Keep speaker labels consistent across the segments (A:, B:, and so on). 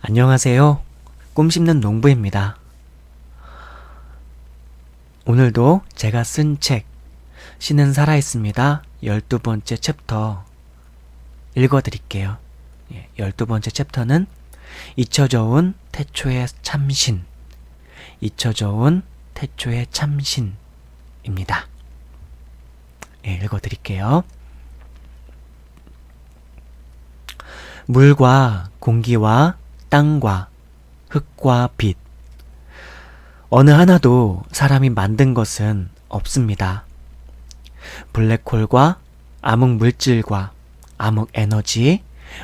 A: 안녕하세요. 꿈 씹는 농부입니다. 오늘도 제가 쓴 책, 신은 살아있습니다. 12번째 챕터 읽어드릴게요. 12번째 챕터는 잊혀져 온 태초의 참신, 잊혀져 온 태초의 참신입니다. 읽어드릴게요. 물과 공기와 땅과 흙과 빛, 어느 하나도 사람이 만든 것은 없습니다. 블랙홀과 암흑 물질과 암흑 에너지,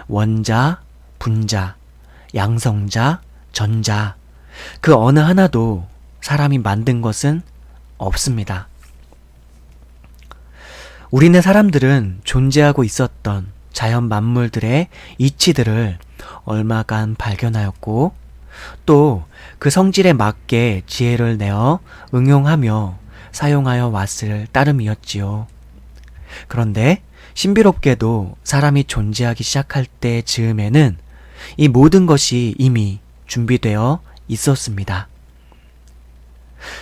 A: 원자, 분자, 양성자, 전자, 그 어느 하나도 사람이 만든 것은 없습니다. 우리네 사람들은 존재하고 있었던 자연 만물들의 이치들을 얼마간 발견하였고, 또 그 성질에 맞게 지혜를 내어 응용하며 사용하여 왔을 따름이었지요. 그런데 신비롭게도 사람이 존재하기 시작할 때 즈음에는 이 모든 것이 이미 준비되어 있었습니다.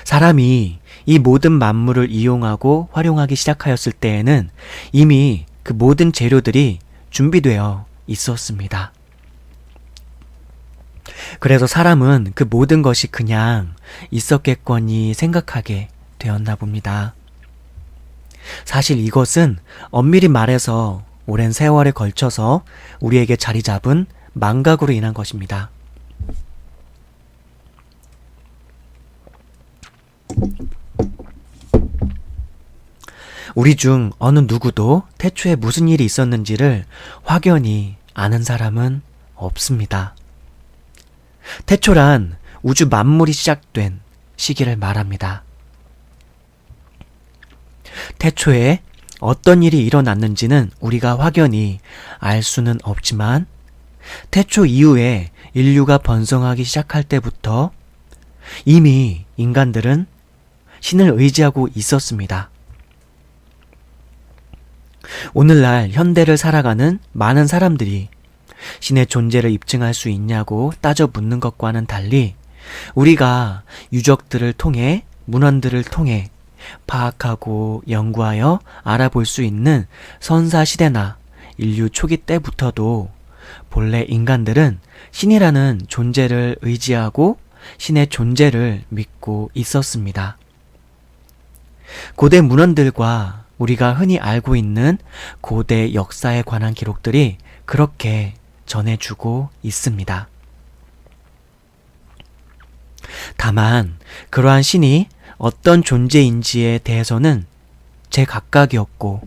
A: 사람이 이 모든 만물을 이용하고 활용하기 시작하였을 때에는 이미 그 모든 재료들이 준비되어 있었습니다. 그래서 사람은 그 모든 것이 그냥 있었겠거니 생각하게 되었나 봅니다. 사실 이것은 엄밀히 말해서 오랜 세월에 걸쳐서 우리에게 자리 잡은 망각으로 인한 것입니다. 우리 중 어느 누구도 태초에 무슨 일이 있었는지를 확연히 아는 사람은 없습니다. 태초란 우주 만물이 시작된 시기를 말합니다. 태초에 어떤 일이 일어났는지는 우리가 확연히 알 수는 없지만, 태초 이후에 인류가 번성하기 시작할 때부터 이미 인간들은 신을 의지하고 있었습니다. 오늘날 현대를 살아가는 많은 사람들이 신의 존재를 입증할 수 있냐고 따져 묻는 것과는 달리, 우리가 유적들을 통해, 문헌들을 통해 파악하고 연구하여 알아볼 수 있는 선사시대나 인류 초기 때부터도 본래 인간들은 신이라는 존재를 의지하고 신의 존재를 믿고 있었습니다. 고대 문헌들과 우리가 흔히 알고 있는 고대 역사에 관한 기록들이 그렇게 전해주고 있습니다. 다만 그러한 신이 어떤 존재인지에 대해서는 제각각이었고,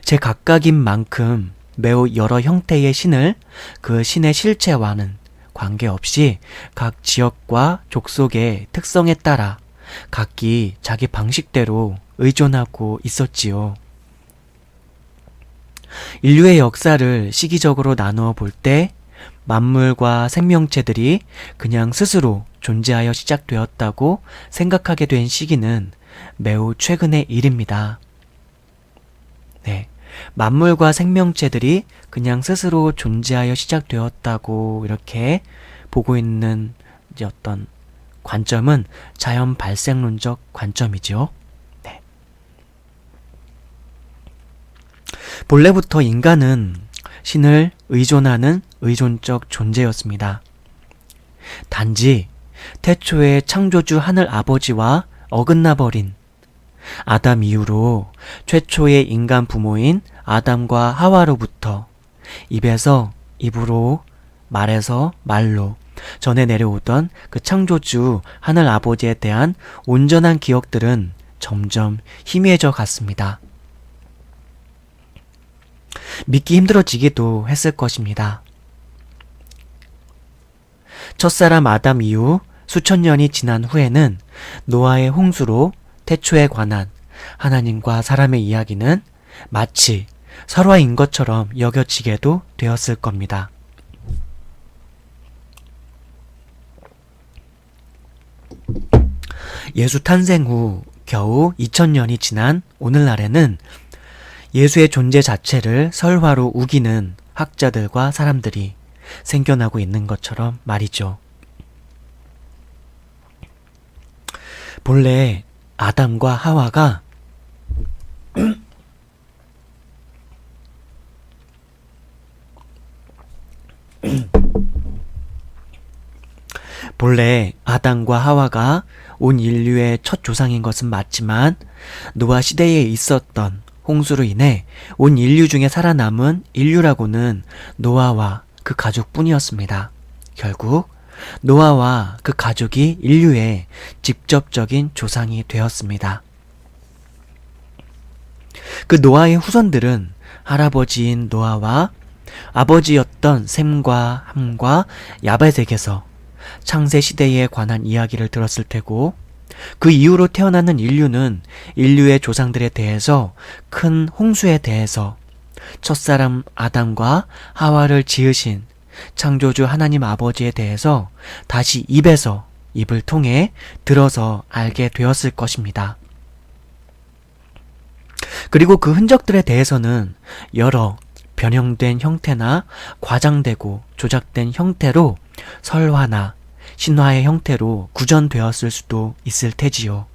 A: 제각각인 만큼 매우 여러 형태의 신을 그 신의 실체와는 관계없이 각 지역과 족속의 특성에 따라 각기 자기 방식대로 의존하고 있었지요. 인류의 역사를 시기적으로 나누어 볼 때 만물과 생명체들이 그냥 스스로 존재하여 시작되었다고 생각하게 된 시기는 매우 최근의 일입니다. 만물과 생명체들이 그냥 스스로 존재하여 시작되었다고 이렇게 보고 있는 이제 어떤 관점은 자연 발생론적 관점이죠. 본래부터 인간은 신을 의존하는 의존적 존재였습니다. 단지 태초의 창조주 하늘 아버지와 어긋나버린 아담 이후로 최초의 인간 부모인 아담과 하와로부터 입에서 입으로, 말에서 말로 전해 내려오던 그 창조주 하늘 아버지에 대한 온전한 기억들은 점점 희미해져 갔습니다. 믿기 힘들어지기도 했을 것입니다. 첫사람 아담 이후 수천 년이 지난 후에는 노아의 홍수로 태초에 관한 하나님과 사람의 이야기는 마치 설화인 것처럼 여겨지게도 되었을 겁니다. 예수 탄생 후 겨우 2000년이 지난 오늘날에는 예수의 존재 자체를 설화로 우기는 학자들과 사람들이 생겨나고 있는 것처럼 말이죠. 본래 아담과 하와가 본래 아담과 하와가 온 인류의 첫 조상인 것은 맞지만 노아 시대에 있었던 홍수로 인해 온 인류 중에 살아남은 인류라고는 노아와 그 가족뿐이었습니다. 결국 노아와 그 가족이 인류의 직접적인 조상이 되었습니다. 그 노아의 후손들은 할아버지인 노아와 아버지였던 셈과 함과 야벳에게서 창세 시대에 관한 이야기를 들었을 테고, 그 이후로 태어나는 인류는 인류의 조상들에 대해서, 큰 홍수에 대해서, 첫사람 아담과 하와를 지으신 창조주 하나님 아버지에 대해서 다시 입을 통해 들어서 알게 되었을 것입니다. 그리고 그 흔적들에 대해서는 여러 변형된 형태나 과장되고 조작된 형태로 설화나 신화의 형태로 구전되었을 수도 있을 테지요.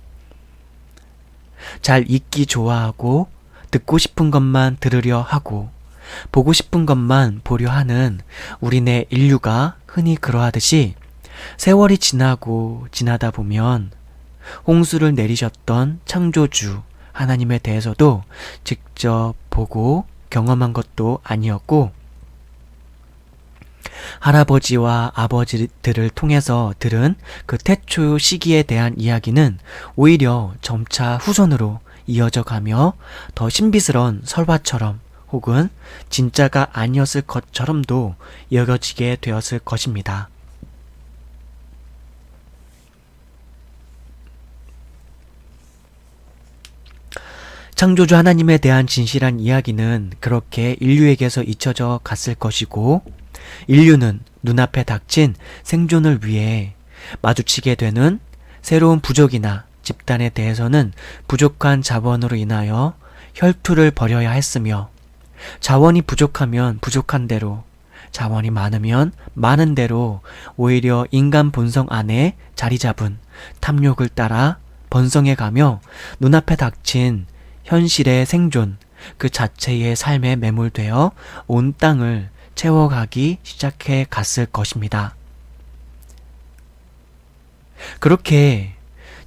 A: 잘 읽기 좋아하고 듣고 싶은 것만 들으려 하고 보고 싶은 것만 보려 하는 우리네 인류가 흔히 그러하듯이 세월이 지나다 보면 홍수를 내리셨던 창조주 하나님에 대해서도 직접 보고 경험한 것도 아니었고, 할아버지와 아버지들을 통해서 들은 그 태초 시기에 대한 이야기는 오히려 점차 후손으로 이어져 가며 더 신비스러운 설화처럼 혹은 진짜가 아니었을 것처럼도 여겨지게 되었을 것입니다. 창조주 하나님에 대한 진실한 이야기는 그렇게 인류에게서 잊혀져 갔을 것이고, 인류는 눈앞에 닥친 생존을 위해 마주치게 되는 새로운 부족이나 집단에 대해서는 부족한 자원으로 인하여 혈투를 벌여야 했으며, 자원이 부족하면 부족한 대로, 자원이 많으면 많은 대로 오히려 인간 본성 안에 자리 잡은 탐욕을 따라 번성해 가며 눈앞에 닥친 현실의 생존 그 자체의 삶에 매몰되어 온 땅을 채워가기 시작해 갔을 것입니다. 그렇게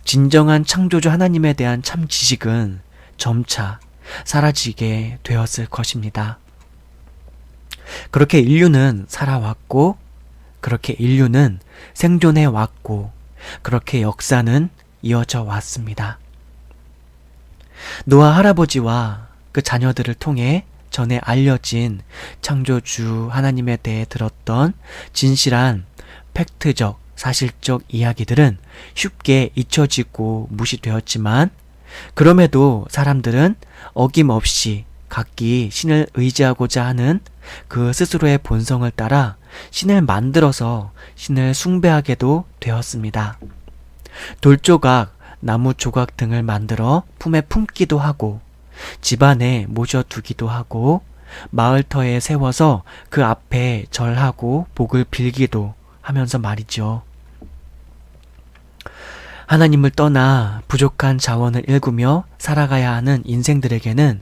A: 진정한 창조주 하나님에 대한 참 지식은 점차 사라지게 되었을 것입니다. 그렇게 인류는 살아왔고, 그렇게 인류는 생존해 왔고, 그렇게 역사는 이어져 왔습니다. 노아 할아버지와 그 자녀들을 통해 전에 알려진 창조주 하나님에 대해 들었던 진실한 팩트적, 사실적 이야기들은 쉽게 잊혀지고 무시되었지만, 그럼에도 사람들은 어김없이 각기 신을 의지하고자 하는 그 스스로의 본성을 따라 신을 만들어서 신을 숭배하게도 되었습니다. 돌조각, 나무 조각 등을 만들어 품에 품기도 하고, 집안에 모셔두기도 하고, 마을터에 세워서 그 앞에 절하고 복을 빌기도 하면서 말이죠. 하나님을 떠나 부족한 자원을 일구며 살아가야 하는 인생들에게는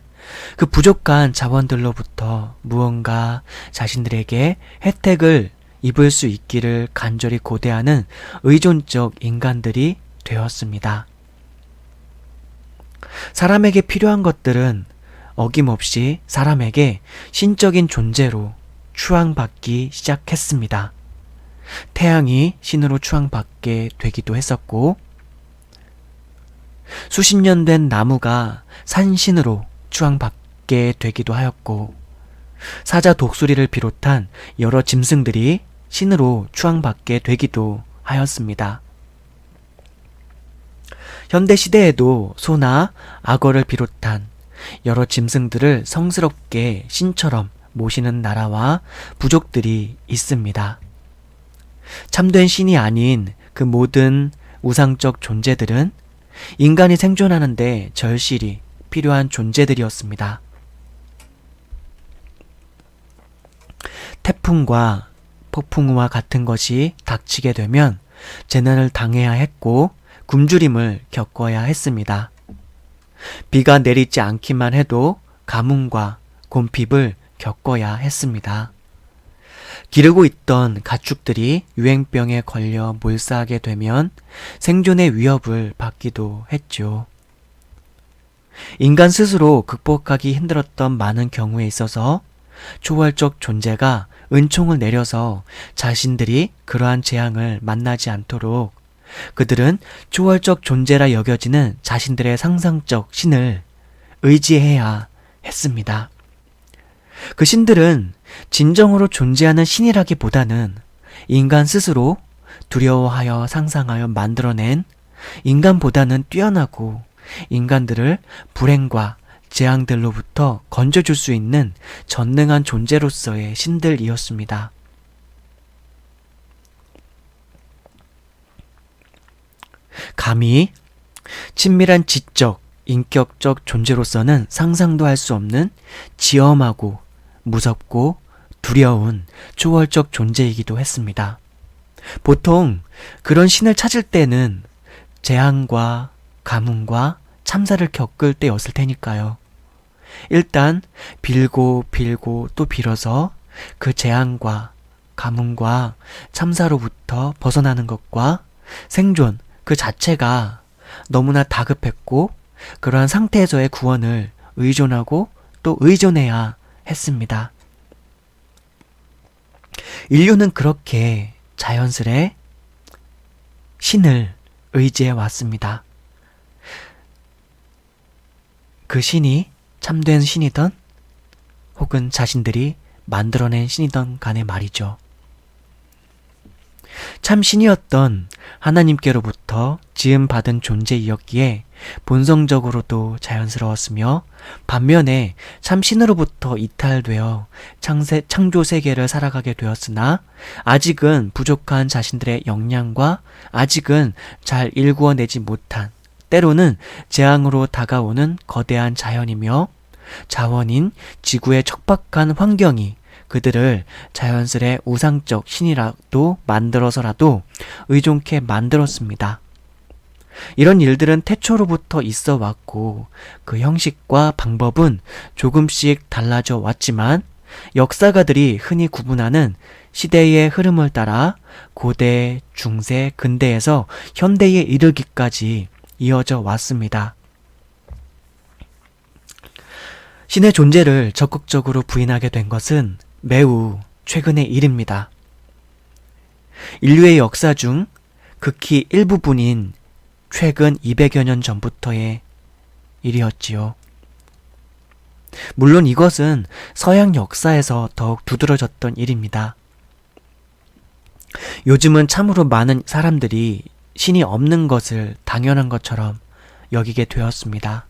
A: 그 부족한 자원들로부터 무언가 자신들에게 혜택을 입을 수 있기를 간절히 고대하는 의존적 인간들이 되었습니다. 사람에게 필요한 것들은 어김없이 사람에게 신적인 존재로 추앙받기 시작했습니다. 태양이 신으로 추앙받게 되기도 했었고, 수십 년 된 나무가 산신으로 추앙받게 되기도 하였고, 사자 독수리를 비롯한 여러 짐승들이 신으로 추앙받게 되기도 하였습니다. 현대시대에도 소나 악어를 비롯한 여러 짐승들을 성스럽게 신처럼 모시는 나라와 부족들이 있습니다. 참된 신이 아닌 그 모든 우상적 존재들은 인간이 생존하는데 절실히 필요한 존재들이었습니다. 태풍과 폭풍우와 같은 것이 닥치게 되면 재난을 당해야 했고 굶주림을 겪어야 했습니다. 비가 내리지 않기만 해도 가뭄과 곰핍을 겪어야 했습니다. 기르고 있던 가축들이 유행병에 걸려 몰사하게 되면 생존의 위협을 받기도 했죠. 인간 스스로 극복하기 힘들었던 많은 경우에 있어서 초월적 존재가 은총을 내려서 자신들이 그러한 재앙을 만나지 않도록 그들은 초월적 존재라 여겨지는 자신들의 상상적 신을 의지해야 했습니다. 그 신들은 진정으로 존재하는 신이라기보다는 인간 스스로 두려워하여 상상하여 만들어낸 인간보다는 뛰어나고 인간들을 불행과 재앙들로부터 건져줄 수 있는 전능한 존재로서의 신들이었습니다. 감히 친밀한 지적, 인격적 존재로서는 상상도 할 수 없는 지엄하고 무섭고 두려운 초월적 존재이기도 했습니다. 보통 그런 신을 찾을 때는 재앙과 가뭄과 참사를 겪을 때였을 테니까요. 일단 빌고 또 빌어서 그 재앙과 가뭄과 참사로부터 벗어나는 것과 생존 그 자체가 너무나 다급했고 그러한 상태에서의 구원을 의존하고 또 의존해야 했습니다. 인류는 그렇게 자연스레 신을 의지해 왔습니다. 그 신이 참된 신이든 혹은 자신들이 만들어낸 신이든 간에 말이죠. 참 신이었던 하나님께로부터 지음받은 존재이었기에 본성적으로도 자연스러웠으며 반면에 참 신으로부터 이탈되어 창조 세계를 살아가게 되었으나 아직은 부족한 자신들의 역량과 아직은 잘 일구어내지 못한 때로는 재앙으로 다가오는 거대한 자연이며 자원인 지구의 척박한 환경이 그들을 자연스레 우상적 신이라도 만들어서라도 의존케 만들었습니다. 이런 일들은 태초로부터 있어 왔고 그 형식과 방법은 조금씩 달라져 왔지만 역사가들이 흔히 구분하는 시대의 흐름을 따라 고대, 중세, 근대에서 현대에 이르기까지 이어져 왔습니다. 신의 존재를 적극적으로 부인하게 된 것은 매우 최근의 일입니다. 인류의 역사 중 극히 일부분인 최근 200여 년 전부터의 일이었지요. 물론 이것은 서양 역사에서 더욱 두드러졌던 일입니다. 요즘은 참으로 많은 사람들이 신이 없는 것을 당연한 것처럼 여기게 되었습니다.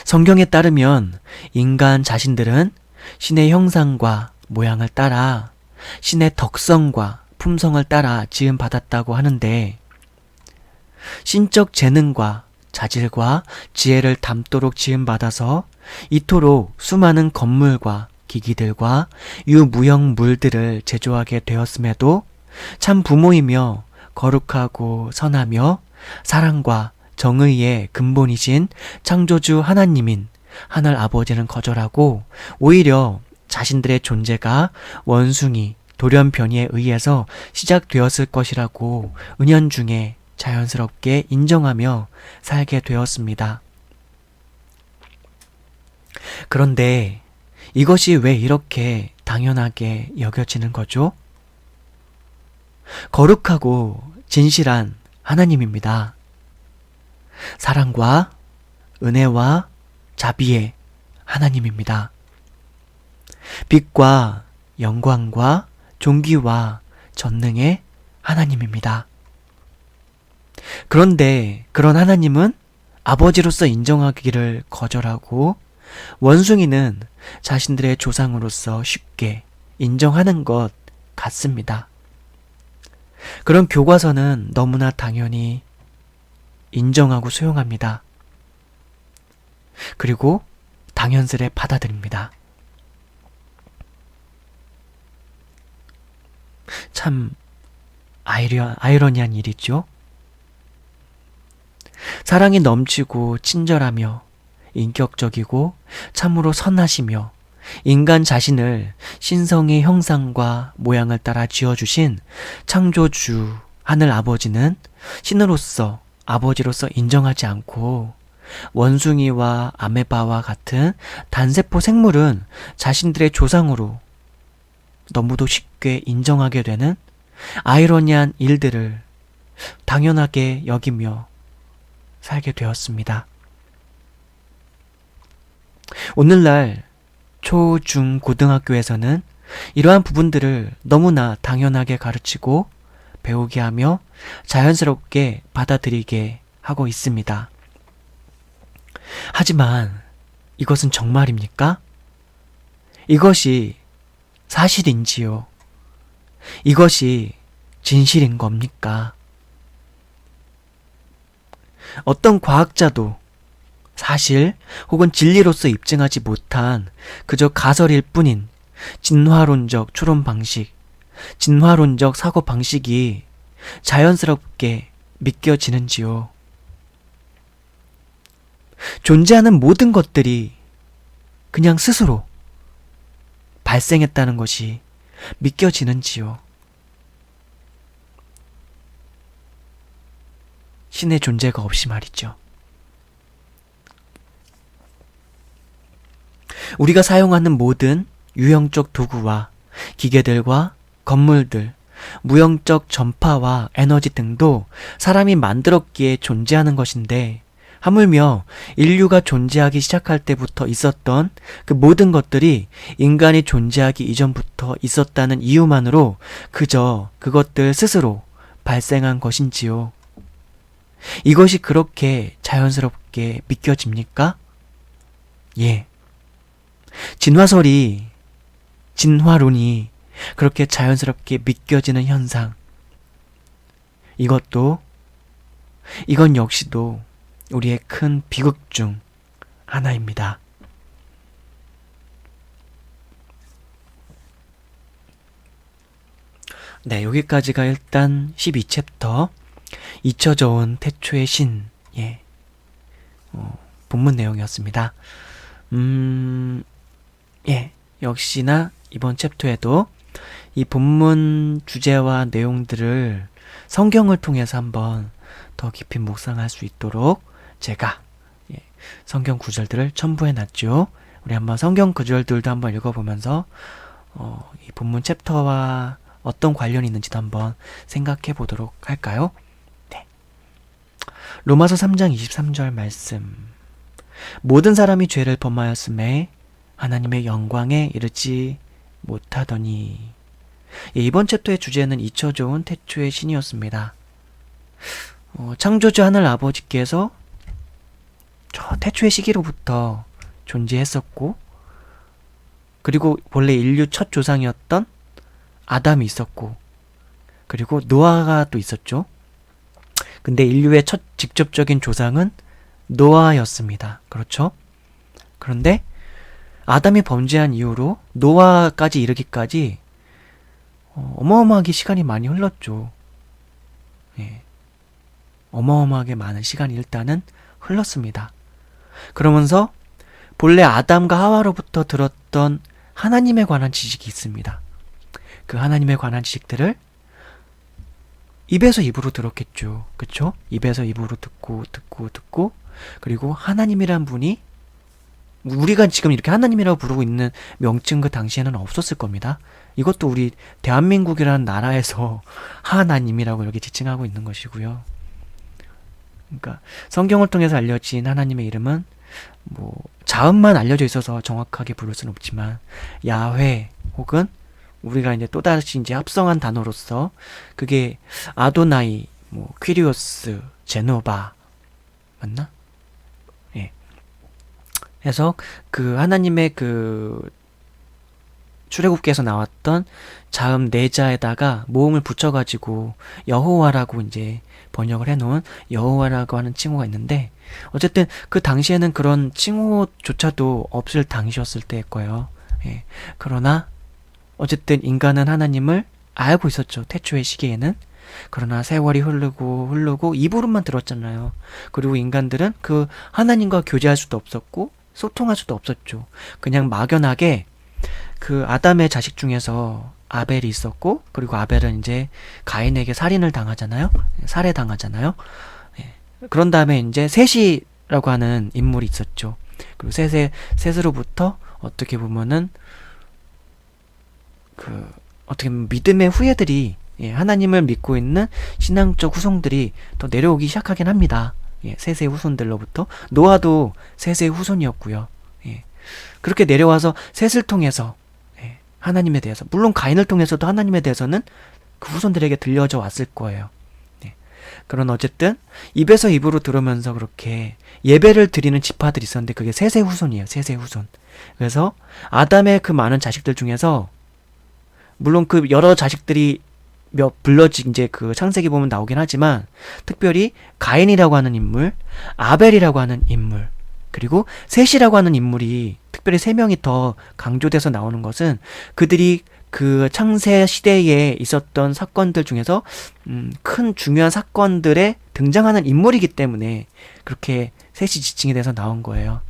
A: 성경에 따르면 인간 자신들은 신의 형상과 모양을 따라 신의 덕성과 품성을 따라 지음받았다고 하는데 신적 재능과 자질과 지혜를 담도록 지음받아서 이토록 수많은 건물과 기기들과 유무형물들을 제조하게 되었음에도 참 부모이며 거룩하고 선하며 사랑과 정의의 근본이신 창조주 하나님인 하늘 아버지는 거절하고 오히려 자신들의 존재가 원숭이, 돌연변이에 의해서 시작되었을 것이라고 은연중에 자연스럽게 인정하며 살게 되었습니다. 그런데 이것이 왜 이렇게 당연하게 여겨지는 거죠? 거룩하고 진실한 하나님입니다. 사랑과 은혜와 자비의 하나님입니다. 빛과 영광과 존귀와 전능의 하나님입니다. 그런데 그런 하나님은 아버지로서 인정하기를 거절하고 원숭이는 자신들의 조상으로서 쉽게 인정하는 것 같습니다. 그런 교과서는 너무나 당연히 인정하고 수용합니다. 그리고 당연스레 받아들입니다. 참 아이러니한 일이죠. 사랑이 넘치고 친절하며 인격적이고 참으로 선하시며 인간 자신을 신성의 형상과 모양을 따라 지어주신 창조주 하늘 아버지는 신으로서 아버지로서 인정하지 않고 원숭이와 아메바와 같은 단세포 생물은 자신들의 조상으로 너무도 쉽게 인정하게 되는 아이러니한 일들을 당연하게 여기며 살게 되었습니다. 오늘날 초, 중, 고등학교에서는 이러한 부분들을 너무나 당연하게 가르치고 배우게 하며 자연스럽게 받아들이게 하고 있습니다. 하지만 이것은 정말입니까? 이것이 사실인지요? 이것이 진실인 겁니까? 어떤 과학자도 사실 혹은 진리로서 입증하지 못한 그저 가설일 뿐인 진화론적 추론 방식, 진화론적 사고 방식이 자연스럽게 믿겨지는지요? 존재하는 모든 것들이 그냥 스스로 발생했다는 것이 믿겨지는지요? 신의 존재가 없이 말이죠. 우리가 사용하는 모든 유형적 도구와 기계들과 건물들, 무형적 전파와 에너지 등도 사람이 만들었기에 존재하는 것인데, 하물며 인류가 존재하기 시작할 때부터 있었던 그 모든 것들이 인간이 존재하기 이전부터 있었다는 이유만으로 그저 그것들 스스로 발생한 것인지요? 이것이 그렇게 자연스럽게 믿겨집니까? 예. 진화론이 그렇게 자연스럽게 믿겨지는 현상. 이건 역시도 우리의 큰 비극 중 하나입니다. 네, 여기까지가 일단 12챕터 잊혀져 온 태초의 신, 본문 내용이었습니다. 역시나 이번 챕터에도 이 본문 주제와 내용들을 성경을 통해서 한번 더 깊이 묵상할 수 있도록 제가 성경 구절들을 첨부해놨죠. 우리 한번 성경 구절들도 한번 읽어보면서 이 본문 챕터와 어떤 관련이 있는지도 한번 생각해 보도록 할까요? 네. 로마서 3장 23절 말씀. 모든 사람이 죄를 범하였음에 하나님의 영광에 이르지 못하더니. 이번 챕터의 주제는 잊혀져 온 태초의 신이었습니다. 창조주 하늘 아버지께서 저 태초의 시기로부터 존재했었고, 그리고 본래 인류 첫 조상이었던 아담이 있었고, 그리고 노아가 또 있었죠. 근데 인류의 첫 직접적인 조상은 노아였습니다. 그렇죠? 그런데 아담이 범죄한 이후로 노아까지 이르기까지 어마어마하게 시간이 많이 흘렀죠. 어마어마하게 많은 시간이 일단은 흘렀습니다. 그러면서 본래 아담과 하와로부터 들었던 하나님에 관한 지식이 있습니다. 그 하나님에 관한 지식들을 입에서 입으로 들었겠죠. 그쵸? 입에서 입으로 듣고 그리고 하나님이란 분이, 우리가 지금 이렇게 하나님이라고 부르고 있는 명칭 그 당시에는 없었을 겁니다. 이것도 우리 대한민국이라는 나라에서 하나님이라고 이렇게 지칭하고 있는 것이고요. 그러니까 성경을 통해서 알려진 하나님의 이름은 자음만 알려져 있어서 정확하게 부를 수는 없지만 야훼, 혹은 우리가 이제 또다시 이제 합성한 단어로서 그게 아도나이, 퀴리오스, 제노바 맞나? 해서 그 하나님의 그 출애굽기에서 나왔던 자음 네자에다가 모음을 붙여가지고 여호와라고 이제 번역을 해놓은 여호와라고 하는 칭호가 있는데, 어쨌든 그 당시에는 그런 칭호조차도 없을 당시였을 때일 거예요. 그러나 어쨌든 인간은 하나님을 알고 있었죠. 태초의 시기에는. 그러나 세월이 흐르고 입으로만 들었잖아요. 그리고 인간들은 그 하나님과 교제할 수도 없었고 소통할 수도 없었죠. 그냥 막연하게 그 아담의 자식 중에서 아벨이 있었고, 그리고 아벨은 이제 가인에게 살인을 당하잖아요. 살해당하잖아요. 예. 그런 다음에 이제 셋이라고 하는 인물이 있었죠. 그리고 셋으로부터 어떻게 보면은 어떻게 보면 믿음의 후예들이, 예, 하나님을 믿고 있는 신앙적 후손들이 더 내려오기 시작하긴 합니다. 예, 셋의 후손들로부터. 노아도 셋의 후손이었고요. 예, 그렇게 내려와서 셋을 통해서, 예, 하나님에 대해서, 물론 가인을 통해서도 하나님에 대해서는 그 후손들에게 들려져 왔을 거예요. 예, 그런 어쨌든 입에서 입으로 들으면서 그렇게 예배를 드리는 지파들이 있었는데 그게 셋의 후손이에요. 셋의 후손. 그래서 아담의 그 많은 자식들 중에서 물론 그 여러 자식들이 이제 그 창세기 보면 나오긴 하지만 특별히 가인이라고 하는 인물, 아벨이라고 하는 인물, 그리고 셋이라고 하는 인물이 특별히 세 명이 더 강조돼서 나오는 것은 그들이 그 창세 시대에 있었던 사건들 중에서 큰 중요한 사건들에 등장하는 인물이기 때문에 그렇게 셋이 지칭이 돼서 나온 거예요.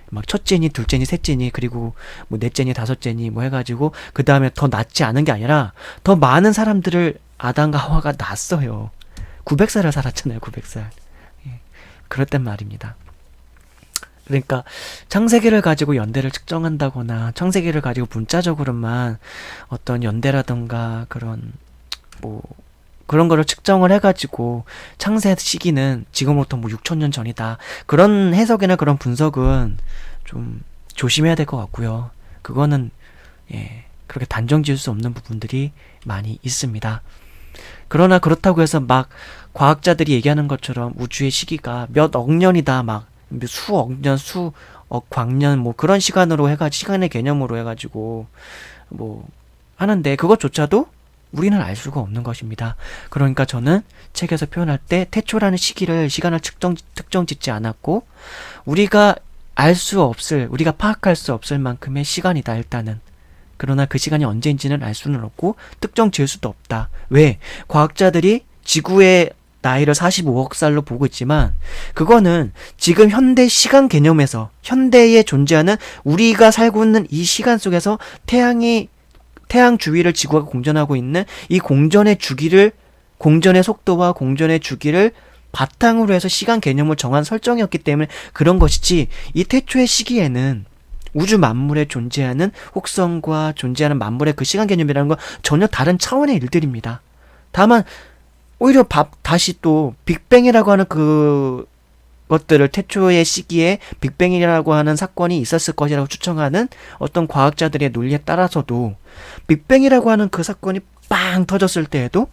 A: 막 첫째니 둘째니 셋째니 그리고 뭐 넷째니 다섯째니 뭐 해가지고 그 다음에 더 낳지 않은 게 아니라 더 많은 사람들을 아담과 하와가 낳았어요. 900살을 살았잖아요. 900살. 예. 그랬단 말입니다. 그러니까 창세기를 가지고 연대를 측정한다거나 창세기를 가지고 문자적으로만 어떤 연대라던가 그런 거를 측정을 해가지고 창세 시기는 지금으로부터 뭐 6천년 전이다. 그런 해석이나 그런 분석은 좀 조심해야 될 것 같고요. 그거는, 예, 그렇게 단정 지을 수 없는 부분들이 많이 있습니다. 그러나 그렇다고 해서 막 과학자들이 얘기하는 것처럼 우주의 시기가 몇 억 년이다, 막 수억 년, 수억 광년 뭐 그런 시간으로 해가지고 시간의 개념으로 해가지고 뭐 하는데 그것조차도 우리는 알 수가 없는 것입니다. 그러니까 저는 책에서 표현할 때 태초라는 시간을 특정 짓지 않았고 우리가 우리가 파악할 수 없을 만큼의 시간이다 일단은. 그러나 그 시간이 언제인지는 알 수는 없고 특정 지을 수도 없다. 왜? 과학자들이 지구의 나이를 45억 살로 보고 있지만 그거는 지금 현대 시간 개념에서 현대에 존재하는 우리가 살고 있는 이 시간 속에서 태양 주위를 지구가 공전하고 있는 이 공전의 속도와 공전의 주기를 바탕으로 해서 시간 개념을 정한 설정이었기 때문에 그런 것이지, 이 태초의 시기에는 우주 만물에 존재하는 혹성과 존재하는 만물의 그 시간 개념이라는 건 전혀 다른 차원의 일들입니다. 다만 오히려 다시 또 빅뱅이라고 하는 것들을 태초의 시기에 빅뱅이라고 하는 사건이 있었을 것이라고 추정하는 어떤 과학자들의 논리에 따라서도 빅뱅이라고 하는 그 사건이 빵 터졌을 때에도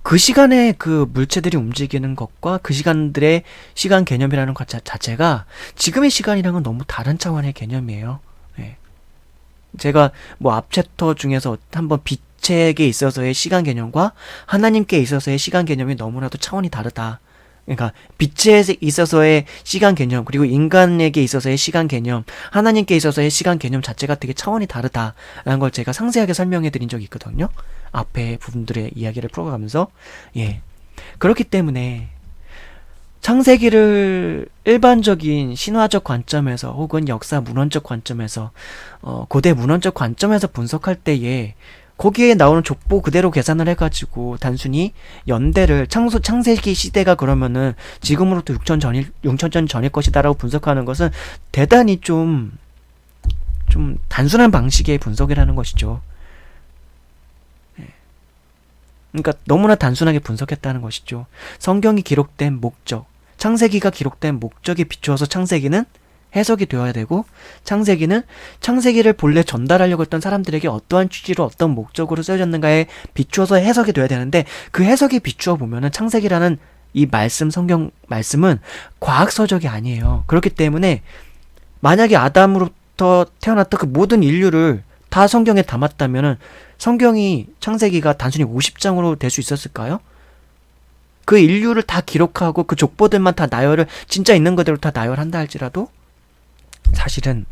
A: 그 시간에 그 물체들이 움직이는 것과 그 시간들의 시간 개념이라는 것 자체가 지금의 시간이랑은 너무 다른 차원의 개념이에요. 네. 제가 뭐 앞 챕터 중에서 한번 빛에게 있어서의 시간 개념과 하나님께 있어서의 시간 개념이 너무나도 차원이 다르다. 그러니까 빛에 있어서의 시간 개념, 그리고 인간에게 있어서의 시간 개념, 하나님께 있어서의 시간 개념 자체가 되게 차원이 다르다라는 걸 제가 상세하게 설명해 드린 적이 있거든요. 앞에 부분들의 이야기를 풀어가면서. 예. 그렇기 때문에 창세기를 일반적인 신화적 관점에서 혹은 역사 문헌적 관점에서 고대 문헌적 관점에서 분석할 때에 거기에 나오는 족보 그대로 계산을 해가지고 단순히 연대를 창세기 시대가 그러면은 지금으로부터 6천 년 전일 것이다라고 분석하는 것은 대단히 좀 단순한 방식의 분석이라는 것이죠. 그러니까 너무나 단순하게 분석했다는 것이죠. 성경이 기록된 목적, 창세기가 기록된 목적에 비추어서 창세기는 해석이 되어야 되고, 창세기를 본래 전달하려고 했던 사람들에게 어떠한 취지로 어떤 목적으로 쓰여졌는가에 비추어서 해석이 되어야 되는데, 그 해석에 비추어 보면은 창세기라는 이 성경 말씀은 과학서적이 아니에요. 그렇기 때문에 만약에 아담으로부터 태어났던 그 모든 인류를 다 성경에 담았다면은 성경이 창세기가 단순히 50장으로 될 수 있었을까요? 그 인류를 다 기록하고 그 족보들만 다 진짜 있는 그대로 다 나열한다 할지라도 사실은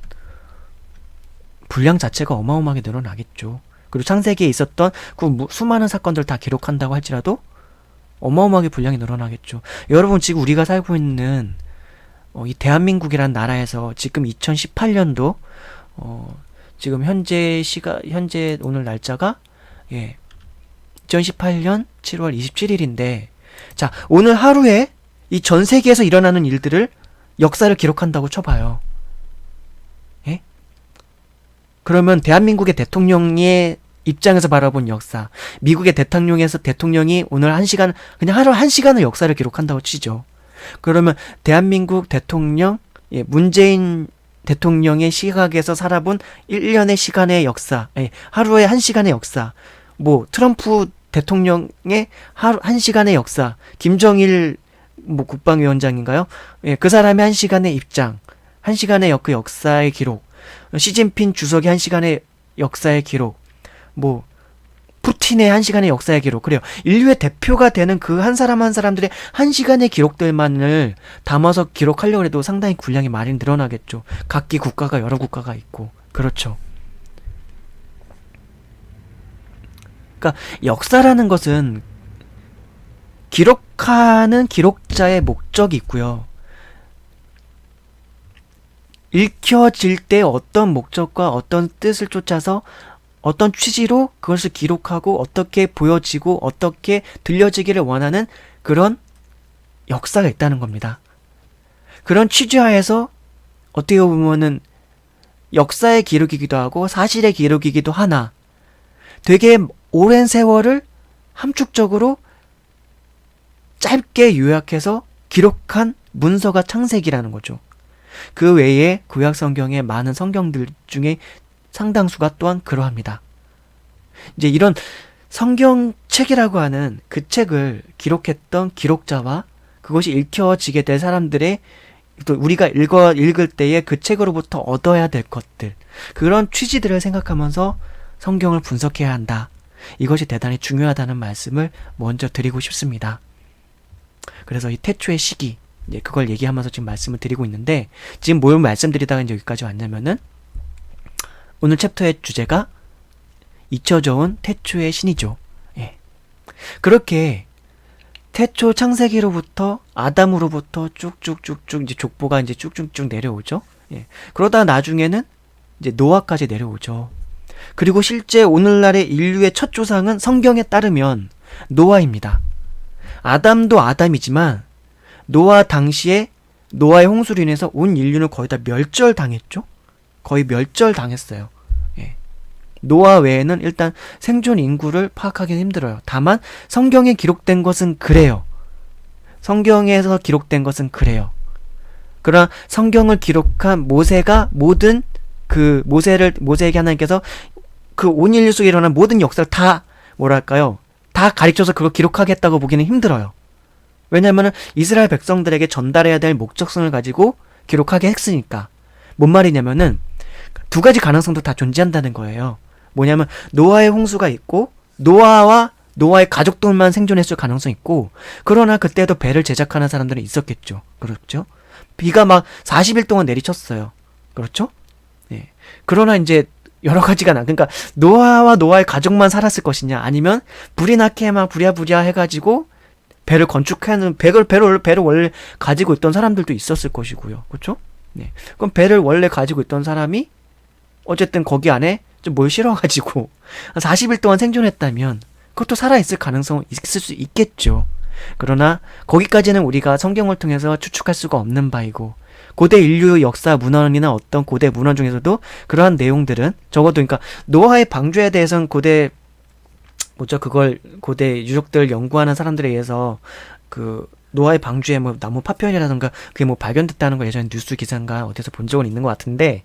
A: 분량 자체가 어마어마하게 늘어나겠죠. 그리고 창세기에 있었던 그 수많은 사건들 다 기록한다고 할지라도 어마어마하게 분량이 늘어나겠죠. 여러분, 지금 우리가 살고 있는 이 대한민국이란 나라에서 지금 2018년도 지금 현재 오늘 날짜가 2018년 7월 27일인데, 자, 오늘 하루에 이 전 세계에서 일어나는 일들을 역사를 기록한다고 쳐봐요. 예? 그러면 대한민국의 대통령의 입장에서 바라본 역사, 미국의 대통령이 오늘 1시간, 그냥 하루 1시간을 역사를 기록한다고 치죠. 그러면 대한민국 대통령, 문재인 대통령의 시각에서 살아본 1년의 시간의 역사, 하루에 1시간의 역사, 뭐 트럼프 대통령의 하루 1시간의 역사, 김정일 국방위원장인가요? 그 사람의 1시간의 입장, 1시간의 그 역사의 기록, 시진핑 주석의 1시간의 역사의 기록, 뭐 푸틴의 1시간의 역사의 기록, 그래요. 인류의 대표가 되는 그 한 사람 한 사람들의 1시간의 기록들만을 담아서 기록하려고 해도 상당히 분량이 많이 늘어나겠죠. 각기 국가가 여러 국가가 있고. 그렇죠. 그러니까 역사라는 것은 기록하는 기록자의 목적이 있고요. 읽혀질 때 어떤 목적과 어떤 뜻을 쫓아서 어떤 취지로 그것을 기록하고 어떻게 보여지고 어떻게 들려지기를 원하는 그런 역사가 있다는 겁니다. 그런 취지하에서 어떻게 보면은 역사의 기록이기도 하고 사실의 기록이기도 하나, 되게 오랜 세월을 함축적으로 짧게 요약해서 기록한 문서가 창세기라는 거죠. 그 외에 구약 성경의 많은 성경들 중에 상당수가 또한 그러합니다. 이제 이런 성경책이라고 하는 그 책을 기록했던 기록자와 그것이 읽혀지게 될 사람들의, 또 우리가 읽을 때에 그 책으로부터 얻어야 될 것들, 그런 취지들을 생각하면서 성경을 분석해야 한다. 이것이 대단히 중요하다는 말씀을 먼저 드리고 싶습니다. 그래서 이 태초의 시기, 그걸 얘기하면서 지금 말씀을 드리고 있는데, 지금 뭘 말씀드리다가 이제 여기까지 왔냐면은, 오늘 챕터의 주제가 잊혀져 온 태초의 신이죠. 그렇게 태초 창세기로부터 아담으로부터 쭉쭉쭉쭉 이제 족보가 이제 쭉쭉쭉 내려오죠. 그러다 나중에는 이제 노아까지 내려오죠. 그리고 실제 오늘날의 인류의 첫 조상은 성경에 따르면 노아입니다. 아담도 아담이지만 노아 당시에 노아의 홍수로 인해서 온 인류는 거의 다 멸절당했죠. 거의 멸절당했어요. 노아 외에는 일단 생존 인구를 파악하기는 힘들어요. 다만 성경에 기록된 것은 그래요. 성경에서 기록된 것은 그래요. 그러나 성경을 기록한 모세가 모든 그 모세에게 하나님께서 그 온 인류 속에 일어난 모든 역사를 다 다 가르쳐서 그걸 기록하겠다고 보기는 힘들어요. 왜냐면은 이스라엘 백성들에게 전달해야 될 목적성을 가지고 기록하게 했으니까. 뭔 말이냐면은 두 가지 가능성도 다 존재한다는 거예요. 뭐냐면 노아의 홍수가 있고 노아와 노아의 가족들만 생존했을 가능성이 있고, 그러나 그때도 배를 제작하는 사람들은 있었겠죠. 그렇죠? 비가 막 40일 동안 내리쳤어요. 그렇죠? 그러나 이제 여러 가지가 그러니까 노아와 노아의 가족만 살았을 것이냐, 아니면 불이 나게 막 부랴부랴 해가지고 배를 건축하는, 배를 원래 가지고 있던 사람들도 있었을 것이고요. 그렇죠? 그럼 배를 원래 가지고 있던 사람이 어쨌든 거기 안에 좀 뭘 실어가지고 40일 동안 생존했다면 그것도 살아있을 가능성은 있을 수 있겠죠. 그러나 거기까지는 우리가 성경을 통해서 추측할 수가 없는 바이고, 고대 인류 역사 문헌이나 어떤 고대 문헌 중에서도 그러한 내용들은 적어도, 그러니까 노아의 방주에 대해서는 고대 유적들 연구하는 사람들에 의해서 그 노아의 방주에 뭐 나무 파편이라던가 그게 뭐 발견됐다는 거 예전에 뉴스 기사인가 어디서 본 적은 있는 것 같은데,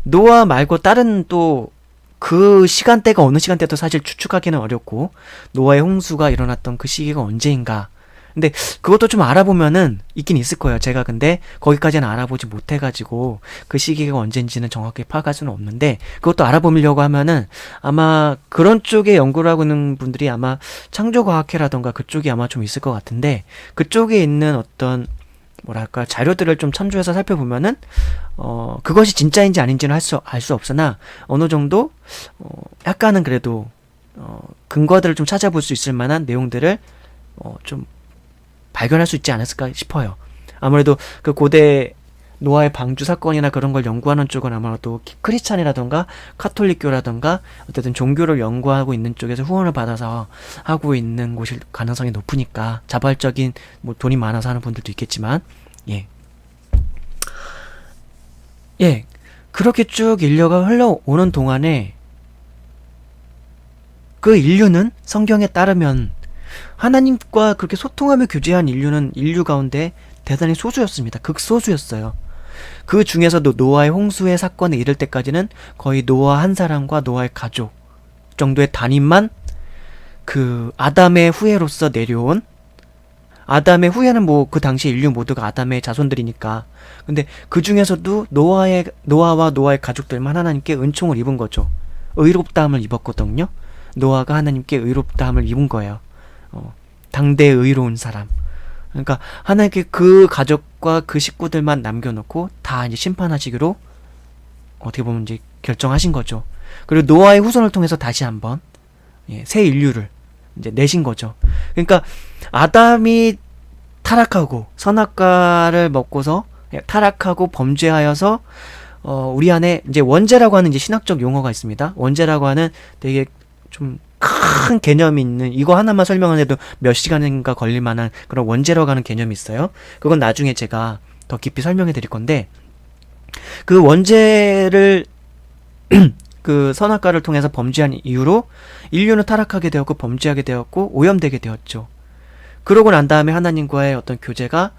A: 노아 말고 다른 또 그 시간대가 어느 시간대도 사실 추측하기는 어렵고, 노아의 홍수가 일어났던 그 시기가 언제인가. 근데 그것도 좀 알아보면은 있긴 있을 거예요. 제가 근데 거기까지는 알아보지 못해가지고 그 시기가 언제인지는 정확히 파악할 수는 없는데, 그것도 알아보려고 하면은 아마 그런 쪽에 연구를 하고 있는 분들이 아마 창조과학회라던가 그쪽이 아마 좀 있을 것 같은데, 그쪽에 있는 어떤 뭐랄까 자료들을 좀 참조해서 살펴보면은 그것이 진짜인지 아닌지는 알 수 없으나 어느 정도 약간은 그래도 근거들을 좀 찾아볼 수 있을 만한 내용들을 좀 발견할 수 있지 않았을까 싶어요. 아무래도 그 고대 노아의 방주 사건이나 그런 걸 연구하는 쪽은 아마도 크리스찬이라던가 카톨릭교라던가 어쨌든 종교를 연구하고 있는 쪽에서 후원을 받아서 하고 있는 곳일 가능성이 높으니까 자발적인 뭐 돈이 많아서 하는 분들도 있겠지만 예 그렇게 쭉 인류가 흘러오는 동안에 그 인류는 성경에 따르면 하나님과 그렇게 소통하며 교제한 인류는 인류 가운데 대단히 소수였습니다. 극소수였어요. 그 중에서도 노아의 홍수의 사건에 이를 때까지는 거의 노아 한 사람과 노아의 가족 정도의 단임만 그 아담의 후예로서 내려온 아담의 후예는 뭐 그 당시 인류 모두가 아담의 자손들이니까 근데 그 중에서도 노아와 노아의 가족들만 하나님께 은총을 입은 거죠. 의롭다함을 입었거든요. 노아가 하나님께 의롭다함을 입은 거예요. 당대의 의로운 사람. 그러니까 하나님께 그 가족과 그 식구들만 남겨놓고 다 이제 심판하시기로 어떻게 보면 이제 결정하신 거죠. 그리고 노아의 후손을 통해서 다시 한번 새 인류를 이제 내신 거죠. 그러니까 아담이 타락하고 선악과를 먹고서 타락하고 범죄하여서 우리 안에 이제 원죄라고 하는 이제 신학적 용어가 있습니다. 원죄라고 하는 되게 좀 큰 개념이 있는 이거 하나만 설명하는데도 몇 시간인가 걸릴 만한 그런 원죄라고 하는 개념이 있어요. 그건 나중에 제가 더 깊이 설명해 드릴 건데 그 원죄를 그 선악과를 통해서 범죄한 이유로 인류는 타락하게 되었고 범죄하게 되었고 오염되게 되었죠. 그러고 난 다음에 하나님과의 어떤 교제가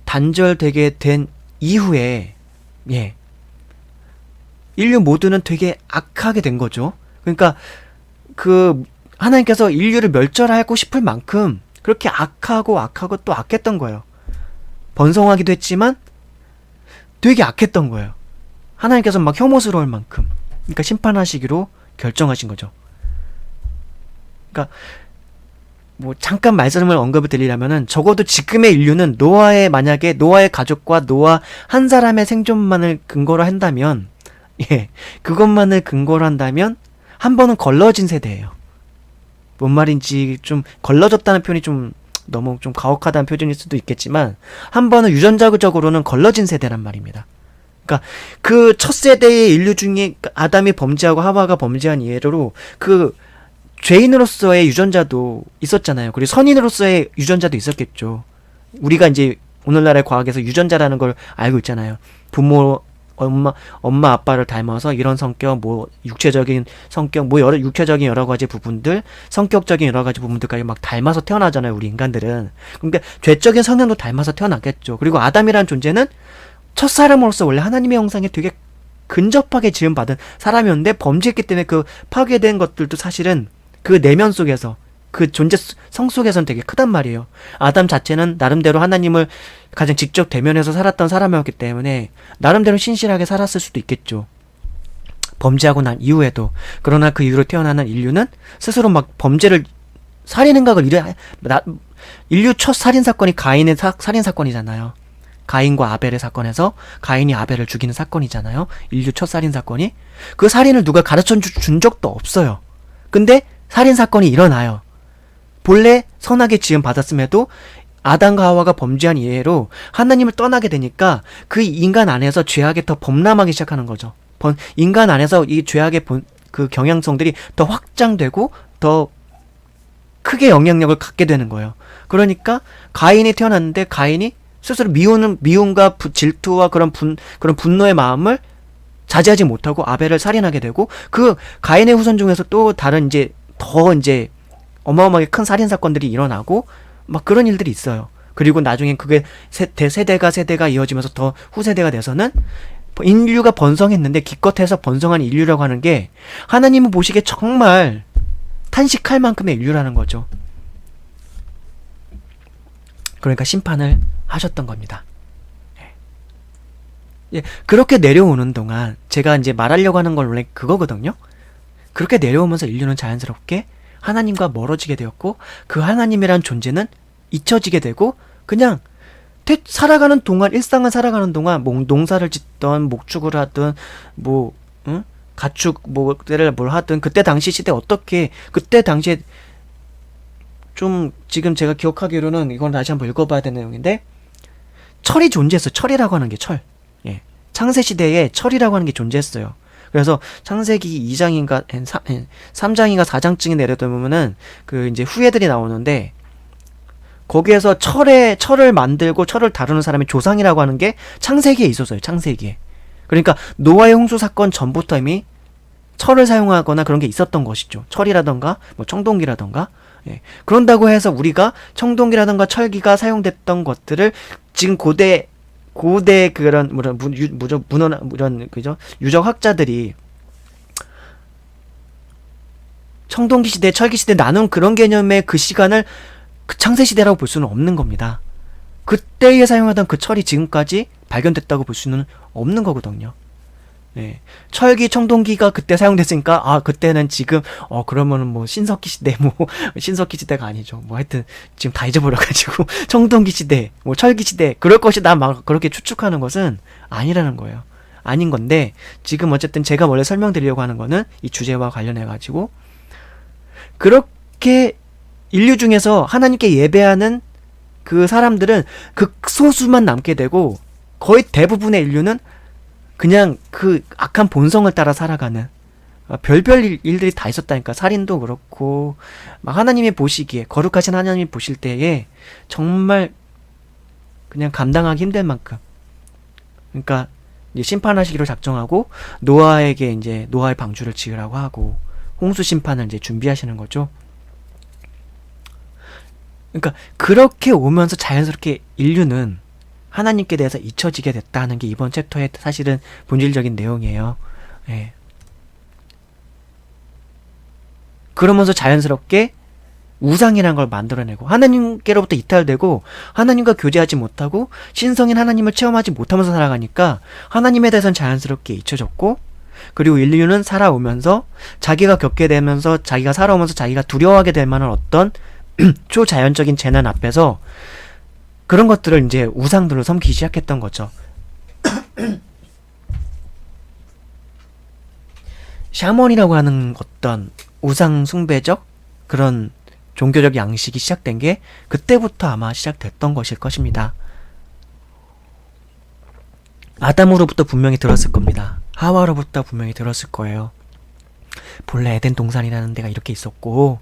A: 단절되게 된 이후에 인류 모두는 되게 악하게 된 거죠. 그러니까 그 하나님께서 인류를 멸절하고 싶을 만큼 그렇게 악하고 또 악했던 거예요. 번성하기도 했지만 되게 악했던 거예요. 하나님께서 막 혐오스러울 만큼. 그러니까 심판하시기로 결정하신 거죠. 그러니까 뭐 잠깐 말씀을 언급을 드리려면은 적어도 지금의 인류는 만약에 노아의 가족과 노아 한 사람의 생존만을 근거로 한다면 그것만을 근거로 한다면 한 번은 걸러진 세대예요. 뭔 말인지 좀 걸러졌다는 표현이 좀 너무 좀 가혹하다는 표현일 수도 있겠지만 한 번은 유전자적으로는 걸러진 세대란 말입니다. 그러니까 그 첫 세대의 인류 중에 아담이 범죄하고 하와가 범죄한 이래로 그 죄인으로서의 유전자도 있었잖아요. 그리고 선인으로서의 유전자도 있었겠죠. 우리가 이제 오늘날의 과학에서 유전자라는 걸 알고 있잖아요. 부모 엄마 아빠를 닮아서 이런 성격, 뭐 육체적인 성격, 뭐 육체적인 여러 가지 부분들, 성격적인 여러 가지 부분들까지 막 닮아서 태어나잖아요, 우리 인간들은. 그러니까 죄적인 성향도 닮아서 태어나겠죠. 그리고 아담이라는 존재는 첫 사람으로서 원래 하나님의 형상에 되게 근접하게 지음받은 사람이었는데 범죄했기 때문에 그 파괴된 것들도 사실은 그 내면 속에서 그 존재 성 속에서는 되게 크단 말이에요. 아담 자체는 나름대로 하나님을 가장 직접 대면해서 살았던 사람이었기 때문에 나름대로 신실하게 살았을 수도 있겠죠. 범죄하고 난 이후에도. 그러나 그 이후로 태어나는 인류는 스스로 막 범죄를 살인행각을 인류 첫 살인사건이 가인의 살인사건이잖아요. 가인과 아벨의 사건에서 가인이 아벨을 죽이는 사건이잖아요. 인류 첫 살인사건이. 그 살인을 누가 가르쳐 준 적도 없어요. 근데 살인사건이 일어나요. 본래 선하게 지음 받았음에도 아담과 하와가 범죄한 이해로 하나님을 떠나게 되니까 그 인간 안에서 죄악이 더 범람하기 시작하는 거죠. 인간 안에서 이 죄악의 그 경향성들이 더 확장되고 더 크게 영향력을 갖게 되는 거예요. 그러니까 가인이 태어났는데 가인이 스스로 미움과 질투와 그런 분노의 마음을 자제하지 못하고 아벨을 살인하게 되고 그 가인의 후손 중에서 또 다른 더 어마어마하게 큰 살인사건들이 일어나고 막 그런 일들이 있어요. 그리고 나중엔 그게 세대가 이어지면서 더 후세대가 돼서는 인류가 번성했는데 기껏해서 번성한 인류라고 하는 게 하나님은 보시기에 정말 탄식할 만큼의 인류라는 거죠. 그러니까 심판을 하셨던 겁니다. 그렇게 내려오는 동안 제가 이제 말하려고 하는 건 원래 그거거든요. 그렇게 내려오면서 인류는 자연스럽게 하나님과 멀어지게 되었고 그 하나님이란 존재는 잊혀지게 되고 그냥 살아가는 동안, 일상을 살아가는 동안 뭐 농사를 짓던 목축을 하든 뭐 응? 가축 뭐 때를 뭘 하든 그때 당시 시대 어떻게 그때 당시에 좀 지금 제가 기억하기로는 이건 다시 한번 읽어봐야 되는 내용인데 철이 존재했어요. 철이라고 하는 게 철. 예. 창세 시대에 철이라고 하는 게 존재했어요. 그래서 창세기 2장인가 3장인가 4장쯤에 내려보면은 그 이제 후예들이 나오는데 거기에서 철을 만들고 철을 다루는 사람의 조상이라고 하는 게 창세기에 있었어요. 창세기에. 그러니까 노아의 홍수 사건 전부터 이미 철을 사용하거나 그런 게 있었던 것이죠. 철이라던가 뭐 청동기라던가. 예. 그런다고 해서 우리가 청동기라던가 철기가 사용됐던 것들을 지금 고대 그런 문헌 그죠 유적학자들이 청동기 시대, 철기 시대 나눈 그런 개념의 그 시간을 그 창세 시대라고 볼 수는 없는 겁니다. 그때에 사용하던 그 철이 지금까지 발견됐다고 볼 수는 없는 거거든요. 네. 철기, 청동기가 그때 사용됐으니까, 아, 그때는 지금, 그러면은 뭐, 신석기 시대, 뭐, 신석기 시대가 아니죠. 뭐, 하여튼, 지금 다 잊어버려가지고, 청동기 시대, 뭐, 철기 시대, 그럴 것이다, 막, 그렇게 추측하는 것은 아니라는 거예요. 아닌 건데, 지금 어쨌든 제가 원래 설명드리려고 하는 거는 이 주제와 관련해가지고, 그렇게 인류 중에서 하나님께 예배하는 그 사람들은 극소수만 남게 되고, 거의 대부분의 인류는 그냥 그 악한 본성을 따라 살아가는 별별 일들이 다 있었다니까. 살인도 그렇고 막 하나님이 보시기에 거룩하신 하나님이 보실 때에 정말 그냥 감당하기 힘든 만큼 그러니까 이제 심판하시기로 작정하고 노아에게 이제 노아의 방주를 지으라고 하고 홍수 심판을 이제 준비하시는 거죠. 그러니까 그렇게 오면서 자연스럽게 인류는 하나님께 대해서 잊혀지게 됐다는 게 이번 챕터의 사실은 본질적인 내용이에요. 예. 그러면서 자연스럽게 우상이라는 걸 만들어내고 하나님께로부터 이탈되고 하나님과 교제하지 못하고 신성인 하나님을 체험하지 못하면서 살아가니까 하나님에 대해서는 자연스럽게 잊혀졌고 그리고 인류는 살아오면서 자기가 겪게 되면서 자기가 살아오면서 자기가 두려워하게 될 만한 어떤 초자연적인 재난 앞에서 그런 것들을 이제 우상들로 섬기기 시작했던 거죠. 샤먼이라고 하는 어떤 우상 숭배적 그런 종교적 양식이 시작된 게 그때부터 아마 시작됐던 것일 것입니다. 아담으로부터 분명히 들었을 겁니다. 하와로부터 분명히 들었을 거예요. 본래 에덴 동산이라는 데가 이렇게 있었고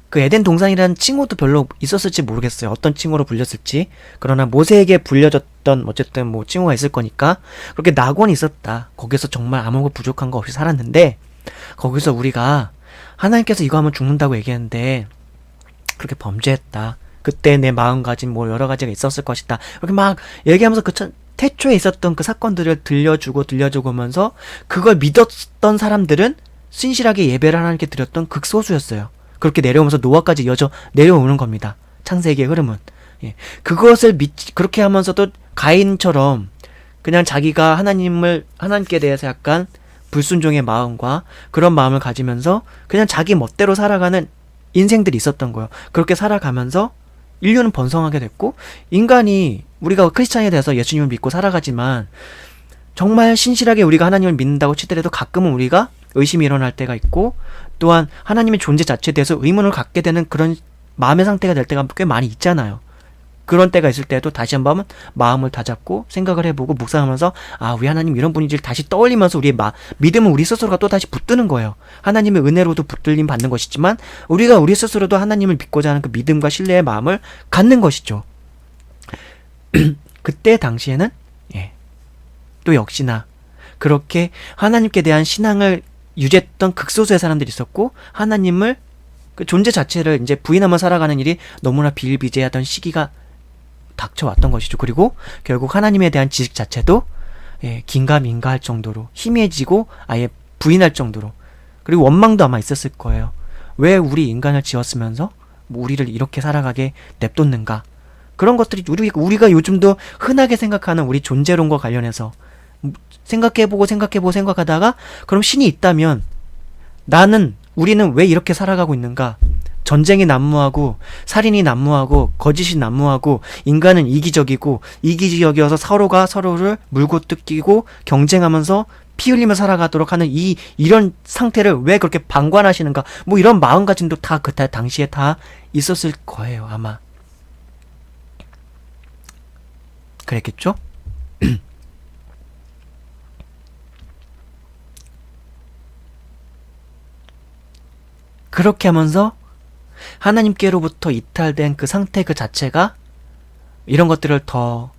A: 그 에덴 동산이라는 칭호도 별로 있었을지 모르겠어요. 어떤 칭호로 불렸을지. 그러나 모세에게 불려졌던 어쨌든 뭐 칭호가 있을 거니까 그렇게 낙원이 있었다. 거기서 정말 아무것도 부족한 거 없이 살았는데 거기서 우리가 하나님께서 이거 하면 죽는다고 얘기했는데 그렇게 범죄했다. 그때 내 마음가짐 뭐 여러 가지가 있었을 것이다. 그렇게 막 얘기하면서 그 태초에 있었던 그 사건들을 들려주고 하면서 그걸 믿었던 사람들은 신실하게 예배를 하나님께 드렸던 극소수였어요. 그렇게 내려오면서 노아까지 이어져 내려오는 겁니다. 창세기의 흐름은. 예. 그것을 그렇게 하면서도 가인처럼 그냥 자기가 하나님께 대해서 약간 불순종의 마음과 그런 마음을 가지면서 그냥 자기 멋대로 살아가는 인생들이 있었던 거예요. 그렇게 살아가면서 인류는 번성하게 됐고 인간이 우리가 크리스찬에 대해서 예수님을 믿고 살아가지만 정말 신실하게 우리가 하나님을 믿는다고 치더라도 가끔은 우리가 의심이 일어날 때가 있고 또한 하나님의 존재 자체에 대해서 의문을 갖게 되는 그런 마음의 상태가 될 때가 꽤 많이 있잖아요. 그런 때가 있을 때도 다시 한번 마음을 다잡고 생각을 해보고 묵상하면서 아 우리 하나님 이런 분인지를 다시 떠올리면서 우리의 믿음은 우리 스스로가 또 다시 붙드는 거예요. 하나님의 은혜로도 붙들림 받는 것이지만 우리가 우리 스스로도 하나님을 믿고자 하는 그 믿음과 신뢰의 마음을 갖는 것이죠. 그때 당시에는 또 역시나 그렇게 하나님께 대한 신앙을 유지했던 극소수의 사람들이 있었고 하나님을 그 존재 자체를 이제 부인하며 살아가는 일이 너무나 비일비재하던 시기가 닥쳐왔던 것이죠. 그리고 결국 하나님에 대한 지식 자체도 긴가민가할 정도로 희미해지고 아예 부인할 정도로 그리고 원망도 아마 있었을 거예요. 왜 우리 인간을 지었으면서 우리를 이렇게 살아가게 냅뒀는가. 그런 것들이 우리가 요즘도 흔하게 생각하는 우리 존재론과 관련해서 생각해보고 생각하다가 그럼 신이 있다면 우리는 왜 이렇게 살아가고 있는가 전쟁이 난무하고 살인이 난무하고 거짓이 난무하고 인간은 이기적이어서 서로가 서로를 물고 뜯기고 경쟁하면서 피 흘리며 살아가도록 하는 이런 상태를 왜 그렇게 방관하시는가? 뭐 이런 마음가짐도 다 그 당시에 다 있었을 거예요, 아마. 그랬겠죠? 그렇게 하면서 하나님께로부터 이탈된 그 상태 그 자체가 이런 것들을 더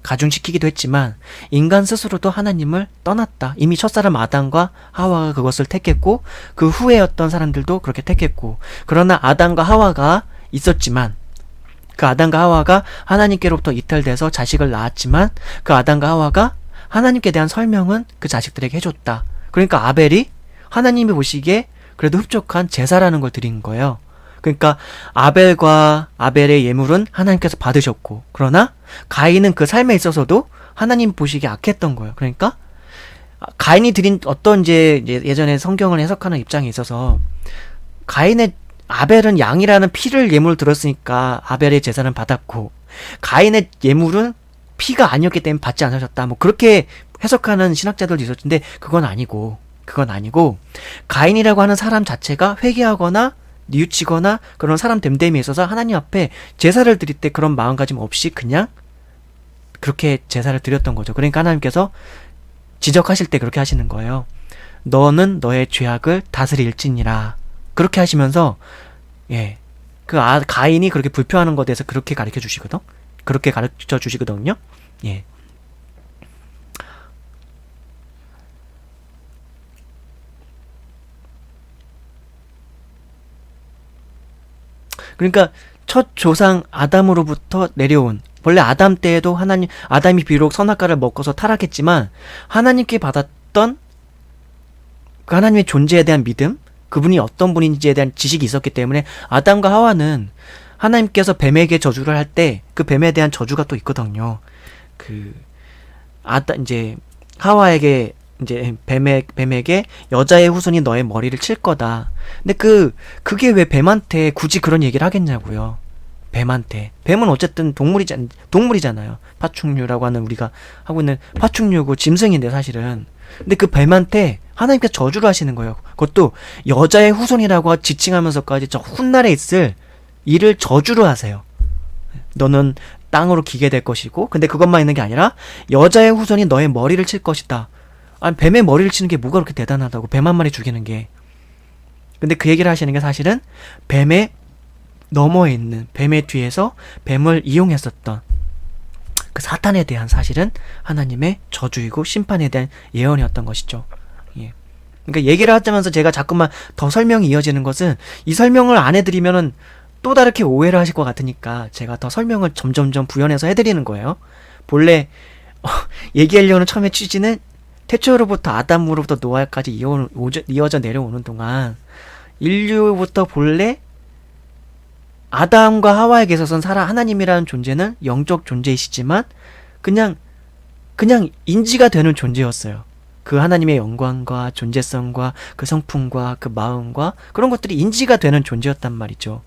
A: 가중시키기도 했지만 인간 스스로도 하나님을 떠났다. 이미 첫사람 아담과 하와가 그것을 택했고 그 후에였던 사람들도 그렇게 택했고, 그러나 아담과 하와가 있었지만 그 아담과 하와가 하나님께로부터 이탈돼서 자식을 낳았지만 그 아담과 하와가 하나님께 대한 설명은 그 자식들에게 해줬다. 그러니까 아벨이 하나님이 보시기에 그래도 흡족한 제사라는 걸 드린 거예요. 그러니까 아벨의 예물은 하나님께서 받으셨고, 그러나 가인은 그 삶에 있어서도 하나님 보시기에 악했던 거예요. 그러니까 가인이 드린 어떤 예전에 성경을 해석하는 입장에 있어서 아벨은 양이라는 피를 예물을 들었으니까 아벨의 제사는 받았고, 가인의 예물은 피가 아니었기 때문에 받지 않으셨다. 뭐 그렇게 해석하는 신학자들도 있었는데 그건 아니고 가인이라고 하는 사람 자체가 회개하거나 뉘우치거나 그런 사람 됨됨이에 있어서 하나님 앞에 제사를 드릴 때 그런 마음가짐 없이 그냥 그렇게 제사를 드렸던 거죠. 그러니까 하나님께서 지적하실 때 그렇게 하시는 거예요. 너는 너의 죄악을 다스릴지니라. 그렇게 하시면서 가인이 그렇게 불평하는 것에 대해서 그렇게 가르쳐 주시거든요. 그러니까 첫 조상 아담으로부터 내려온, 원래 아담 때에도 아담이 비록 선악과를 먹어서 타락했지만 하나님께 받았던 그 하나님의 존재에 대한 믿음, 그분이 어떤 분인지에 대한 지식이 있었기 때문에 아담과 하와는 하나님께서 뱀에게 저주를 할 때 그 뱀에 대한 저주가 또 있거든요. 하와에게 뱀에게 여자의 후손이 너의 머리를 칠 거다. 근데 그게 왜 뱀한테 굳이 그런 얘기를 하겠냐고요. 뱀은 어쨌든 동물이잖아요. 파충류라고 하는, 우리가 하고 있는 파충류고 짐승인데 사실은. 근데 그 뱀한테 하나님께서 저주를 하시는 거예요. 그것도 여자의 후손이라고 지칭하면서까지 저 훗날에 있을 일을 저주를 하세요. 너는 땅으로 기게 될 것이고, 근데 그것만 있는 게 아니라 여자의 후손이 너의 머리를 칠 것이다. 아니, 뱀의 머리를 치는 게 뭐가 그렇게 대단하다고, 뱀 한 마리 죽이는 게. 근데 그 얘기를 하시는 게 사실은 뱀의 너머에 있는, 뱀의 뒤에서 뱀을 이용했었던 그 사탄에 대한 사실은 하나님의 저주이고 심판에 대한 예언이었던 것이죠. 그러니까 얘기를 하자면서 제가 자꾸만 더 설명이 이어지는 것은, 이 설명을 안 해드리면은 또 다르게 오해를 하실 것 같으니까 제가 더 설명을 점점점 부연해서 해드리는 거예요. 본래 얘기하려는 처음에 취지는 태초로부터 아담으로부터 노아까지 이어져 내려오는 동안 인류부터 본래 아담과 하와에게 있어서는 하나님이라는 존재는 영적 존재이시지만 그냥 인지가 되는 존재였어요. 그 하나님의 영광과 존재성과 그 성품과 그 마음과 그런 것들이 인지가 되는 존재였단 말이죠.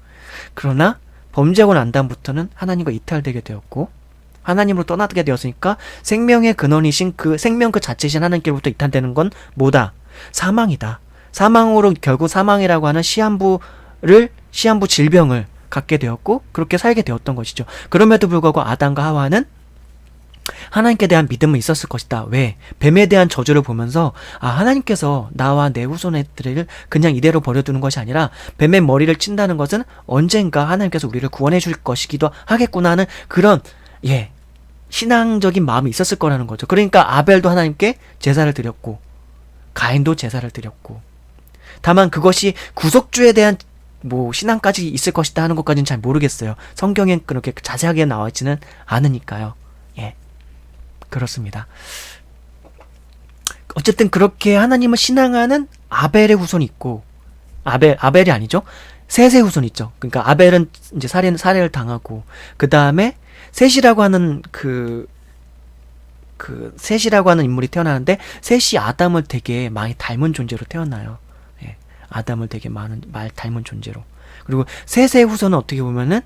A: 그러나 범죄하고 난 다음부터는 하나님과 이탈되게 되었고, 하나님으로 떠나게 되었으니까 생명의 근원이신 그 생명 그 자체이신 하나님께로부터 이탈되는 건 뭐다? 사망이다. 사망으로 결국 사망이라고 하는 시한부 질병을 갖게 되었고 그렇게 살게 되었던 것이죠. 그럼에도 불구하고 아담과 하와는 하나님께 대한 믿음은 있었을 것이다. 왜? 뱀에 대한 저주를 보면서 하나님께서 나와 내 후손들을 그냥 이대로 버려두는 것이 아니라 뱀의 머리를 친다는 것은 언젠가 하나님께서 우리를 구원해 줄 것이기도 하겠구나 하는 그런 신앙적인 마음이 있었을 거라는 거죠. 그러니까 아벨도 하나님께 제사를 드렸고 가인도 제사를 드렸고, 다만 그것이 구속주에 대한 신앙까지 있을 것이다 하는 것까지는 잘 모르겠어요. 성경엔 그렇게 자세하게 나와 있지는 않으니까요. 그렇습니다. 어쨌든 그렇게 하나님을 신앙하는 아벨의 후손이 있고, 아벨이 아니죠. 셋의 후손이 있죠. 그러니까 아벨은 이제 살해를 당하고, 그 다음에 셋이라고 하는 셋이라고 하는 인물이 태어나는데, 셋이 아담을 되게 많이 닮은 존재로 태어나요. 아담을 되게 닮은 존재로. 그리고 셋의 후손은 어떻게 보면은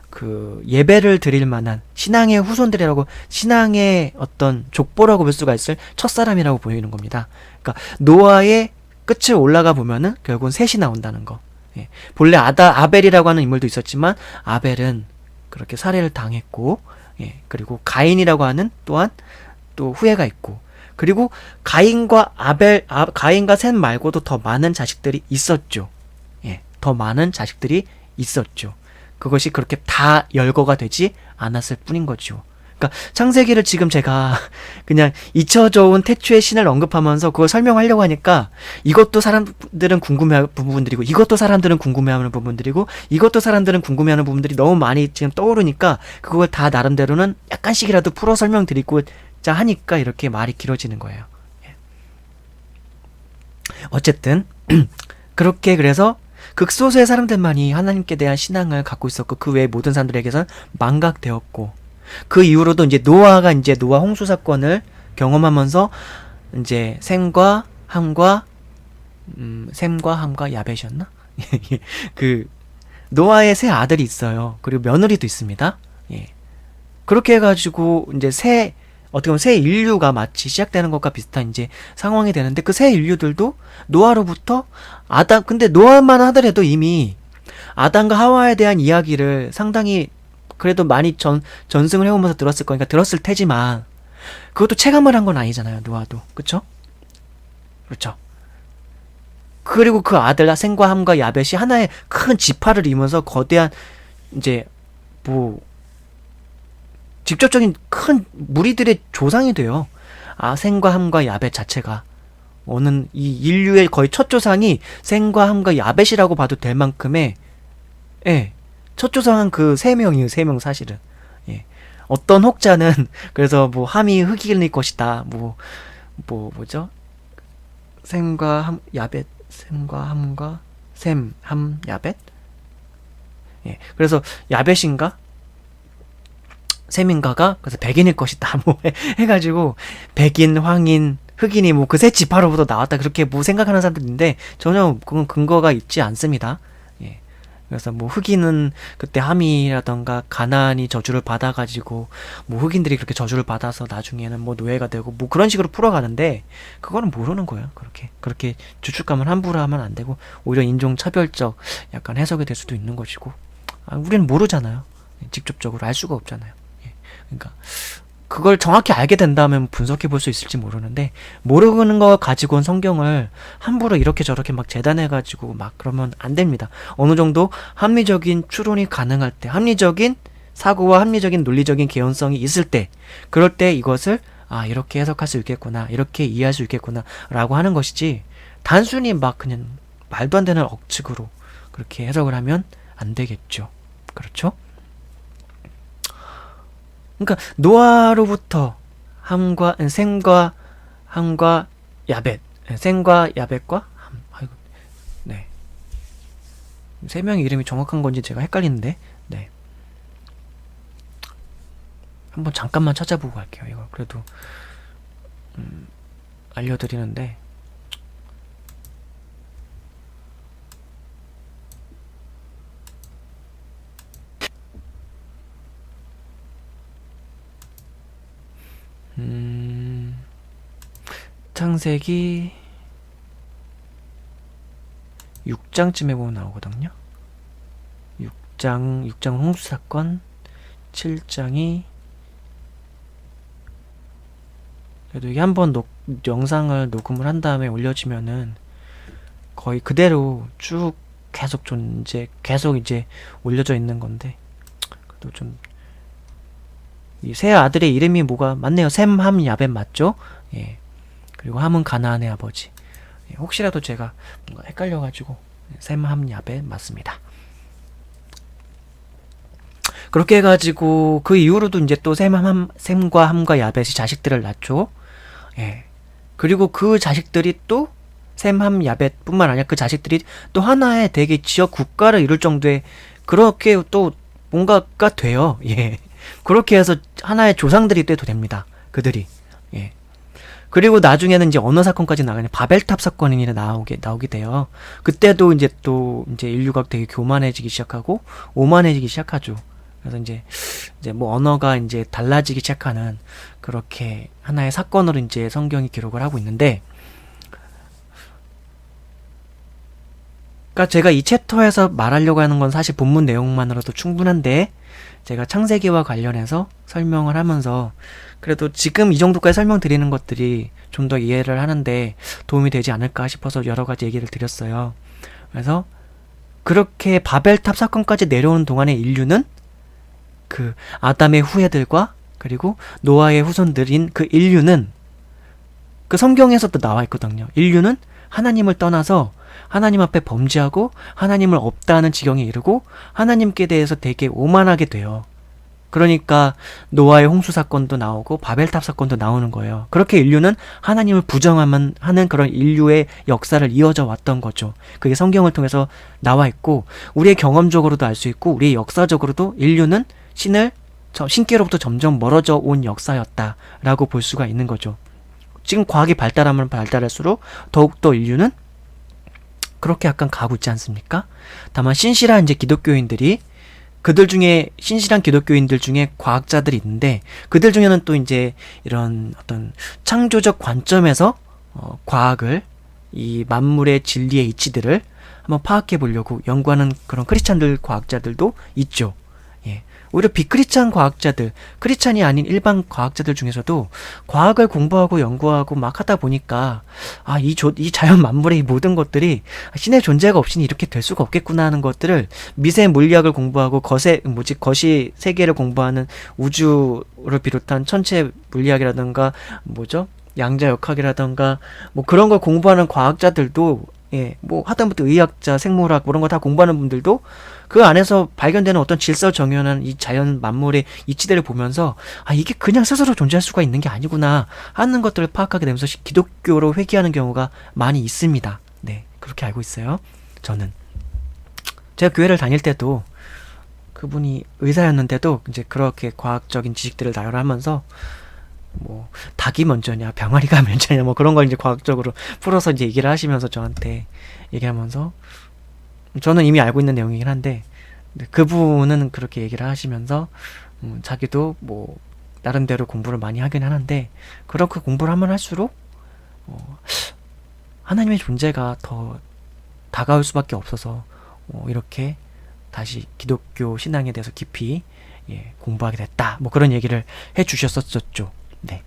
A: 그 예배를 드릴 만한 신앙의 후손들이라고, 신앙의 어떤 족보라고 볼 수가 있을 첫사람이라고 보이는 겁니다. 그러니까 노아의 끝을 올라가 보면은 결국은 셋이 나온다는 거. 예. 본래 아벨이라고 하는 인물도 있었지만 아벨은 그렇게 살해를 당했고, 예. 그리고 가인이라고 하는 또한 또 후예가 있고, 그리고 가인과 셋 말고도 더 많은 자식들이 있었죠. 예. 더 많은 자식들이 있었죠. 그것이 그렇게 다 열거가 되지 않았을 뿐인 거죠. 그러니까 창세기를 지금 제가 그냥 잊혀져 온 태초의 신을 언급하면서 그걸 설명하려고 하니까 이것도 사람들은 궁금해하는 부분들이고, 이것도 사람들은 궁금해하는 부분들이고, 이것도 사람들은 궁금해하는 부분들이 너무 많이 지금 떠오르니까 그걸 다 나름대로는 약간씩이라도 풀어 설명드리고자 하니까 이렇게 말이 길어지는 거예요. 어쨌든 그렇게, 그래서 극소수의 사람들만이 하나님께 대한 신앙을 갖고 있었고 그 외의 모든 사람들에게선 망각되었고, 그 이후로도 이제 노아 홍수 사건을 경험하면서 이제 셈과 함과 야벳이었나? 그 노아의 세 아들이 있어요. 그리고 며느리도 있습니다. 예. 그렇게 해가지고 이제 어떻게 보면 새 인류가 마치 시작되는 것과 비슷한 이제 상황이 되는데, 그 새 인류들도 노아로부터 근데 노아만 하더라도 이미 아담과 하와에 대한 이야기를 상당히 그래도 많이 전승을 해오면서 들었을 거니까 들었을 테지만, 그것도 체감을 한 건 아니잖아요, 노아도. 그쵸? 그렇죠. 그리고 그 아들 셈과 함과 야벳이 하나의 큰 지파를 이루면서 거대한 이제 직접적인 큰 무리들의 조상이 돼요. 셈과 함과 야벳 자체가. 이 인류의 거의 첫 조상이 셈과 함과 야벳이라고 봐도 될 만큼의, 예, 첫 조상은 그 세 명이에요. 세 명 사실은. 예. 어떤 혹자는 그래서 함이 흙일 것이다. 뭐죠? 셈과 함 야벳, 야벳. 예. 그래서 야벳인가? 셈인가가 그래서 백인일 것이다. 해가지고 백인, 황인, 흑인이 그 세 지파로부터 나왔다. 그렇게 생각하는 사람들인데 전혀 그건 근거가 있지 않습니다. 예. 그래서 흑인은 그때 함이라던가 가나안이 저주를 받아가지고 흑인들이 그렇게 저주를 받아서 나중에는 노예가 되고 그런 식으로 풀어가는데, 그거는 모르는 거예요. 그렇게 추측감을 함부로 하면 안 되고 오히려 인종차별적 약간 해석이 될 수도 있는 것이고, 우리는 모르잖아요. 직접적으로 알 수가 없잖아요. 그러니까 그걸 정확히 알게 된다면 분석해 볼 수 있을지 모르는데, 모르는 거 가지고는 성경을 함부로 이렇게 저렇게 재단해 가지고 그러면 안 됩니다. 어느 정도 합리적인 추론이 가능할 때, 합리적인 사고와 합리적인 논리적인 개연성이 있을 때, 그럴 때 이것을 이렇게 해석할 수 있겠구나, 이렇게 이해할 수 있겠구나 라고 하는 것이지, 단순히 그냥 말도 안 되는 억측으로 그렇게 해석을 하면 안 되겠죠. 그렇죠? 그러니까 노아로부터 셈과 함과 야벳, 셈과 야벳과 함, 네. 세 명의 이름이 정확한 건지 제가 헷갈리는데, 네. 한번 잠깐만 찾아보고 갈게요. 이거 그래도 알려드리는데, 창세기 6장쯤에 보면 나오거든요. 6장은 홍수사건, 7장이 그래도 이게 한번 영상을 녹음을 한 다음에 올려지면은 거의 그대로 쭉 계속 이제 올려져 있는 건데, 그래도 좀 이 세 아들의 이름이 맞네요. 셈, 함, 야벳 맞죠? 예. 그리고 함은 가나안의 아버지. 예. 혹시라도 제가 뭔가 헷갈려가지고 셈, 함, 야벳 맞습니다. 그렇게 해가지고 그 이후로도 이제 또 셈과 함과 야벳이 자식들을 낳죠. 예. 그리고 그 자식들이 또 셈, 함, 야벳 뿐만 아니라 그 자식들이 또 하나의 되게 지역 국가를 이룰 정도의 그렇게 또 뭔가가 돼요. 예. 그렇게 해서 하나의 조상들이 돼도 됩니다. 그들이. 예. 그리고 나중에는 이제 어느 사건까지 나가냐, 바벨탑 사건이 나오게 돼요. 그때도 이제 또 이제 인류가 되게 교만해지기 시작하고 오만해지기 시작하죠. 그래서 이제 뭐 언어가 이제 달라지기 시작하는 그렇게 하나의 사건으로 이제 성경이 기록을 하고 있는데, 그러니까 제가 이 챕터에서 말하려고 하는 건 사실 본문 내용만으로도 충분한데, 제가 창세기와 관련해서 설명을 하면서 그래도 지금 이 정도까지 설명드리는 것들이 좀 더 이해를 하는데 도움이 되지 않을까 싶어서 여러 가지 얘기를 드렸어요. 그래서 그렇게 바벨탑 사건까지 내려오는 동안의 인류는 그 아담의 후예들과 그리고 노아의 후손들인 그 인류는, 그 성경에서도 나와 있거든요. 인류는 하나님을 떠나서 하나님 앞에 범죄하고 하나님을 없다 하는 지경에 이르고 하나님께 대해서 되게 오만하게 돼요. 그러니까 노아의 홍수 사건도 나오고 바벨탑 사건도 나오는 거예요. 그렇게 인류는 하나님을 부정하는 그런 인류의 역사를 이어져 왔던 거죠. 그게 성경을 통해서 나와 있고 우리의 경험적으로도 알 수 있고 우리의 역사적으로도 인류는 신께로부터 점점 멀어져 온 역사였다라고 볼 수가 있는 거죠. 지금 과학이 발달하면 발달할수록 더욱더 인류는 그렇게 약간 가고 있지 않습니까? 다만 신실한 이제 기독교인들이, 그들 중에 신실한 기독교인들 중에 과학자들이 있는데 그들 중에는 또 이제 이런 어떤 창조적 관점에서 과학을, 이 만물의 진리의 이치들을 한번 파악해 보려고 연구하는 그런 크리스찬들 과학자들도 있죠. 예. 오히려 비크리스찬 과학자들, 크리스찬이 아닌 일반 과학자들 중에서도 과학을 공부하고 연구하고 막 하다 보니까 이 자연 만물의 이 모든 것들이 신의 존재가 없이는 이렇게 될 수가 없겠구나 하는 것들을, 미세 물리학을 공부하고 거시 세계를 공부하는 우주를 비롯한 천체 물리학이라든가 양자역학이라든가 뭐 그런 걸 공부하는 과학자들도, 예, 뭐 하다못해 의학자, 생물학 그런 거 다 공부하는 분들도 그 안에서 발견되는 어떤 질서정연한 이 자연 만물의 이치들을 보면서 이게 그냥 스스로 존재할 수가 있는 게 아니구나 하는 것들을 파악하게 되면서 기독교로 회귀하는 경우가 많이 있습니다. 네, 그렇게 알고 있어요. 저는 제가 교회를 다닐 때도 그분이 의사였는데도 이제 그렇게 과학적인 지식들을 나열하면서 뭐 닭이 먼저냐 병아리가 먼저냐 뭐 그런 걸 이제 과학적으로 풀어서 이제 얘기를 하시면서 저한테 얘기하면서, 저는 이미 알고 있는 내용이긴 한데 그분은 그렇게 얘기를 하시면서 자기도 뭐 나름대로 공부를 많이 하긴 하는데 그렇게 공부를 하면 할수록 하나님의 존재가 더 다가올 수밖에 없어서 이렇게 다시 기독교 신앙에 대해서 깊이 공부하게 됐다, 뭐 그런 얘기를 해 주셨었죠. 네.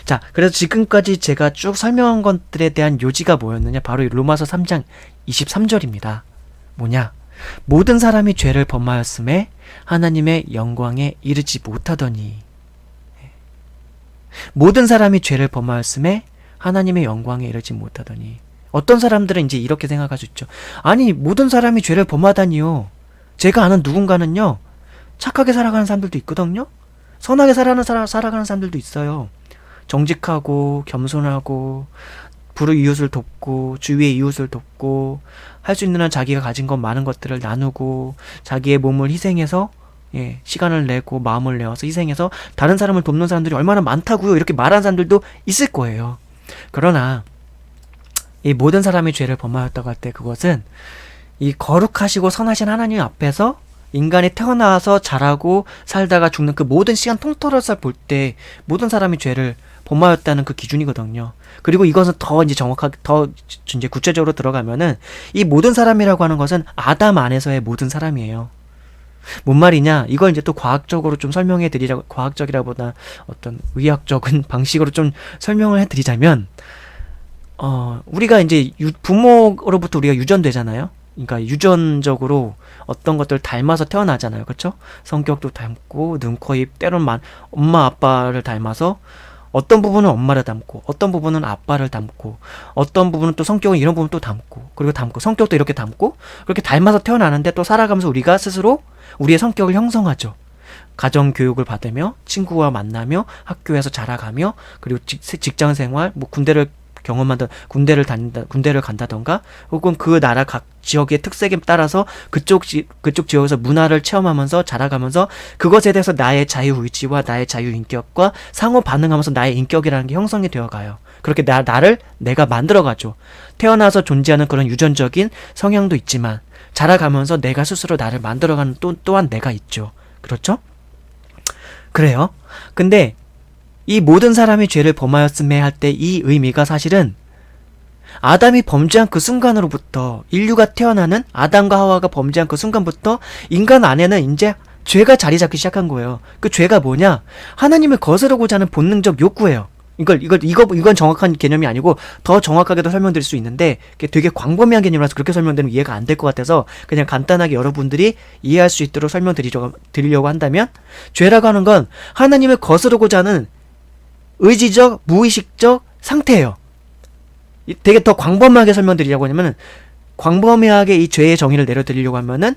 A: 자, 그래서 지금까지 제가 쭉 설명한 것들에 대한 요지가 뭐였느냐, 바로 이 로마서 3장 23절입니다. 뭐냐? 모든 사람이 죄를 범하였음에 하나님의 영광에 이르지 못하더니. 모든 사람이 죄를 범하였음에 하나님의 영광에 이르지 못하더니. 어떤 사람들은 이제 이렇게 생각할 수 있죠. 아니, 모든 사람이 죄를 범하다니요. 제가 아는 누군가는요, 착하게 살아가는 사람들도 있거든요. 선하게 살아가는 사람들도 있어요. 정직하고 겸손하고 불우이웃을 돕고 주위의 이웃을 돕고 할 수 있는 한 자기가 가진 것 많은 것들을 나누고 자기의 몸을 희생해서, 시간을 내고 마음을 내어서 희생해서 다른 사람을 돕는 사람들이 얼마나 많다고요, 이렇게 말하는 사람들도 있을 거예요. 그러나 이 모든 사람이 죄를 범하였다고 할 때 그것은 이 거룩하시고 선하신 하나님 앞에서 인간이 태어나서 자라고 살다가 죽는 그 모든 시간 통틀어서 볼 때 모든 사람이 죄를 범하였다는 그 기준이거든요. 그리고 이것은 더 이제 정확하게, 더 이제 구체적으로 들어가면은 이 모든 사람이라고 하는 것은 아담 안에서의 모든 사람이에요. 뭔 말이냐? 이걸 이제 또 과학적으로 좀 설명해 드리자고, 과학적이라보다 어떤 의학적인 방식으로 좀 설명을 해 드리자면, 우리가 이제 부모로부터 우리가 유전되잖아요. 그러니까 유전적으로 어떤 것들을 닮아서 태어나잖아요. 그렇죠? 성격도 닮고 눈, 코, 입, 때로는 엄마, 아빠를 닮아서 어떤 부분은 엄마를 닮고 어떤 부분은 아빠를 닮고 어떤 부분은 또 성격은 이런 부분 또 닮고 그리고 성격도 이렇게 닮고 그렇게 닮아서 태어나는데 또 살아가면서 우리가 스스로 우리의 성격을 형성하죠. 가정교육을 받으며 친구와 만나며 학교에서 자라가며 그리고 직장생활, 뭐 군대를 경험한다, 군대를 간다던가, 혹은 그 나라 각 지역의 특색에 따라서 그쪽 지역에서 문화를 체험하면서 자라가면서 그것에 대해서 나의 자유의지와 나의 자유인격과 상호 반응하면서 나의 인격이라는 게 형성이 되어가요. 그렇게 나를 내가 만들어가죠. 태어나서 존재하는 그런 유전적인 성향도 있지만 자라가면서 내가 스스로 나를 만들어가는 또한 내가 있죠. 그렇죠? 그래요. 근데 이 모든 사람이 죄를 범하였음에 할 때 이 의미가 사실은 아담이 범죄한 그 순간으로부터 인류가 태어나는 아담과 하와가 범죄한 그 순간부터 인간 안에는 이제 죄가 자리 잡기 시작한 거예요. 그 죄가 뭐냐? 하나님을 거스르고자 하는 본능적 욕구예요. 이건 정확한 개념이 아니고 더 정확하게도 설명드릴 수 있는데 되게 광범위한 개념이라서 그렇게 설명드리면 이해가 안 될 것 같아서 그냥 간단하게 여러분들이 이해할 수 있도록 설명드리려고 한다면 죄라고 하는 건 하나님을 거스르고자 하는 의지적, 무의식적 상태예요. 되게 더 광범위하게 설명드리려고 하냐면 광범위하게 이 죄의 정의를 내려드리려고 하면은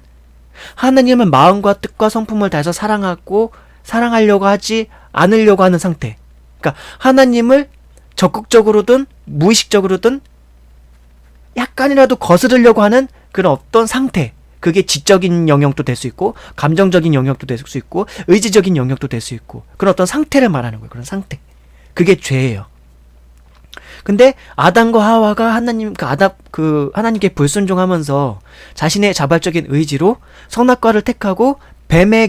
A: 하나님을 마음과 뜻과 성품을 다해서 사랑하려고 하지 않으려고 하는 상태. 그러니까 하나님을 적극적으로든 무의식적으로든 약간이라도 거스르려고 하는 그런 어떤 상태. 그게 지적인 영역도 될 수 있고 감정적인 영역도 될 수 있고 의지적인 영역도 될 수 있고 그런 어떤 상태를 말하는 거예요. 그런 상태. 그게 죄예요. 근데 아담과 하와가 하나님께 불순종하면서 자신의 자발적인 의지로 선악과를 택하고 뱀의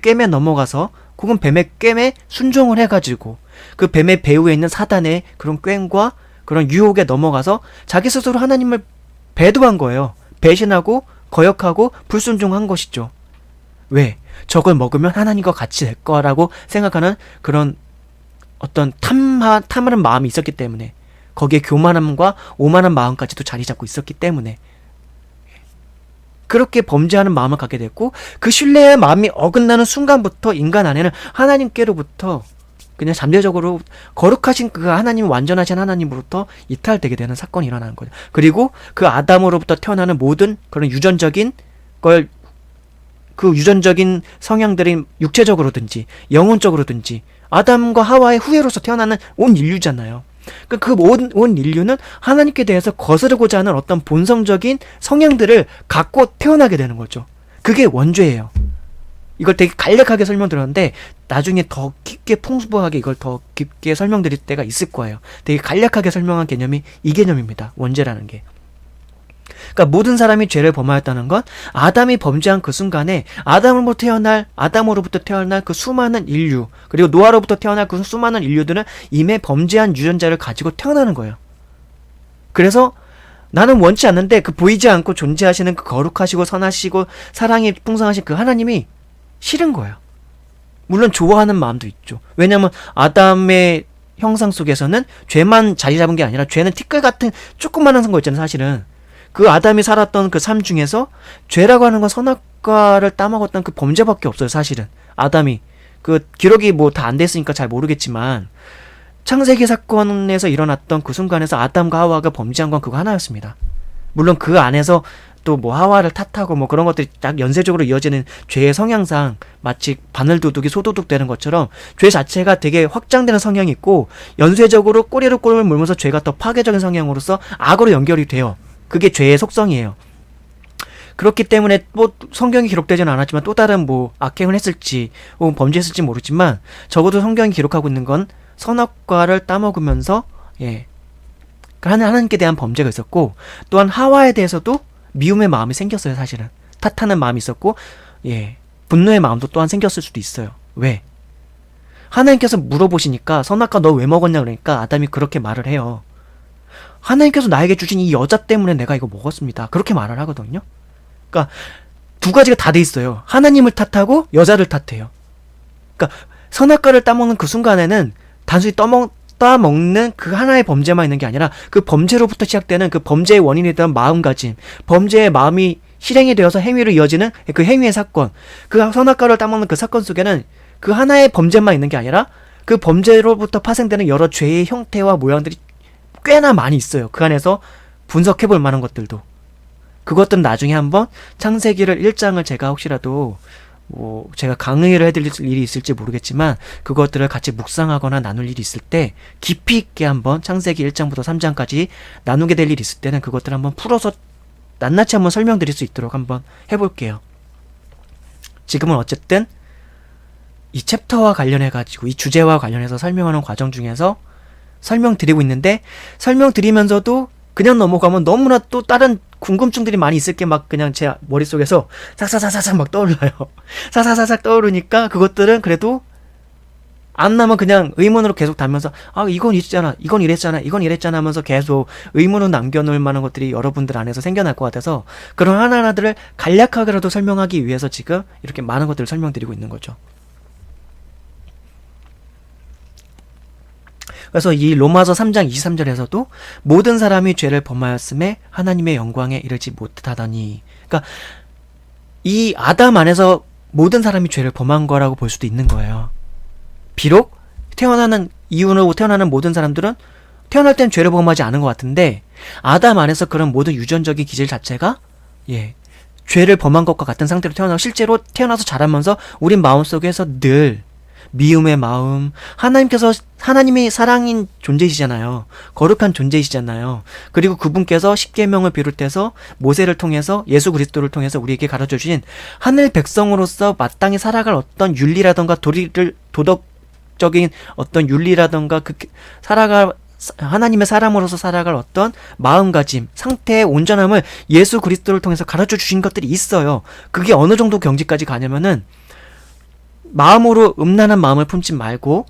A: 꿰매 넘어가서 혹은 뱀의 꿰매 순종을 해가지고 그 뱀의 배후에 있는 사단의 그런 꽹과 그런 유혹에 넘어가서 자기 스스로 하나님을 배도한 거예요. 배신하고 거역하고 불순종한 것이죠. 왜? 저걸 먹으면 하나님과 같이 될 거라고 생각하는 그런 어떤 탐하는 마음이 있었기 때문에 거기에 교만함과 오만한 마음까지도 자리 잡고 있었기 때문에 그렇게 범죄하는 마음을 갖게 됐고 그 신뢰의 마음이 어긋나는 순간부터 인간 안에는 하나님께로부터 그냥 잠재적으로 거룩하신 그 하나님 완전하신 하나님으로부터 이탈되게 되는 사건이 일어나는 거죠. 그리고 그 아담으로부터 태어나는 모든 그런 유전적인 성향들이 육체적으로든지 영혼적으로든지 아담과 하와의 후예로서 태어나는 온 인류잖아요. 그 온 인류는 하나님께 대해서 거스르고자 하는 어떤 본성적인 성향들을 갖고 태어나게 되는 거죠. 그게 원죄예요. 이걸 되게 간략하게 설명드렸는데 나중에 더 깊게 풍부하게 이걸 더 깊게 설명드릴 때가 있을 거예요. 되게 간략하게 설명한 개념이 이 개념입니다. 원죄라는 게. 그러니까 모든 사람이 죄를 범하였다는 건 아담이 범죄한 그 순간에 아담으로부터 태어날 그 수많은 인류 그리고 노아로부터 태어날 그 수많은 인류들은 이미 범죄한 유전자를 가지고 태어나는 거예요. 그래서 나는 원치 않는데 그 보이지 않고 존재하시는 그 거룩하시고 선하시고 사랑이 풍성하신 그 하나님이 싫은 거예요. 물론 좋아하는 마음도 있죠. 왜냐면 아담의 형상 속에서는 죄만 자리 잡은 게 아니라 죄는 티끌 같은 조그만한 거 있잖아요. 사실은 그 아담이 살았던 그 삶 중에서 죄라고 하는 건 선악과를 따먹었던 그 범죄밖에 없어요. 사실은 아담이 그 기록이 뭐 다 안 됐으니까 잘 모르겠지만 창세기 사건에서 일어났던 그 순간에서 아담과 하와가 범죄한 건 그거 하나였습니다. 물론 그 안에서 또 뭐 하와를 탓하고 뭐 그런 것들이 딱 연쇄적으로 이어지는 죄의 성향상 마치 바늘도둑이 소도둑 되는 것처럼 죄 자체가 되게 확장되는 성향이 있고 연쇄적으로 꼬리로 꼬리를 물면서 죄가 더 파괴적인 성향으로서 악으로 연결이 돼요. 그게 죄의 속성이에요. 그렇기 때문에 뭐 성경이 기록되지는 않았지만 또 다른 뭐 악행을 했을지 혹은 범죄했을지 모르지만 적어도 성경이 기록하고 있는 건 선악과를 따먹으면서 하나님께 대한 범죄가 있었고 또한 하와에 대해서도 미움의 마음이 생겼어요. 사실은 탓하는 마음이 있었고 분노의 마음도 또한 생겼을 수도 있어요. 왜? 하나님께서 물어보시니까 선악과 너 왜 먹었냐 그러니까 아담이 그렇게 말을 해요. 하나님께서 나에게 주신 이 여자 때문에 내가 이거 먹었습니다. 그렇게 말을 하거든요. 그러니까 두 가지가 다 돼 있어요. 하나님을 탓하고 여자를 탓해요. 그러니까 선악과를 따먹는 그 순간에는 단순히 따먹는 그 하나의 범죄만 있는 게 아니라 그 범죄로부터 시작되는 그 범죄의 원인이 되는 마음가짐, 범죄의 마음이 실행이 되어서 행위로 이어지는 그 행위의 사건, 그 선악과를 따먹는 그 사건 속에는 그 하나의 범죄만 있는 게 아니라 그 범죄로부터 파생되는 여러 죄의 형태와 모양들이 꽤나 많이 있어요. 그 안에서 분석해볼 만한 것들도. 그것들은 나중에 한번 창세기를 1장을 제가 혹시라도 뭐 제가 강의를 해드릴 일이 있을지 모르겠지만 그것들을 같이 묵상하거나 나눌 일이 있을 때 깊이 있게 한번 창세기 1장부터 3장까지 나누게 될 일이 있을 때는 그것들을 한번 풀어서 낱낱이 한번 설명드릴 수 있도록 한번 해볼게요. 지금은 어쨌든 이 챕터와 관련해가지고 이 주제와 관련해서 설명하는 과정 중에서 설명드리고 있는데, 설명드리면서도 그냥 넘어가면 너무나 또 다른 궁금증들이 많이 있을 게 막 그냥 제 머릿속에서 삭삭삭삭 막 떠올라요. 삭삭삭삭 떠오르니까 그것들은 그래도 안 나면 그냥 의문으로 계속 담면서 아 이건 있잖아, 이건 이랬잖아, 이건 이랬잖아 하면서 계속 의문으로 남겨놓을 만한 것들이 여러분들 안에서 생겨날 것 같아서 그런 하나하나들을 간략하게라도 설명하기 위해서 지금 이렇게 많은 것들을 설명드리고 있는 거죠. 그래서 이 로마서 3장 23절에서도 모든 사람이 죄를 범하였음에 하나님의 영광에 이르지 못하다니, 그러니까 이 아담 안에서 모든 사람이 죄를 범한 거라고 볼 수도 있는 거예요. 비록 태어나는 이유로 태어나는 모든 사람들은 태어날 땐 죄를 범하지 않은 것 같은데 아담 안에서 그런 모든 유전적인 기질 자체가 죄를 범한 것과 같은 상태로 태어나고, 실제로 태어나서 자라면서 우린 마음속에서 늘 미움의 마음, 하나님이 사랑인 존재이시잖아요. 거룩한 존재이시잖아요. 그리고 그분께서 십계명을 비롯해서 모세를 통해서 예수 그리스도를 통해서 우리에게 가르쳐 주신 하늘 백성으로서 마땅히 살아갈 어떤 윤리라던가 도덕적인 어떤 윤리라던가 하나님의 사람으로서 살아갈 어떤 마음가짐, 상태의 온전함을 예수 그리스도를 통해서 가르쳐 주신 것들이 있어요. 그게 어느 정도 경지까지 가냐면은 마음으로 음란한 마음을 품지 말고,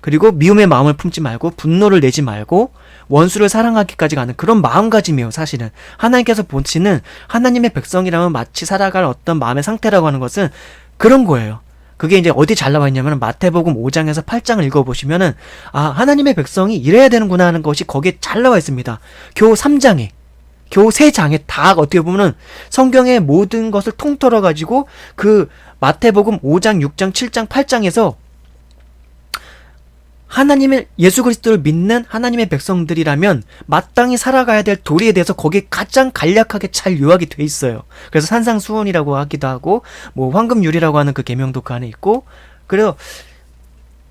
A: 그리고 미움의 마음을 품지 말고, 분노를 내지 말고 원수를 사랑하기까지 가는 그런 마음가짐이에요. 사실은 하나님께서 보시는 하나님의 백성이라면 마치 살아갈 어떤 마음의 상태라고 하는 것은 그런 거예요. 그게 이제 어디 잘 나와 있냐면 마태복음 5장에서 8장을 읽어보시면은 아 하나님의 백성이 이래야 되는구나 하는 것이 거기에 잘 나와 있습니다. 겨우 3장에 겨우 3장에 다 어떻게 보면은 성경의 모든 것을 통틀어 가지고 그 마태복음 5장, 6장, 7장, 8장에서 하나님의 예수 그리스도를 믿는 하나님의 백성들이라면 마땅히 살아가야 될 도리에 대해서 거기에 가장 간략하게 잘 요약이 돼 있어요. 그래서 산상수훈이라고 하기도 하고 뭐 황금율이라고 하는 그 계명도 그 안에 있고, 그래서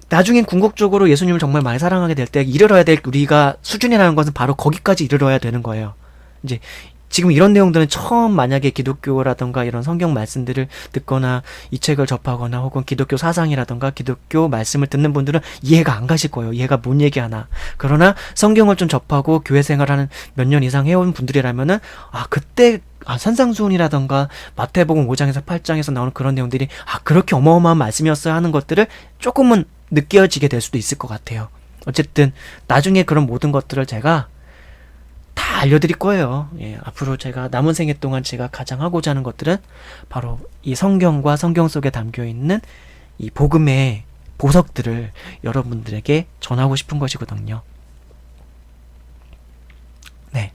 A: 나중엔 궁극적으로 예수님을 정말 많이 사랑하게 될 때 이르러야 될 우리가 수준이라는 것은 바로 거기까지 이르러야 되는 거예요. 이제 지금 이런 내용들은 처음 만약에 기독교라던가 이런 성경 말씀들을 듣거나 이 책을 접하거나 혹은 기독교 사상이라던가 기독교 말씀을 듣는 분들은 이해가 안 가실 거예요. 얘가 뭔 얘기하나. 그러나 성경을 좀 접하고 교회 생활하는 몇 년 이상 해온 분들이라면은 그때 산상수훈이라던가 마태복음 5장에서 8장에서 나오는 그런 내용들이 그렇게 어마어마한 말씀이었어야 하는 것들을 조금은 느껴지게 될 수도 있을 것 같아요. 어쨌든 나중에 그런 모든 것들을 제가 다 알려드릴 거예요. 앞으로 제가 남은 생애 동안 제가 가장 하고자 하는 것들은 바로 이 성경과 성경 속에 담겨있는 이 복음의 보석들을 여러분들에게 전하고 싶은 것이거든요. 네.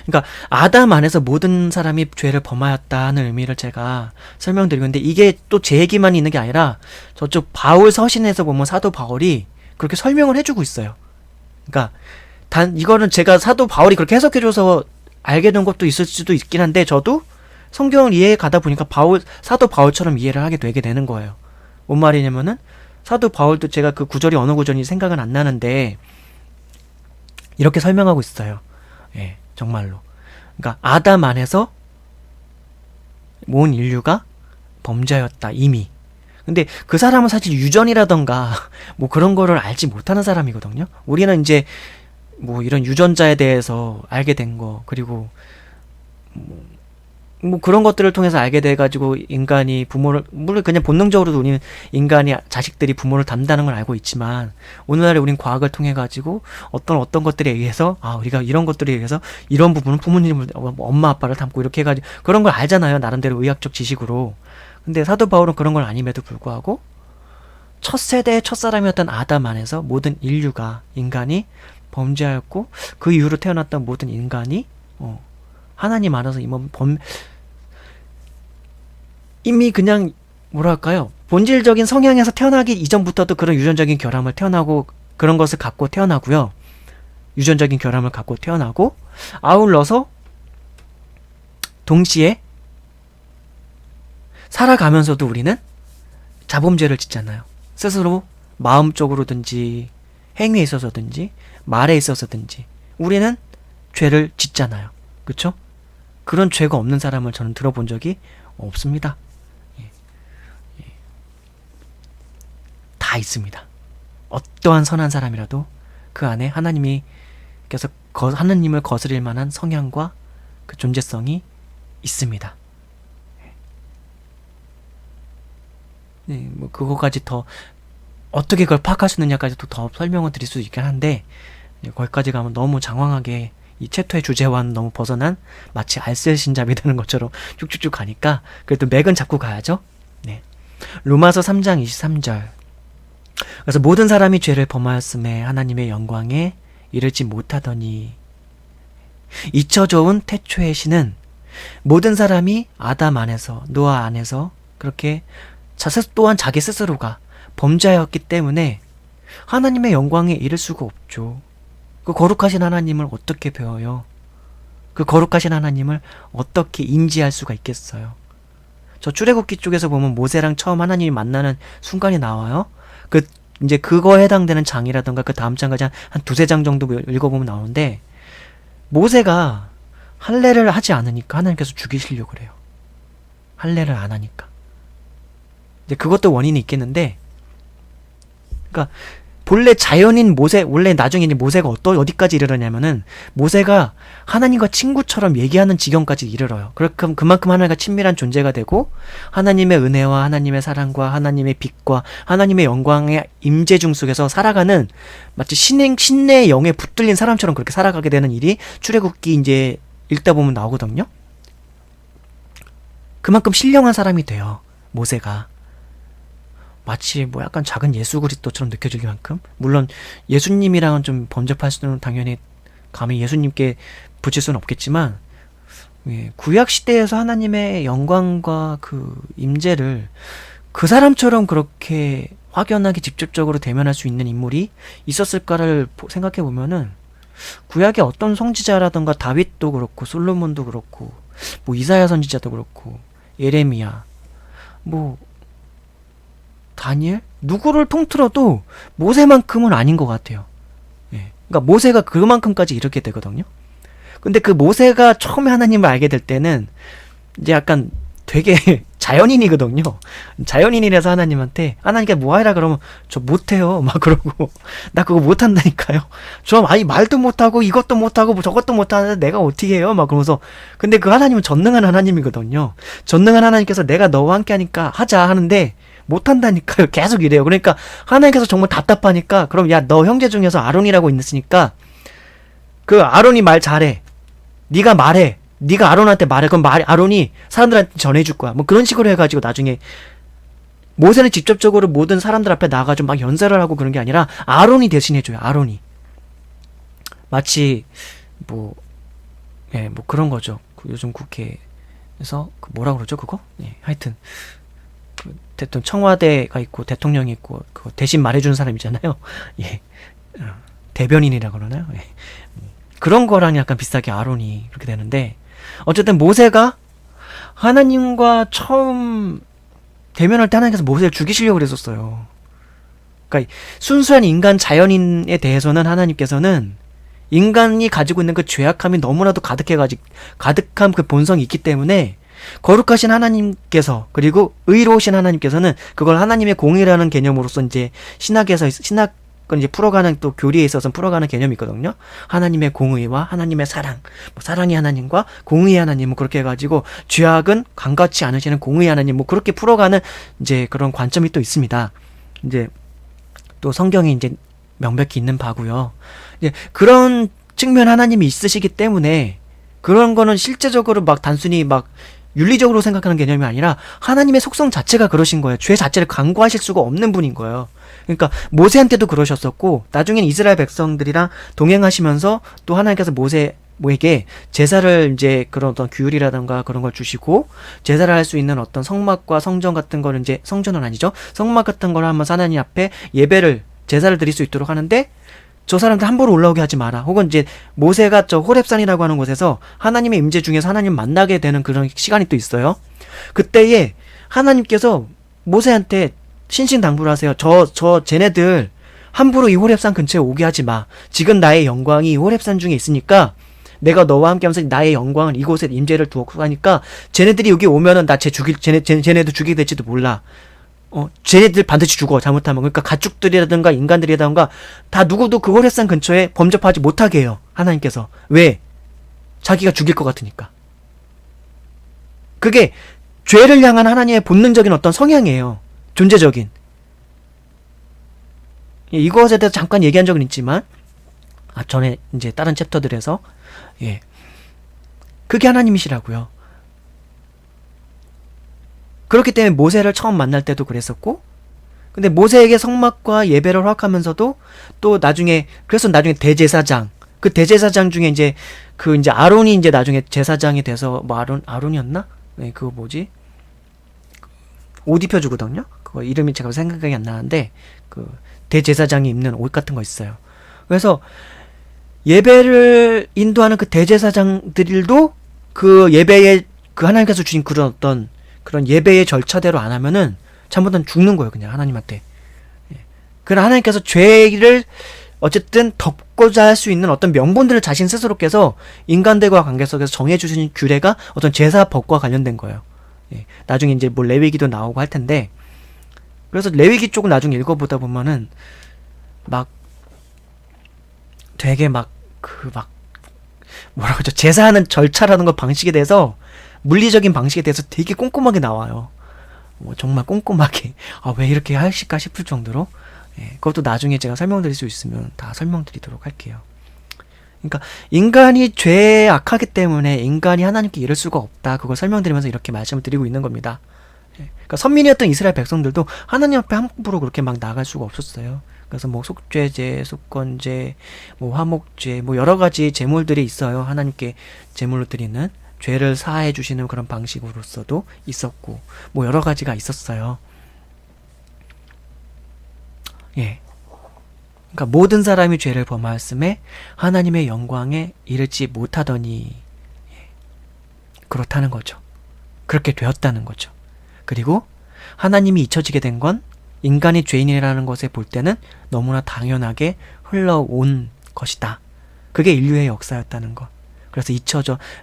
A: 그러니까 아담 안에서 모든 사람이 죄를 범하였다는 의미를 제가 설명드리고 있는데, 이게 또 제 얘기만 있는 게 아니라 저쪽 바울 서신에서 보면 사도 바울이 그렇게 설명을 해주고 있어요. 그러니까 이거는 제가 사도 바울이 그렇게 해석해줘서 알게 된 것도 있을 수도 있긴 한데, 저도 성경을 이해해 가다 보니까 사도 바울처럼 이해를 하게 되게 되는 거예요. 뭔 말이냐면은, 사도 바울도 제가 그 구절이 어느 구절인지 생각은 안 나는데, 이렇게 설명하고 있어요. 정말로. 그러니까, 아담 안에서 온 인류가 범죄하였다, 이미. 근데 그 사람은 사실 유전이라던가, 뭐 그런 거를 알지 못하는 사람이거든요. 우리는 이제, 뭐 이런 유전자에 대해서 알게 된 거, 그리고 뭐 그런 것들을 통해서 알게 돼가지고 인간이 부모를, 물론 그냥 본능적으로도 우리는 인간이 자식들이 부모를 닮는다는 걸 알고 있지만, 오늘날에 우린 과학을 통해 가지고 어떤 것들에 의해서 우리가 이런 것들에 의해서 이런 부분은 부모님을, 엄마 아빠를 닮고 이렇게 해가지고 그런 걸 알잖아요, 나름대로 의학적 지식으로. 근데 사도 바울은 그런 걸 아님에도 불구하고 첫 세대의 첫사람이었던 아담 안에서 모든 인간이 범죄하였고, 그 이후로 태어났던 모든 인간이 하나님 안에서 이미 그냥 뭐랄까요, 본질적인 성향에서 태어나기 이전부터도 그런 유전적인 결함을 태어나고 그런 것을 갖고 태어나고요. 유전적인 결함을 갖고 태어나고, 아울러서 동시에 살아가면서도 우리는 자범죄를 짓잖아요. 스스로 마음적으로든지 행위에 있어서든지 말에 있어서든지 우리는 죄를 짓잖아요. 그렇죠? 그런 죄가 없는 사람을 저는 들어본 적이 없습니다. 예. 예. 다 있습니다. 어떠한 선한 사람이라도 그 안에 하나님께서 하나님을 거스릴 만한 성향과 그 존재성이 있습니다. 네, 뭐 그거까지 더 어떻게 그걸 파악할 수 있느냐까지도 더 설명을 드릴 수 있긴 한데 거기까지 가면 너무 장황하게 이 챕터의 주제와는 너무 벗어난 마치 알쓸신잡이 되는 것처럼 쭉쭉쭉 가니까 그래도 맥은 잡고 가야죠. 네. 로마서 3장 23절. 그래서 모든 사람이 죄를 범하였음에 하나님의 영광에 이르지 못하더니 잊혀져온 태초의 신은 모든 사람이 아담 안에서 노아 안에서 그렇게 또한 자기 스스로가 범죄하였기 때문에 하나님의 영광에 이를 수가 없죠. 그 거룩하신 하나님을 어떻게 배워요? 그 거룩하신 하나님을 어떻게 인지할 수가 있겠어요? 저 출애굽기 쪽에서 보면 모세랑 처음 하나님이 만나는 순간이 나와요. 이제 그거에 해당되는 장이라던가 그 다음 장까지 한 두세 장 정도 읽어보면 나오는데 모세가 할례를 하지 않으니까 하나님께서 죽이시려고 그래요. 할례를 안 하니까. 이제 그것도 원인이 있겠는데, 그러니까 본래 자연인 모세, 원래 나중에 이제 모세가 어디까지 이르러냐면은 모세가 하나님과 친구처럼 얘기하는 지경까지 이르러요. 그만큼 하나님과 친밀한 존재가 되고 하나님의 은혜와 하나님의 사랑과 하나님의 빛과 하나님의 영광의 임재중 속에서 살아가는 마치 신의 영에 붙들린 사람처럼 그렇게 살아가게 되는 일이 출애굽기 이제 읽다 보면 나오거든요. 그만큼 신령한 사람이 돼요. 모세가. 마치 뭐 약간 작은 예수 그리스도처럼 느껴질 만큼, 물론 예수님이랑은 좀 범접할 수는 당연히 감히 예수님께 붙일 수는 없겠지만, 구약 시대에서 하나님의 영광과 그 임재를 그 사람처럼 그렇게 확연하게 직접적으로 대면할 수 있는 인물이 있었을까를 생각해 보면은 구약의 어떤 선지자라던가 다윗도 그렇고 솔로몬도 그렇고 뭐 이사야 선지자도 그렇고 예레미야 뭐 다니엘? 누구를 통틀어도 모세만큼은 아닌 것 같아요. 예. 그러니까 모세가 그만큼까지 이렇게 되거든요. 근데 그 모세가 처음에 하나님을 알게 될 때는 이제 약간 되게 자연인이거든요. 자연인이라서 하나님께서 뭐 하라 그러면 저 못해요. 막 그러고 나 그거 못한다니까요. 저 아니 말도 못하고 이것도 못하고 뭐 저것도 못하는데 내가 어떻게 해요? 막 그러면서 근데 그 하나님은 전능한 하나님이거든요. 전능한 하나님께서 내가 너와 함께 하니까 하자 하는데 못한다니까요. 계속 이래요. 그러니까 하나님께서 정말 답답하니까 그럼 야 너 형제 중에서 아론이라고 있으니까 그 아론이 말 잘해. 네가 말해. 네가 아론한테 말해. 그럼 아론이 사람들한테 전해줄 거야. 뭐 그런 식으로 해가지고 나중에 모세는 직접적으로 모든 사람들 앞에 나가가지고 막 연설을 하고 그런 게 아니라 아론이 대신해줘요. 아론이. 마치 뭐 그런 거죠. 요즘 국회에서 뭐라 그러죠 그거? 하여튼 그 대통령 청와대가 있고 대통령이 있고 그거 대신 말해주는 사람이잖아요. 대변인이라 그러나요? 그런 거랑 약간 비슷하게 아론이 그렇게 되는데 어쨌든 모세가 하나님과 처음 대면할 때 하나님께서 모세를 죽이시려고 그랬었어요. 그러니까 순수한 인간 자연인에 대해서는 하나님께서는 인간이 가지고 있는 그 죄악함이 너무나도 가득한 그 본성이 있기 때문에 거룩하신 하나님께서 그리고 의로우신 하나님께서는 그걸 하나님의 공의라는 개념으로서 이제 신학을 이제 풀어가는 또 교리에 있어서 풀어가는 개념이 있거든요. 하나님의 공의와 하나님의 사랑, 뭐 사랑의 하나님과 공의의 하나님, 뭐 그렇게 해가지고 죄악은 강같이 않으시는 공의의 하나님, 뭐 그렇게 풀어가는 이제 그런 관점이 또 있습니다. 이제 또 성경에 이제 명백히 있는 바고요. 이제 그런 측면 하나님이 있으시기 때문에 그런 거는 실제적으로 막 단순히 막 윤리적으로 생각하는 개념이 아니라 하나님의 속성 자체가 그러신 거예요. 죄 자체를 강구하실 수가 없는 분인 거예요. 그러니까 모세한테도 그러셨었고 나중엔 이스라엘 백성들이랑 동행하시면서 또 하나님께서 모세에게 제사를 이제 그런 어떤 규율이라든가 그런 걸 주시고 제사를 할 수 있는 어떤 성막과 성전 같은 거를 이제 성전은 아니죠. 성막 같은 걸 하면서 하나님 앞에 제사를 드릴 수 있도록 하는데 저 사람들 함부로 올라오게 하지 마라. 혹은 이제 모세가 저 호렙산이라고 하는 곳에서 하나님의 임재 중에서 하나님 만나게 되는 그런 시간이 또 있어요. 그때에 하나님께서 모세한테 신신당부를 하세요. 쟤네들 함부로 이 호렙산 근처에 오게 하지 마. 지금 나의 영광이 이 호렙산 중에 있으니까 내가 너와 함께 하면서 나의 영광을 이곳에 임재를 두었고 하니까 쟤네들이 여기 오면은 나 쟤네들 죽이게 될지도 몰라. 쟤네들 반드시 죽어, 잘못하면. 그러니까 가축들이라든가 인간들이라든가 다 누구도 그 호렙산 근처에 범접하지 못하게 해요. 하나님께서. 왜? 자기가 죽일 것 같으니까. 그게 죄를 향한 하나님의 본능적인 어떤 성향이에요. 존재적인. 이것에 대해서 잠깐 얘기한 적은 있지만, 전에 이제 다른 챕터들에서, 그게 하나님이시라고요. 그렇기 때문에 모세를 처음 만날 때도 그랬었고, 근데 모세에게 성막과 예배를 허락하면서도 또 나중에, 그래서 나중에 대제사장, 그 대제사장 중에 이제 아론이 이제 나중에 제사장이 돼서, 아론이었나? 네, 그거 뭐지? 옷 입혀주거든요? 그거 이름이 제가 생각이 안 나는데, 대제사장이 입는 옷 같은 거 있어요. 그래서 예배를 인도하는 그 대제사장들도 그 예배에, 그 하나님께서 주신 그런 예배의 절차대로 안 하면은 잘못하면 죽는 거예요, 그냥 하나님한테. 그러나 하나님께서 죄를 어쨌든 덮고자 할 수 있는 어떤 명분들을 자신 스스로께서 인간들과 관계 속에서 정해주신 규례가 어떤 제사법과 관련된 거예요. 나중에 이제 뭐 레위기도 나오고 할 텐데, 그래서 레위기 쪽을 나중에 읽어보다 보면은 되게 뭐라고 하죠? 제사하는 절차라는 것 방식에 대해서, 물리적인 방식에 대해서 되게 꼼꼼하게 나와요. 정말 꼼꼼하게. 왜 이렇게 하실까 싶을 정도로. 그것도 나중에 제가 설명드릴 수 있으면 다 설명드리도록 할게요. 그러니까 인간이 죄에 악하기 때문에 인간이 하나님께 이를 수가 없다. 그걸 설명드리면서 이렇게 말씀을 드리고 있는 겁니다. 그러니까 선민이었던 이스라엘 백성들도 하나님 앞에 함부로 그렇게 막 나갈 수가 없었어요. 그래서 뭐 속죄제, 속건제, 뭐 화목제, 뭐 여러 가지 제물들이 있어요. 하나님께 제물로 드리는, 죄를 사해 주시는 그런 방식으로서도 있었고, 뭐 여러 가지가 있었어요. 그러니까 모든 사람이 죄를 범하였음에 하나님의 영광에 이르지 못하더니, 그렇다는 거죠. 그렇게 되었다는 거죠. 그리고 하나님이 잊혀지게 된 건 인간이 죄인이라는 것에 볼 때는 너무나 당연하게 흘러온 것이다. 그게 인류의 역사였다는 것. 그래서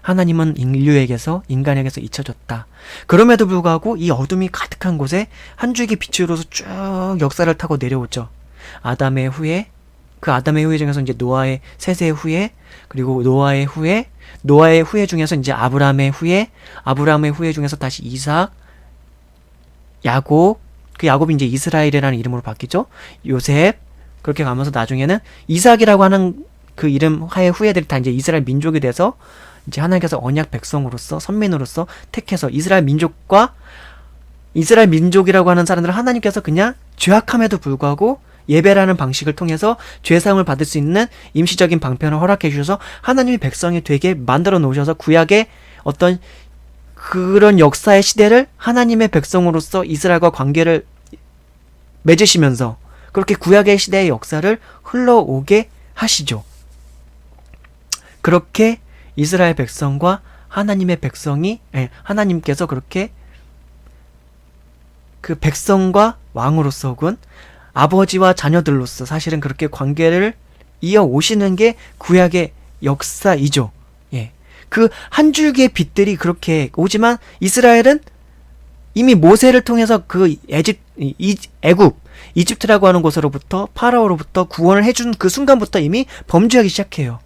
A: 하나님은 인간에게서 잊혀졌다. 그럼에도 불구하고 이 어둠이 가득한 곳에 한 줄기 빛으로서 쭉 역사를 타고 내려오죠. 아담의 후예 중에서 이제 노아의 세세 후예, 그리고 노아의 후예 중에서 이제 아브라함의 후예 중에서 다시 이삭, 야곱, 그 야곱이 이제 이스라엘이라는 이름으로 바뀌죠. 요셉, 그렇게 가면서 나중에는 이삭이라고 하는 그 이름 하에 후예들이 다 이제 이스라엘 민족이 돼서 이제 하나님께서 언약 백성으로서, 선민으로서 택해서 이스라엘 민족이라고 하는 사람들을 하나님께서 그냥 죄악함에도 불구하고 예배라는 방식을 통해서 죄사함을 받을 수 있는 임시적인 방편을 허락해 주셔서 하나님의 백성이 되게 만들어 놓으셔서 구약의 어떤 그런 역사의 시대를 하나님의 백성으로서 이스라엘과 관계를 맺으시면서 그렇게 구약의 시대의 역사를 흘러오게 하시죠. 그렇게 이스라엘 백성과 하나님께서 그렇게 그 백성과 왕으로서 혹은 아버지와 자녀들로서 사실은 그렇게 관계를 이어오시는 게 구약의 역사이죠. 그 한 줄기의 빛들이 그렇게 오지만 이스라엘은 이미 모세를 통해서 그 이집트라고 하는 곳으로부터 파라오로부터 구원을 해준 그 순간부터 이미 범죄하기 시작해요.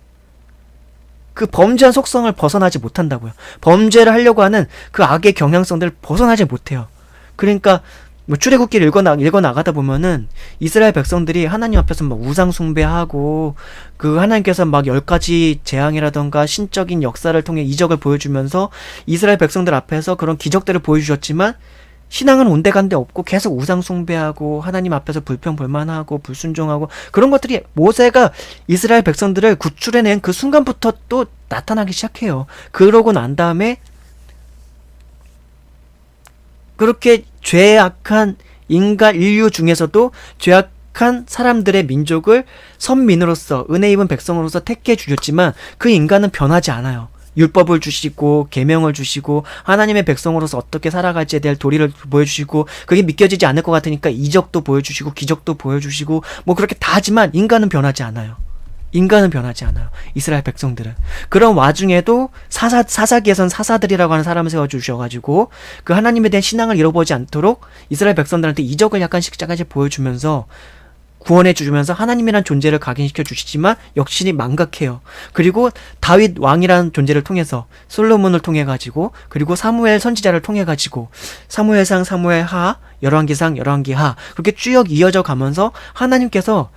A: 그 범죄한 속성을 벗어나지 못한다고요. 범죄를 하려고 하는 그 악의 경향성들을 벗어나지 못해요. 그러니까 뭐 출애굽기를 읽어 나가다 보면은 이스라엘 백성들이 하나님 앞에서 막 우상 숭배하고 그 하나님께서 막 10가지 재앙이라던가 신적인 역사를 통해 이적을 보여주면서 이스라엘 백성들 앞에서 그런 기적들을 보여주셨지만 신앙은 온데간데 없고 계속 우상 숭배하고 하나님 앞에서 불평불만하고 불순종하고 그런 것들이 모세가 이스라엘 백성들을 구출해낸 그 순간부터 또 나타나기 시작해요. 그러고 난 다음에 그렇게 죄악한 인류 중에서도 죄악한 사람들의 민족을 선민으로서 은혜 입은 백성으로서 택해 주셨지만 그 인간은 변하지 않아요. 율법을 주시고 계명을 주시고 하나님의 백성으로서 어떻게 살아갈지에 대한 도리를 보여주시고 그게 믿겨지지 않을 것 같으니까 이적도 보여주시고 기적도 보여주시고 뭐 그렇게 다 하지만 인간은 변하지 않아요. 인간은 변하지 않아요. 이스라엘 백성들은. 그런 와중에도 사사기에선 사사들이라고 하는 사람을 세워주셔가지고 그 하나님에 대한 신앙을 잃어버리지 않도록 이스라엘 백성들한테 이적을 약간씩 보여주면서 구원해 주면서 하나님이란 존재를 각인시켜 주시지만 역시 망각해요. 그리고 다윗 왕이라는 존재를 통해서 솔로몬을 통해 가지고 그리고 사무엘 선지자를 통해 가지고 사무엘상 사무엘하 열왕기상 열왕기하 그렇게 쭉 이어져 가면서 하나님께서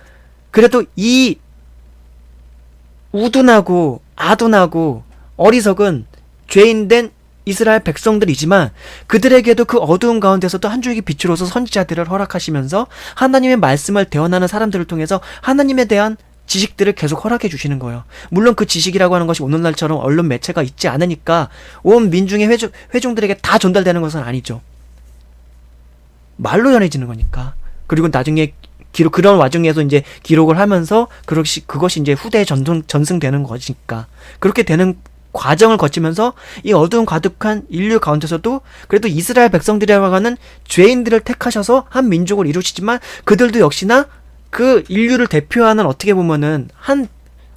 A: 그래도 이 우둔하고 아둔하고 어리석은 죄인된 이스라엘 백성들이지만 그들에게도 그 어두운 가운데서도 한 줄기 빛으로서 선지자들을 허락하시면서 하나님의 말씀을 대언하는 사람들을 통해서 하나님에 대한 지식들을 계속 허락해 주시는 거예요. 물론 그 지식이라고 하는 것이 오늘날처럼 언론 매체가 있지 않으니까 온 민중의 회중들에게 다 전달되는 것은 아니죠. 말로 전해지는 거니까. 그리고 나중에 그런 와중에서 이제 기록을 하면서 그것이 이제 후대에 전승되는 거니까. 그렇게 되는 과정을 거치면서 이 어두운 가득한 인류 가운데서도 그래도 이스라엘 백성들이라고 하는 죄인들을 택하셔서 한 민족을 이루시지만 그들도 역시나 그 인류를 대표하는 어떻게 보면은 한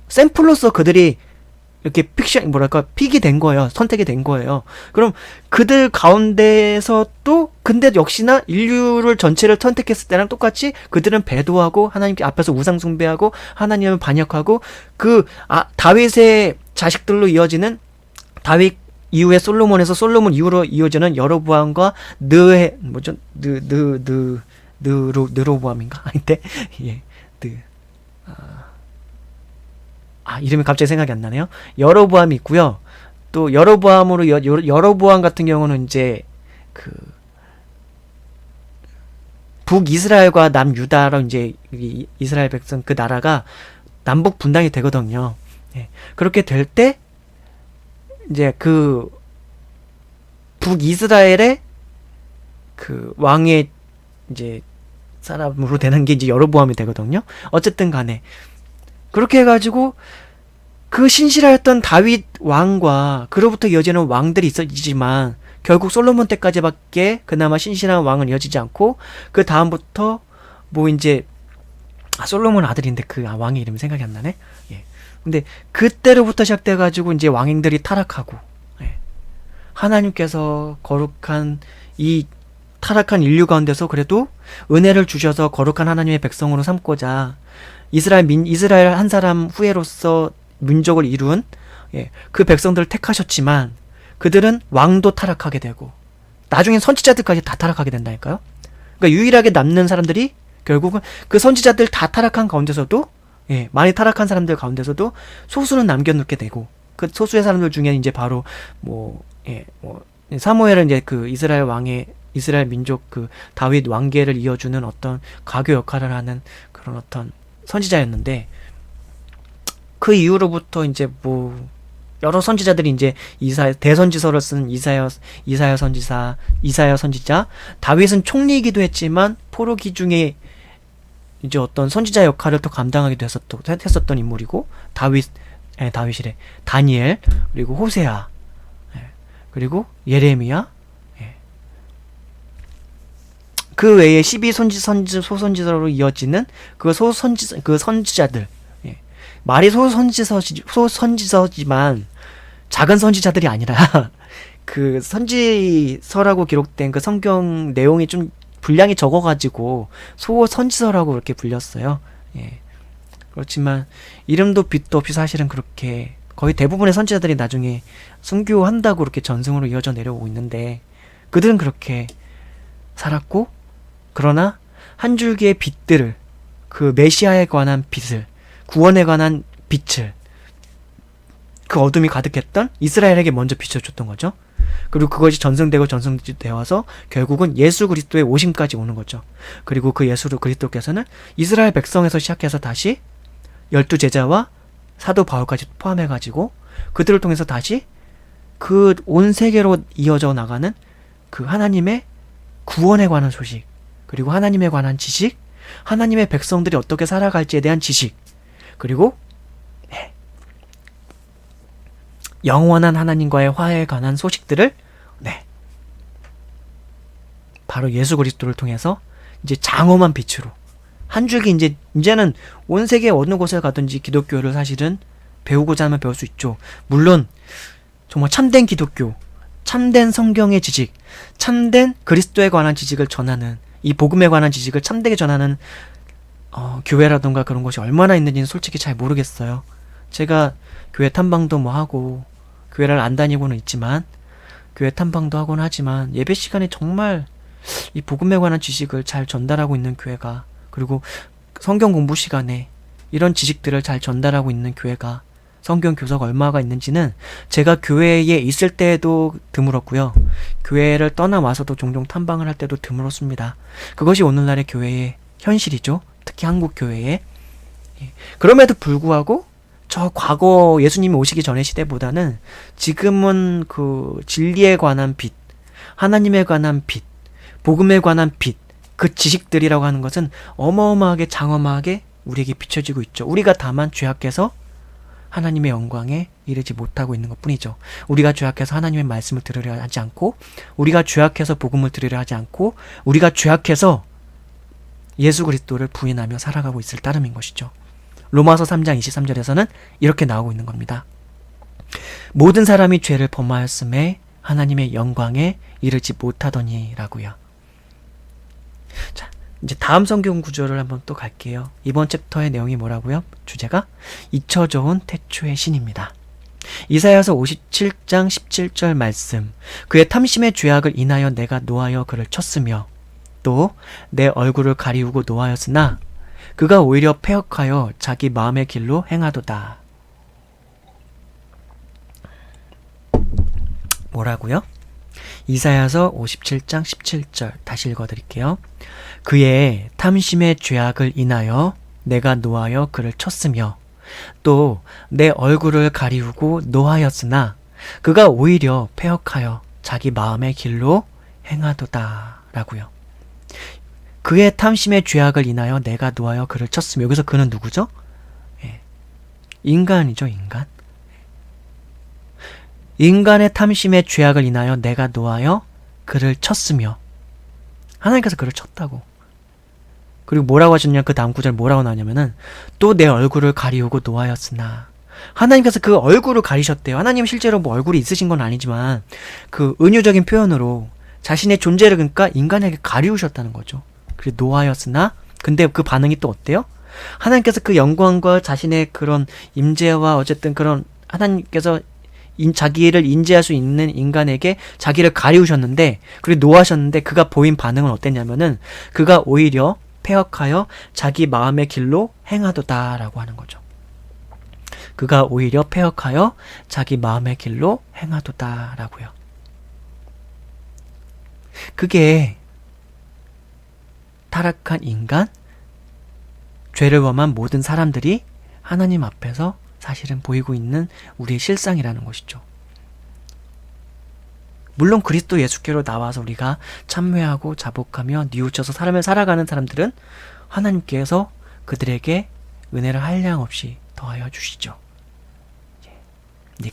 A: 샘플로서 그들이 이렇게 픽이 된 거예요. 선택이 된 거예요. 그럼 그들 가운데서 또 근데 역시나 인류를 전체를 선택했을 때랑 똑같이 그들은 배도하고 하나님 앞에서 우상 숭배하고 하나님을 반역하고 다윗의 자식들로 이어지는 다윗 이후에 솔로몬 이후로 이어지는 여로보암과 느로보암인가? 아닌데 예, 이름이 갑자기 생각이 안 나네요. 여로보암이 있고요. 또 여로보암으로 여로보암 같은 경우는 이제 그 북이스라엘과 남유다로 이제 이스라엘 백성 그 나라가 남북 분당이 되거든요. 예. 그렇게 될 때 이제 그 북이스라엘의 그 왕의 이제 사람으로 되는 게 이제 여로보암이 되거든요. 어쨌든 간에 그렇게 해가지고 그 신실하였던 다윗 왕과 그로부터 이어지는 왕들이 있었지만 결국 솔로몬 때까지밖에 그나마 신실한 왕은 이어지지 않고 그 다음부터 뭐 이제 솔로몬 아들인데 그 왕의 이름이 생각이 안 나네. 예. 근데 그때로부터 시작돼가지고 이제 왕행들이 타락하고 하나님께서 거룩한 이 타락한 인류 가운데서 그래도 은혜를 주셔서 거룩한 하나님의 백성으로 삼고자 이스라엘 한 사람 후예로서 민족을 이룬 그 백성들을 택하셨지만 그들은 왕도 타락하게 되고 나중엔 선지자들까지 다 타락하게 된다니까요. 그러니까 유일하게 남는 사람들이 결국은 그 선지자들 다 타락한 가운데서도 많이 타락한 사람들 가운데서도 소수는 남겨놓게 되고 그 소수의 사람들 중에 이제 바로 사무엘은 이제 그 이스라엘 민족 그 다윗 왕계를 이어주는 어떤 가교 역할을 하는 그런 어떤 선지자였는데 그 이후로부터 이제 뭐 여러 선지자들이 이제 대선지서를 쓴 이사야 선지자, 다윗은 총리이기도 했지만 포로기 중에 이제 어떤 선지자 역할을 또 감당하기도 했었던 인물이고 다윗이래. 다니엘, 그리고 호세아, 그리고 예레미야, 그 외에 12소선지서로 이어지는 그 선지자들. 말이 소선지서지만 작은 선지자들이 아니라 그 선지서라고 기록된 그 성경 내용이 좀 분량이 적어가지고 소선지서라고 그렇게 불렸어요. 그렇지만 이름도 빛도 없이 사실은 그렇게 거의 대부분의 선지자들이 나중에 순교한다고 그렇게 전승으로 이어져 내려오고 있는데 그들은 그렇게 살았고 그러나 한 줄기의 빛들을 그 메시아에 관한 빛을 구원에 관한 빛을 그 어둠이 가득했던 이스라엘에게 먼저 비춰줬던 거죠. 그리고 그것이 전승되어서 결국은 예수 그리스도의 오심까지 오는 거죠. 그리고 그 예수 그리스도께서는 이스라엘 백성에서 시작해서 다시 12제자와 사도 바울까지 포함해가지고 그들을 통해서 다시 그 온 세계로 이어져 나가는 그 하나님의 구원에 관한 소식, 그리고 하나님에 관한 지식, 하나님의 백성들이 어떻게 살아갈지에 대한 지식, 그리고 영원한 하나님과의 화해에 관한 소식들을 네, 바로 예수 그리스도를 통해서 이제 장엄한 빛으로 한 줄기 이제는 온 세계 어느 곳에 가든지 기독교를 사실은 배우고자 하면 배울 수 있죠. 물론 정말 참된 기독교, 참된 성경의 지식, 참된 그리스도에 관한 지식을 전하는, 이 복음에 관한 지식을 참되게 전하는 교회라던가 그런 곳이 얼마나 있는지는 솔직히 잘 모르겠어요. 제가 교회 탐방도 뭐 하고 교회를 안 다니고는 있지만, 교회 탐방도 하곤 하지만, 예배 시간에 정말 이 복음에 관한 지식을 잘 전달하고 있는 교회가, 그리고 성경 공부 시간에 이런 지식들을 잘 전달하고 있는 교회가, 성경 교사가 얼마가 있는지는 제가 교회에 있을 때에도 드물었고요. 교회를 떠나와서도 종종 탐방을 할 때도 드물었습니다. 그것이 오늘날의 교회의 현실이죠. 특히 한국 교회에. 그럼에도 불구하고 저 과거 예수님이 오시기 전의 시대보다는 지금은 그 진리에 관한 빛, 하나님에 관한 빛, 복음에 관한 빛, 그 지식들이라고 하는 것은 어마어마하게 장엄하게 우리에게 비춰지고 있죠. 우리가 다만 죄악해서 하나님의 영광에 이르지 못하고 있는 것 뿐이죠. 우리가 죄악해서 하나님의 말씀을 들으려 하지 않고, 우리가 죄악해서 복음을 들으려 하지 않고, 우리가 죄악해서 예수 그리스도를 부인하며 살아가고 있을 따름인 것이죠. 로마서 3장 23절에서는 이렇게 나오고 있는 겁니다. 모든 사람이 죄를 범하였음에 하나님의 영광에 이르지 못하더니 라고요. 자, 이제 다음 성경 구절을 한번 또 갈게요. 이번 챕터의 내용이 뭐라고요? 주제가 잊혀져온 태초의 신입니다. 이사야서 57장 17절 말씀. 그의 탐심의 죄악을 인하여 내가 노하여 그를 쳤으며 또 내 얼굴을 가리우고 노하였으나 그가 오히려 패역하여 자기 마음의 길로 행하도다. 뭐라고요? 이사야서 57장 17절 다시 읽어드릴게요. 그의 탐심의 죄악을 인하여 내가 노하여 그를 쳤으며 또 내 얼굴을 가리우고 노하였으나 그가 오히려 패역하여 자기 마음의 길로 행하도다 라고요. 그의 탐심의 죄악을 인하여 내가 노하여 그를 쳤으며, 여기서 그는 누구죠? 인간이죠. 인간의 탐심의 죄악을 인하여 내가 노하여 그를 쳤으며, 하나님께서 그를 쳤다고. 그리고 뭐라고 하셨냐, 그 다음 구절 뭐라고 나오냐면은 또 내 얼굴을 가리우고 노하였으나, 하나님께서 그 얼굴을 가리셨대요. 하나님 실제로 뭐 얼굴이 있으신 건 아니지만 그 은유적인 표현으로 자신의 존재를 그러니까 인간에게 가리우셨다는 거죠. 그리고 노하였으나, 근데 그 반응이 또 어때요? 하나님께서 그 영광과 자신의 그런 임재와 어쨌든 그런 하나님께서 자기를 인지할 수 있는 인간에게 자기를 가리우셨는데, 그리고 노하셨는데 그가 보인 반응은 어땠냐면은 그가 오히려 패역하여 자기 마음의 길로 행하도다 라고 하는 거죠. 그가 오히려 패역하여 자기 마음의 길로 행하도다 라고요. 그게 타락한 인간, 죄를 범한 모든 사람들이 하나님 앞에서 사실은 보이고 있는 우리의 실상이라는 것이죠. 물론 그리스도 예수께로 나와서 우리가 참회하고 자복하며 뉘우쳐서 삶을 살아가는 사람들은 하나님께서 그들에게 은혜를 한량없이 더하여 주시죠.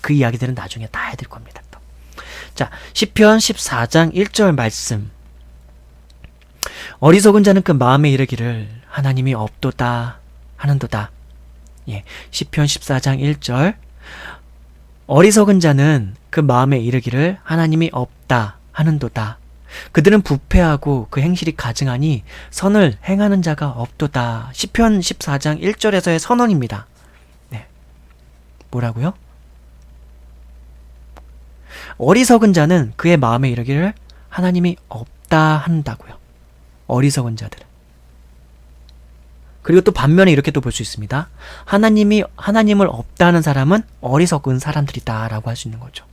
A: 그 이야기들은 나중에 다 해드릴 겁니다. 또. 자, 시편 14장 1절 말씀. 어리석은 자는 그 마음에 이르기를 하나님이 없도다 하는도다. 시편 14장 1절. 어리석은 자는 그 마음에 이르기를 하나님이 없다 하는도다. 그들은 부패하고 그 행실이 가증하니 선을 행하는 자가 없도다. 시편 14장 1절에서의 선언입니다. 뭐라고요? 어리석은 자는 그의 마음에 이르기를 하나님이 없다 한다고요. 어리석은 자들은. 그리고 또 반면에 이렇게 또 볼 수 있습니다. 하나님을 없다 하는 사람은 어리석은 사람들이다 라고 할 수 있는 거죠.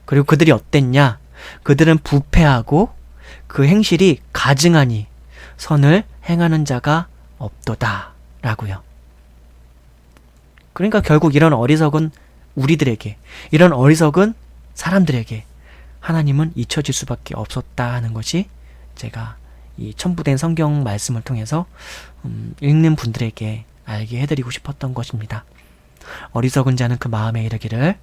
A: 그리고 그들이 어땠냐? 그들은 부패하고 그 행실이 가증하니 선을 행하는 자가 없도다 라고요. 그러니까 결국 이런 어리석은 우리들에게, 이런 어리석은 사람들에게 하나님은 잊혀질 수밖에 없었다 하는 것이 제가 이 첨부된 성경 말씀을 통해서 읽는 분들에게 알게 해드리고 싶었던 것입니다. 어리석은 자는 그 마음에 이르기를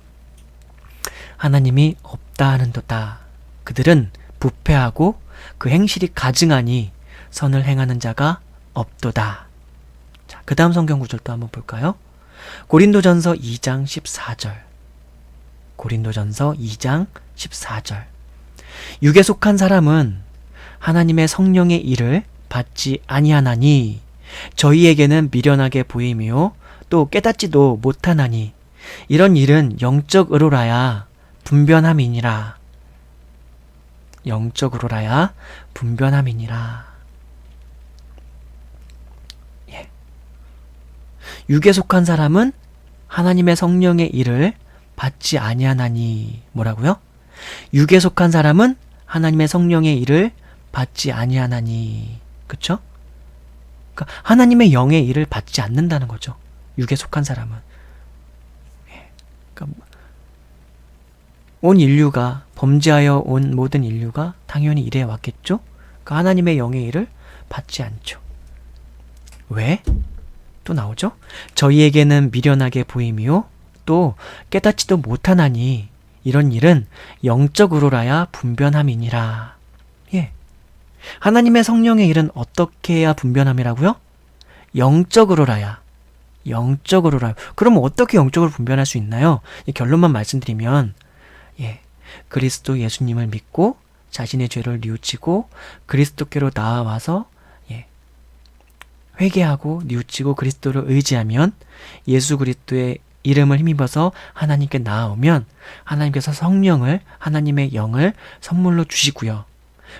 A: 하나님이 없다 하는도다. 그들은 부패하고 그 행실이 가증하니 선을 행하는 자가 없도다. 자, 그 다음 성경 구절 또 한번 볼까요? 고린도전서 2장 14절. 고린도전서 2장 14절. 육에 속한 사람은 하나님의 성령의 일을 받지 아니하나니 저희에게는 미련하게 보임이요 또 깨닫지도 못하나니 이런 일은 영적으로라야 분변함이니라. 영적으로라야 분변함이니라. 예. 육에 속한 사람은 하나님의 성령의 일을 받지 아니하나니 뭐라고요? 육에 속한 사람은 하나님의 성령의 일을 받지 아니하나니. 그쵸? 그러니까 하나님의 영의 일을 받지 않는다는 거죠. 육에 속한 사람은. 예. 그러니까 온 인류가 범죄하여 온 모든 인류가 당연히 이래 왔겠죠? 그러니까 하나님의 영의 일을 받지 않죠. 왜? 또 나오죠? 저희에게는 미련하게 보임이요 또 깨닫지도 못하나니 이런 일은 영적으로라야 분변함이니라. 예. 하나님의 성령의 일은 어떻게 해야 분변함이라고요? 영적으로라야. 영적으로라요. 그럼 어떻게 영적으로 분변할 수 있나요? 이 결론만 말씀드리면 예. 그리스도 예수님을 믿고 자신의 죄를 뉘우치고 그리스도께로 나아와서 예. 회개하고 뉘우치고 그리스도를 의지하면 예수 그리스도의 이름을 힘입어서 하나님께 나아오면 하나님께서 성령을 하나님의 영을 선물로 주시고요.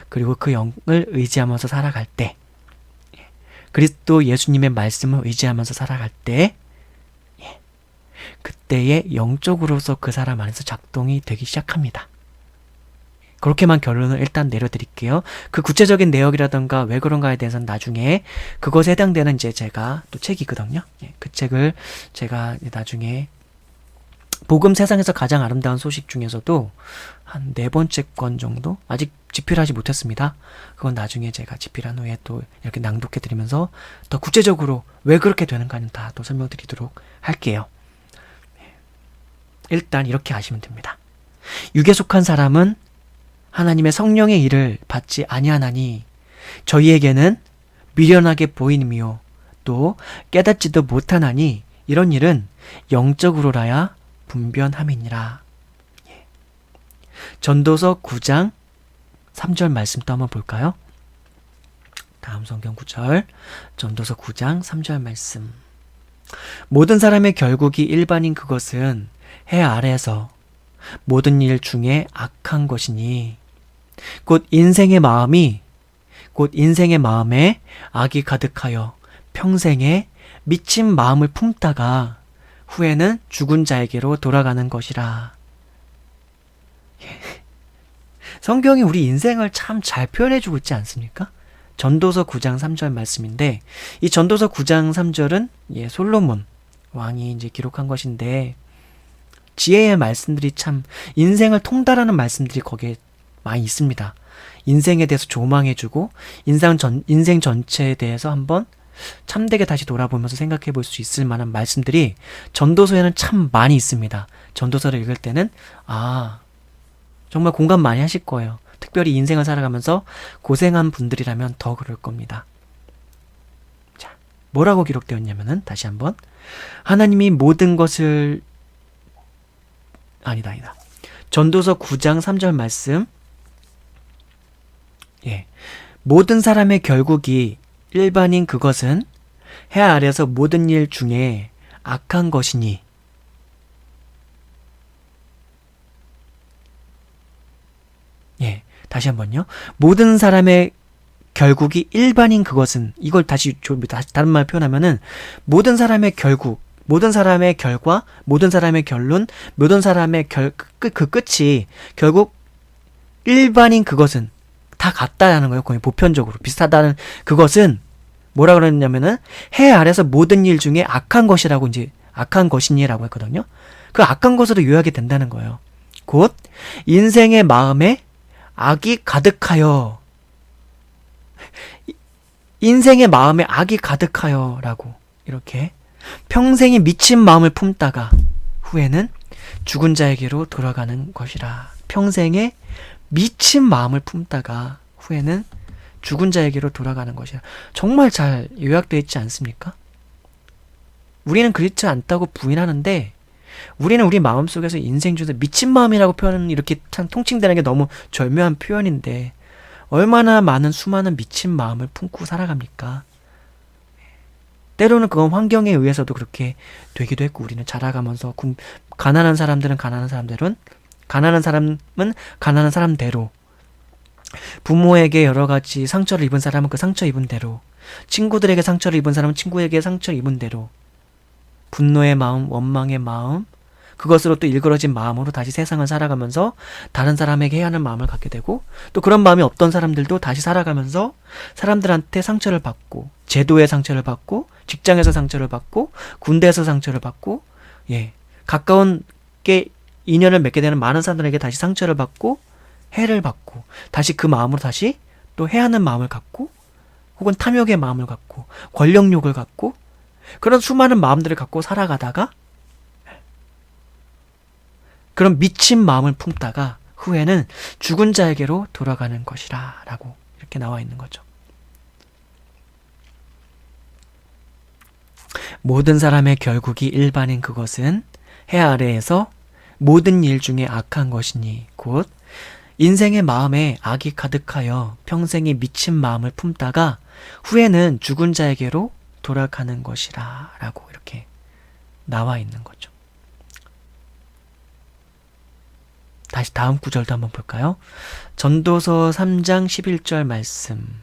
A: 그리고 그 영을 의지하면서 살아갈 때 그리스도 예수님의 말씀을 의지하면서 살아갈 때 그때에 영적으로서 그 사람 안에서 작동이 되기 시작합니다. 그렇게만 결론을 일단 내려드릴게요. 그 구체적인 내역이라던가 왜 그런가에 대해서는 나중에 그것에 해당되는 이제 제가 또 책이 있거든요. 그 책을 제가 나중에 복음 세상에서 가장 아름다운 소식 중에서도 한 4번째 권 정도 아직 집필하지 못했습니다. 그건 나중에 제가 집필한 후에 또 이렇게 낭독해 드리면서 더 구체적으로 왜 그렇게 되는가는 다 또 설명드리도록 할게요. 일단 이렇게 아시면 됩니다. 육에 속한 사람은 하나님의 성령의 일을 받지 아니하나니 저희에게는 미련하게 보이니며 또 깨닫지도 못하나니 이런 일은 영적으로라야 분변함이니라. 예. 전도서 9장 3절 말씀 또 한번 볼까요? 다음 성경 구절 전도서 9장 3절 말씀. 모든 사람의 결국이 일반인 그것은 해 아래에서 모든 일 중에 악한 것이니 곧 인생의 마음에 악이 가득하여 평생에 미친 마음을 품다가 후에는 죽은 자에게로 돌아가는 것이라. 성경이 우리 인생을 참 잘 표현해주고 있지 않습니까? 전도서 9장 3절 말씀인데 이 전도서 9장 3절은 솔로몬 왕이 이제 기록한 것인데 지혜의 말씀들이 참 인생을 통달하는 말씀들이 거기에 많이 있습니다. 인생에 대해서 조망해주고 인생 전체에 대해서 한번 참되게 다시 돌아보면서 생각해 볼 수 있을 만한 말씀들이 전도서에는 참 많이 있습니다. 전도서를 읽을 때는 정말 공감 많이 하실 거예요. 특별히 인생을 살아가면서 고생한 분들이라면 더 그럴 겁니다. 자, 뭐라고 기록되어 있냐면은 다시 한번 하나님이 모든 것을 아니다. 전도서 9장 3절 말씀. 모든 사람의 결국이 일반인 그것은 해 아래에서 모든 일 중에 악한 것이니 다시 한번요. 모든 사람의 결국이 일반인 그것은 이걸 다시 다른 말 표현하면은 모든 사람의 결국 모든 사람의 결과, 모든 사람의 결론, 모든 사람의 그 끝이 결국 일반인 그것은 다 같다라는 거예요. 거의 보편적으로 비슷하다는 그것은 뭐라 그랬냐면은 해 아래서 모든 일 중에 악한 것이라고 이제 악한 것이니라고 했거든요. 그 악한 것으로 요약이 된다는 거예요. 곧 인생의 마음에 악이 가득하여 인생의 마음에 악이 가득하여라고 이렇게 평생이 미친 마음을 품다가 후에는 죽은 자에게로 돌아가는 것이라. 평생에 미친 마음을 품다가 후에는 죽은 자에게로 돌아가는 것이라. 정말 잘 요약되어 있지 않습니까? 우리는 그렇지 않다고 부인하는데 우리는 우리 마음속에서 인생 중에서 미친 마음이라고 표현은 이렇게 참 통칭되는 게 너무 절묘한 표현인데 얼마나 많은 수많은 미친 마음을 품고 살아갑니까? 때로는 그건 환경에 의해서도 그렇게 되기도 했고 우리는 자라가면서 가난한 사람은 가난한 사람대로 부모에게 여러 가지 상처를 입은 사람은 그 상처 입은 대로 친구들에게 상처를 입은 사람은 친구에게 상처를 입은 대로 분노의 마음, 원망의 마음 그것으로 또 일그러진 마음으로 다시 세상을 살아가면서 다른 사람에게 해야 하는 마음을 갖게 되고 또 그런 마음이 없던 사람들도 다시 살아가면서 사람들한테 상처를 받고 제도의 상처를 받고 직장에서 상처를 받고 군대에서 상처를 받고 가까운 게 인연을 맺게 되는 많은 사람들에게 다시 상처를 받고 해를 받고 다시 그 마음으로 다시 또 해하는 마음을 갖고 혹은 탐욕의 마음을 갖고 권력욕을 갖고 그런 수많은 마음들을 갖고 살아가다가 그런 미친 마음을 품다가 후에는 죽은 자에게로 돌아가는 것이라 라고 이렇게 나와 있는 거죠. 모든 사람의 결국이 일반인 그것은 해 아래에서 모든 일 중에 악한 것이니 곧 인생의 마음에 악이 가득하여 평생이 미친 마음을 품다가 후에는 죽은 자에게로 돌아가는 것이라 라고 이렇게 나와 있는 거죠. 다시 다음 구절도 한번 볼까요? 전도서 3장 11절 말씀.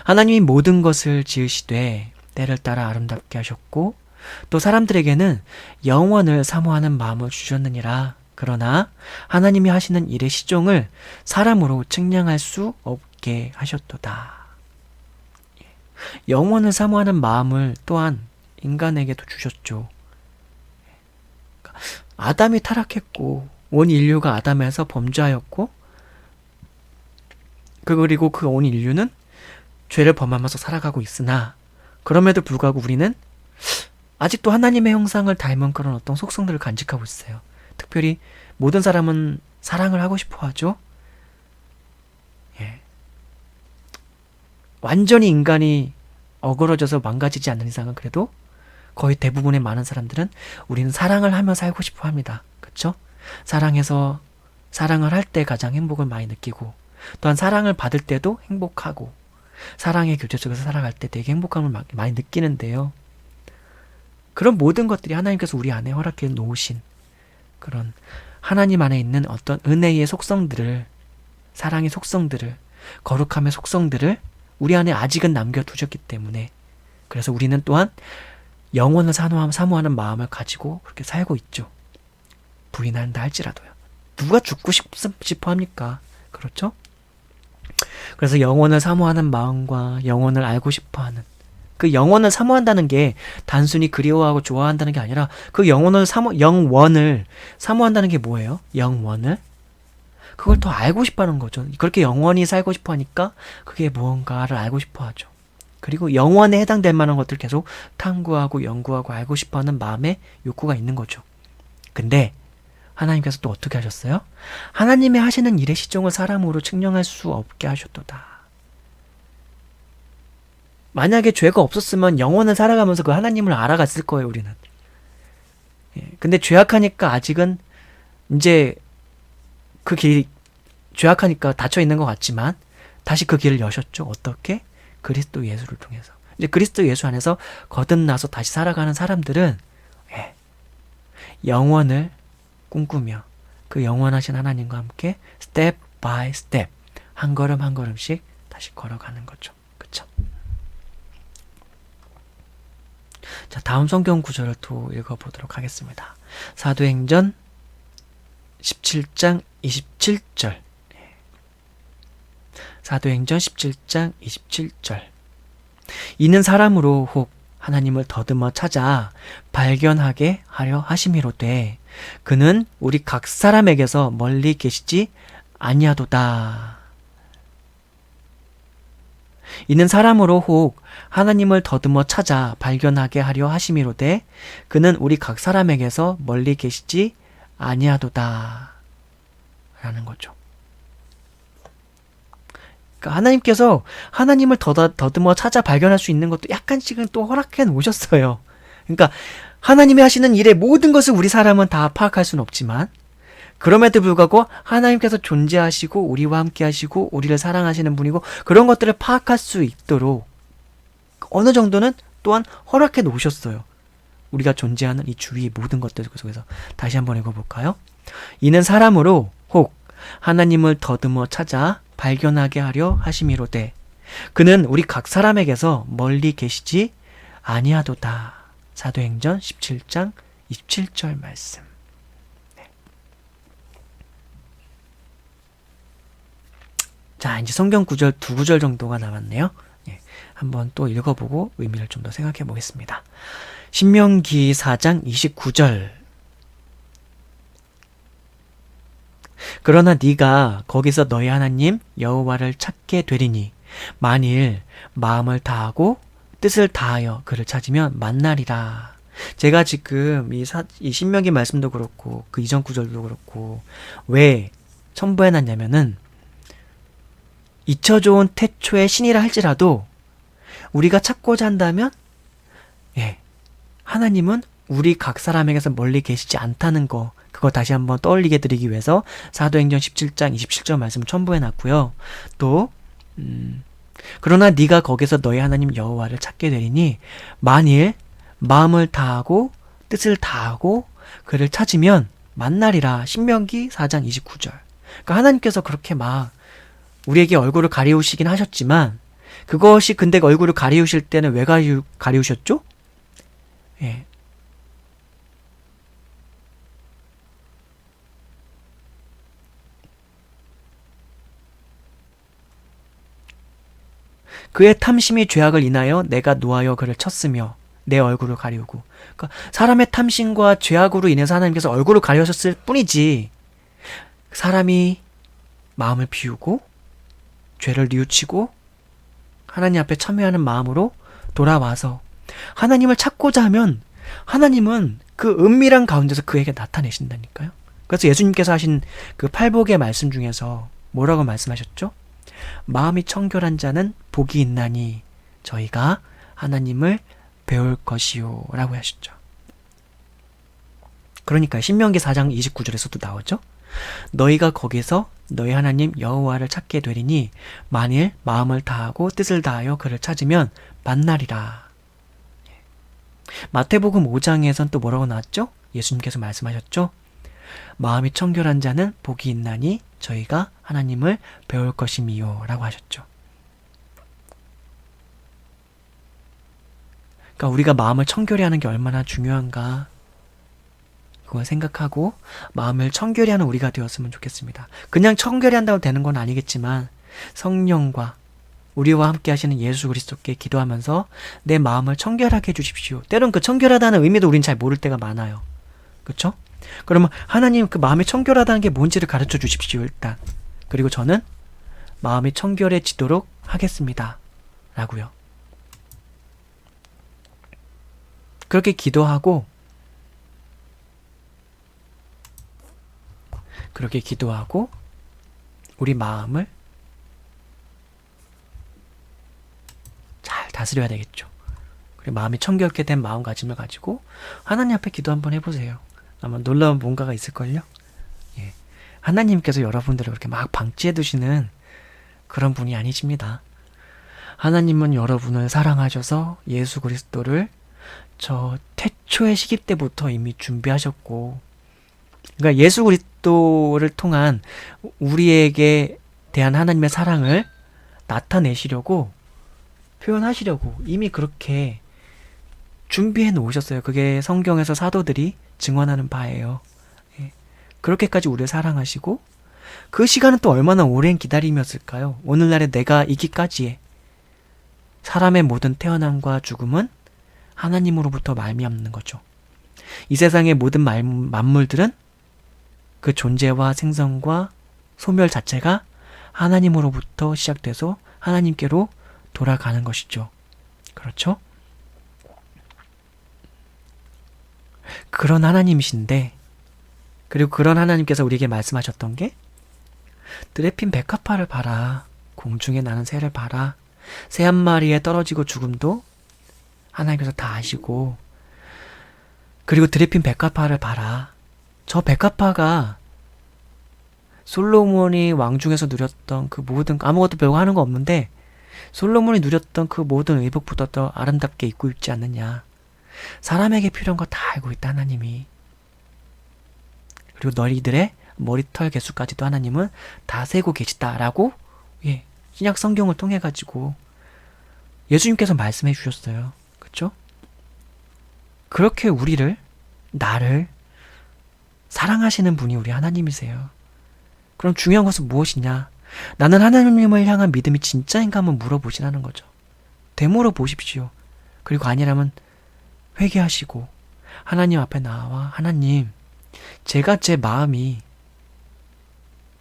A: 하나님이 모든 것을 지으시되 때를 따라 아름답게 하셨고 또 사람들에게는 영원을 사모하는 마음을 주셨느니라. 그러나 하나님이 하시는 일의 시종을 사람으로 측량할 수 없게 하셨도다. 영원을 사모하는 마음을 또한 인간에게도 주셨죠. 아담이 타락했고 온 인류가 아담에서 범죄하였고 그리고 그 온 인류는 죄를 범하면서 살아가고 있으나 그럼에도 불구하고 우리는 아직도 하나님의 형상을 닮은 그런 어떤 속성들을 간직하고 있어요. 특별히 모든 사람은 사랑을 하고 싶어 하죠. 완전히 인간이 어그러져서 망가지지 않는 이상은 그래도 거의 대부분의 많은 사람들은 우리는 사랑을 하며 살고 싶어 합니다. 그렇죠? 사랑해서 사랑을 할 때 가장 행복을 많이 느끼고 또한 사랑을 받을 때도 행복하고 사랑의 교제 속에서 살아갈 때 되게 행복감을 많이 느끼는데요. 그런 모든 것들이 하나님께서 우리 안에 허락해 놓으신 그런 하나님 안에 있는 어떤 은혜의 속성들을 사랑의 속성들을 거룩함의 속성들을 우리 안에 아직은 남겨두셨기 때문에 그래서 우리는 또한 영원을 사모하는 마음을 가지고 그렇게 살고 있죠. 부인한다 할지라도요. 누가 죽고 싶어 합니까? 그렇죠? 그래서 영원을 사모하는 마음과 영원을 알고 싶어하는 그 영원을 사모한다는 게 단순히 그리워하고 좋아한다는 게 아니라 그 영원을 사모한다는 게 뭐예요? 영원을? 그걸 더 알고 싶어하는 거죠. 그렇게 영원히 살고 싶어 하니까 그게 무언가를 알고 싶어 하죠. 그리고 영원에 해당될 만한 것들 계속 탐구하고 연구하고 알고 싶어하는 마음의 욕구가 있는 거죠. 근데 하나님께서 또 어떻게 하셨어요? 하나님의 하시는 일의 시종을 사람으로 측량할 수 없게 하셨도다. 만약에 죄가 없었으면 영원을 살아가면서 그 하나님을 알아갔을 거예요, 우리는. 근데 죄악하니까 아직은 이제 그 길이 죄악하니까 닫혀 있는 것 같지만 다시 그 길을 여셨죠. 어떻게? 그리스도 예수를 통해서. 이제 그리스도 예수 안에서 거듭나서 다시 살아가는 사람들은 영원을 꿈꾸며 그 영원하신 하나님과 함께 스텝 바이 스텝 한 걸음 한 걸음씩 다시 걸어가는 거죠. 그쵸? 자, 다음 성경 구절을 또 읽어보도록 하겠습니다. 사도행전 17장 27절. 사도행전 17장 27절. 이는 사람으로 혹 하나님을 더듬어 찾아 발견하게 하려 하심이로되 그는 우리 각 사람에게서 멀리 계시지 아니하도다. 이는 사람으로 혹 하나님을 더듬어 찾아 발견하게 하려 하심이로되 그는 우리 각 사람에게서 멀리 계시지 아니하도다 라는 거죠. 그러니까 하나님께서 하나님을 더듬어 찾아 발견할 수 있는 것도 약간씩은 또 허락해 놓으셨어요. 그러니까 하나님이 하시는 일의 모든 것을 우리 사람은 다 파악할 수는 없지만 그럼에도 불구하고 하나님께서 존재하시고 우리와 함께 하시고 우리를 사랑하시는 분이고 그런 것들을 파악할 수 있도록 어느 정도는 또한 허락해 놓으셨어요. 우리가 존재하는 이 주위의 모든 것들 속에서. 다시 한번 읽어볼까요? 이는 사람으로 혹 하나님을 더듬어 찾아 발견하게 하려 하심이로되 그는 우리 각 사람에게서 멀리 계시지 아니하도다. 사도행전 17장 27절 말씀. 자, 이제 성경 구절 2구절 정도가 남았네요. 한번 또 읽어보고 의미를 좀 더 생각해 보겠습니다. 신명기 4장 29절. 그러나 네가 거기서 너희 하나님 여호와를 찾게 되리니 만일 마음을 다하고 뜻을 다하여 그를 찾으면 만나리라. 제가 지금 이 신명기 말씀도 그렇고 그 이전 구절도 그렇고 왜 첨부해 놨냐면은 잊혀져온 태초의 신이라 할지라도 우리가 찾고자 한다면 하나님은 우리 각 사람에게서 멀리 계시지 않다는 거, 그거 다시 한번 떠올리게 드리기 위해서 사도행전 17장 27절 말씀 첨부해 놨고요. 또 그러나 네가 거기서 너희 하나님 여호와를 찾게 되리니 만일 마음을 다하고 뜻을 다하고 그를 찾으면 만나리라. 신명기 4장 29절. 그러니까 하나님께서 그렇게 막 우리에게 얼굴을 가리우시긴 하셨지만 그것이 근데 얼굴을 가리우실 때는 왜 가리우셨죠? 그의 탐심이 죄악을 인하여 내가 노하여 그를 쳤으며 내 얼굴을 가리우고. 그러니까 사람의 탐심과 죄악으로 인해서 하나님께서 얼굴을 가리우셨을 뿐이지 사람이 마음을 비우고 죄를 뉘우치고 하나님 앞에 참회하는 마음으로 돌아와서 하나님을 찾고자 하면 하나님은 그 은밀한 가운데서 그에게 나타내신다니까요. 그래서 예수님께서 하신 그 팔복의 말씀 중에서 뭐라고 말씀하셨죠? 마음이 청결한 자는 복이 있나니 저희가 하나님을 배울 것이요 라고 하셨죠. 그러니까 신명기 4장 29절에서도 나오죠. 너희가 거기서 너희 하나님 여호와를 찾게 되리니 만일 마음을 다하고 뜻을 다하여 그를 찾으면 만나리라. 마태복음 5장에선 또 뭐라고 나왔죠? 예수님께서 말씀하셨죠. 마음이 청결한 자는 복이 있나니 저희가 하나님을 배울 것임이요 라고 하셨죠. 그러니까 우리가 마음을 청결히 하는 게 얼마나 중요한가 그걸 생각하고 마음을 청결히 하는 우리가 되었으면 좋겠습니다. 그냥 청결히 한다고 되는 건 아니겠지만 성령과 우리와 함께 하시는 예수 그리스도께 기도하면서 내 마음을 청결하게 해주십시오. 때론 그 청결하다는 의미도 우린 잘 모를 때가 많아요. 그렇죠? 그러면 하나님 그 마음이 청결하다는 게 뭔지를 가르쳐 주십시오 일단. 그리고 저는 마음이 청결해지도록 하겠습니다. 라고요. 그렇게 기도하고 우리 마음을 잘 다스려야 되겠죠. 그리고 마음이 청결케 된 마음가짐을 가지고 하나님 앞에 기도 한번 해보세요. 아마 놀라운 뭔가가 있을걸요? 하나님께서 여러분들을 그렇게 막 방치해 두시는 그런 분이 아니십니다. 하나님은 여러분을 사랑하셔서 예수 그리스도를 저 태초의 시기 때부터 이미 준비하셨고, 그러니까 예수 그리스도를 통한 우리에게 대한 하나님의 사랑을 나타내시려고 표현하시려고 이미 그렇게 준비해 놓으셨어요. 그게 성경에서 사도들이 증언하는 바예요. 그렇게까지 우리를 사랑하시고 그 시간은 또 얼마나 오랜 기다림이었을까요? 오늘날의 내가 있기까지의 사람의 모든 태어남과 죽음은 하나님으로부터 말미암는 거죠. 이 세상의 모든 만물들은 그 존재와 생성과 소멸 자체가 하나님으로부터 시작돼서 하나님께로 돌아가는 것이죠. 그렇죠? 그런 하나님이신데, 그리고 그런 하나님께서 우리에게 말씀하셨던 게 드레핀 백합화를 봐라. 공중에 나는 새를 봐라. 새 한 마리에 떨어지고 죽음도 하나님께서 다 아시고, 그리고 드레핀 백합화를 봐라. 저 백합화가 솔로몬이 왕중에서 누렸던 그 모든, 아무것도 별거 하는 거 없는데 솔로몬이 누렸던 그 모든 의복보다 더 아름답게 입고 있지 않느냐. 사람에게 필요한 거 다 알고 있다 하나님이. 그리고 너희들의 머리털 개수까지도 하나님은 다 세고 계시다라고 신약 성경을 통해 가지고 예수님께서 말씀해 주셨어요. 그렇죠? 그렇게 우리를, 나를 사랑하시는 분이 우리 하나님이세요. 그럼 중요한 것은 무엇이냐? 나는 하나님을 향한 믿음이 진짜인가 한번 물어보시라는 거죠. 되물어 보십시오. 그리고 아니라면 회개하시고 하나님 앞에 나와, 하나님, 제가 제 마음이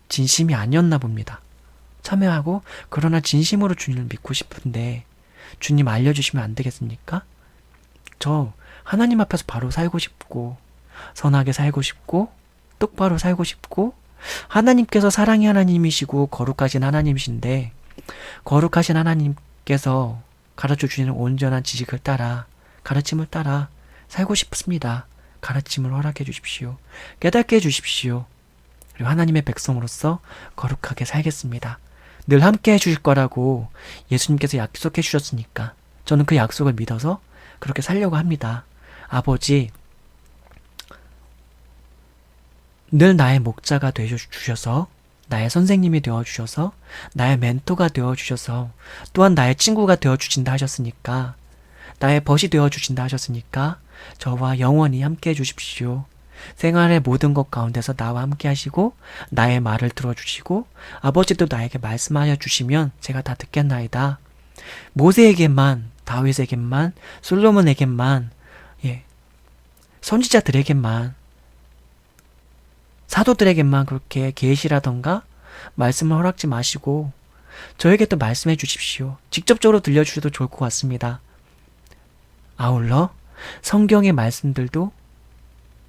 A: 진심이 아니었나 봅니다. 참여하고, 그러나 진심으로 주님을 믿고 싶은데 주님 알려주시면 안 되겠습니까? 저 하나님 앞에서 바로 살고 싶고, 선하게 살고 싶고, 똑바로 살고 싶고, 하나님께서 사랑의 하나님이시고 거룩하신 하나님이신데, 거룩하신 하나님께서 가르쳐 주시는 온전한 지식을 따라, 가르침을 따라 살고 싶습니다. 가르침을 허락해 주십시오. 깨닫게 해 주십시오. 그리고 하나님의 백성으로서 거룩하게 살겠습니다. 늘 함께 해주실 거라고 예수님께서 약속해 주셨으니까 저는 그 약속을 믿어서 그렇게 살려고 합니다. 아버지, 늘 나의 목자가 되어주셔서, 나의 선생님이 되어주셔서, 나의 멘토가 되어주셔서, 또한 나의 친구가 되어주신다 하셨으니까, 나의 벗이 되어주신다 하셨으니까 저와 영원히 함께 해주십시오. 생활의 모든 것 가운데서 나와 함께 하시고 나의 말을 들어주시고, 아버지도 나에게 말씀하여 주시면 제가 다 듣겠나이다. 모세에게만, 다윗에게만, 솔로몬에게만, 선지자들에게만, 사도들에게만 그렇게 계시라던가 말씀을 허락지 마시고 저에게도 말씀해 주십시오. 직접적으로 들려주셔도 좋을 것 같습니다. 아울러 성경의 말씀들도,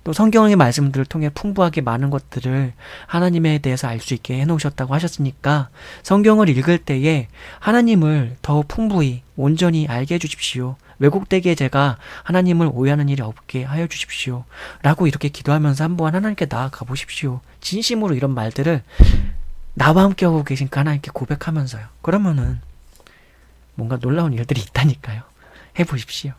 A: 또 성경의 말씀들을 통해 풍부하게 많은 것들을 하나님에 대해서 알 수 있게 해놓으셨다고 하셨으니까 성경을 읽을 때에 하나님을 더 풍부히 온전히 알게 해주십시오. 왜곡되게 제가 하나님을 오해하는 일이 없게 하여 주십시오. 라고 이렇게 기도하면서 한번 하나님께 나아가 보십시오. 진심으로 이런 말들을 나와 함께하고 계신 그 하나님께 고백하면서요. 그러면은 뭔가 놀라운 일들이 있다니까요. 해보십시오.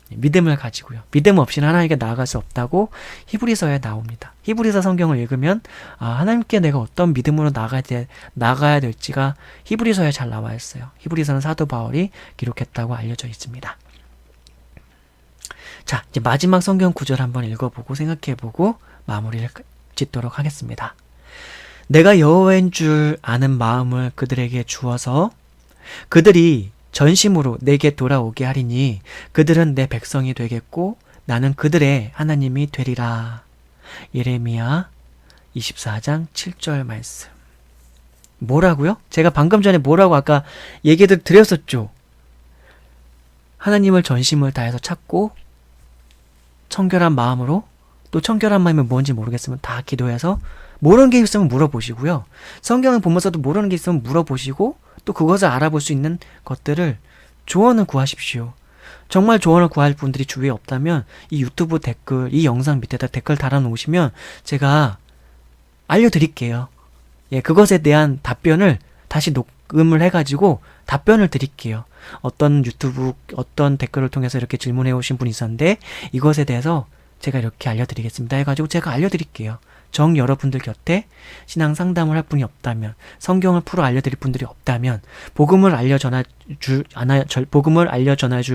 A: 믿음을 가지고요. 믿음 없이는 하나님께 나아갈 수 없다고 히브리서에 나옵니다. 히브리서 성경을 읽으면 하나님께 내가 어떤 믿음으로 나가야 될지가 히브리서에 잘 나와 있어요. 히브리서는 사도 바울이 기록했다고 알려져 있습니다. 자, 이제 마지막 성경 구절 한번 읽어보고 생각해보고 마무리를 짓도록 하겠습니다. 내가 여호와인 줄 아는 마음을 그들에게 주어서 그들이 전심으로 내게 돌아오게 하리니 그들은 내 백성이 되겠고 나는 그들의 하나님이 되리라. 예레미야 24장 7절 말씀. 뭐라고요? 제가 방금 전에 뭐라고 아까 얘기를 드렸었죠. 하나님을 전심을 다해서 찾고 청결한 마음으로, 또 청결한 마음이 뭔지 모르겠으면 다 기도해서, 모르는 게 있으면 물어보시고요. 성경을 보면서도 모르는 게 있으면 물어보시고, 또 그것을 알아볼 수 있는 것들을 조언을 구하십시오. 정말 조언을 구할 분들이 주위에 없다면 이 유튜브 댓글, 이 영상 밑에다 댓글 달아놓으시면 제가 알려드릴게요. 그것에 대한 답변을 다시 녹음을 해가지고 답변을 드릴게요. 어떤 유튜브, 어떤 댓글을 통해서 이렇게 질문해 오신 분이 있었는데 이것에 대해서 제가 이렇게 알려드리겠습니다 해가지고 제가 알려드릴게요. 정 여러분들 곁에 신앙 상담을 할 분이 없다면, 성경을 풀어 알려드릴 분들이 없다면, 복음을 알려 전해줄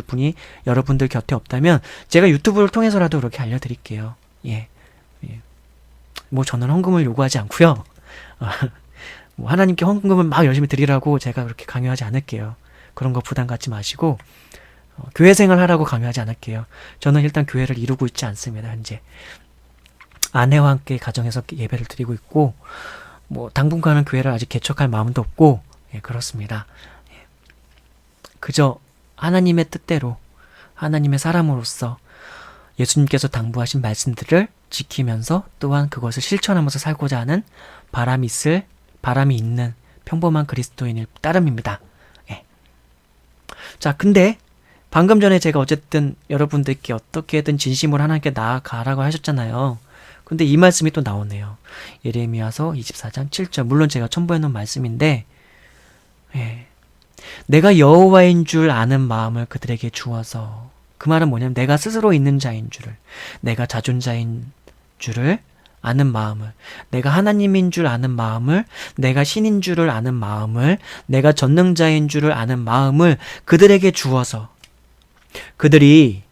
A: 분이 여러분들 곁에 없다면 제가 유튜브를 통해서라도 그렇게 알려드릴게요. 뭐 저는 헌금을 요구하지 않고요. 뭐 하나님께 헌금을 막 열심히 드리라고 제가 그렇게 강요하지 않을게요. 그런 거 부담 갖지 마시고 교회 생활하라고 강요하지 않을게요. 저는 일단 교회를 이루고 있지 않습니다. 현재 아내와 함께 가정에서 예배를 드리고 있고, 뭐 당분간은 교회를 아직 개척할 마음도 없고, 그렇습니다. 그저 하나님의 뜻대로 하나님의 사람으로서 예수님께서 당부하신 말씀들을 지키면서 또한 그것을 실천하면서 살고자 하는 바람이 있는 평범한 그리스도인일 따름입니다. 예. 자, 근데 방금 전에 제가 어쨌든 여러분들께 어떻게든 진심으로 하나님께 나아가라고 하셨잖아요. 근데 이 말씀이 또 나오네요. 예레미야서 24장 7절. 물론 제가 첨부해 놓은 말씀인데, 예. 내가 여호와인 줄 아는 마음을 그들에게 주어서, 그 말은 뭐냐면 내가 스스로 있는 자인 줄을, 내가 자존자인 줄을 아는 마음을, 내가 하나님인 줄 아는 마음을, 내가 신인 줄을 아는 마음을, 내가 전능자인 줄을 아는 마음을 그들에게 주어서 그들이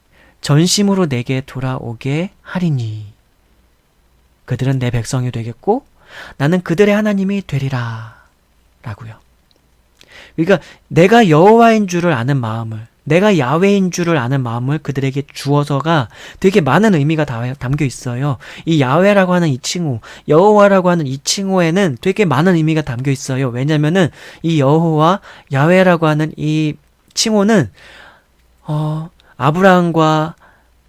A: 전심으로 내게 돌아오게 하리니 그들은 내 백성이 되겠고 나는 그들의 하나님이 되리라 라고요. 그러니까 내가 여호와인 줄을 아는 마음을, 내가 야훼인 줄을 아는 마음을 그들에게 주어서가 되게 많은 의미가 담겨 있어요. 이 야훼라고 하는 이 칭호, 여호와라고 하는 이 칭호에는 되게 많은 의미가 담겨 있어요. 왜냐면은 이 여호와, 야훼라고 하는 이 칭호는 아브라함과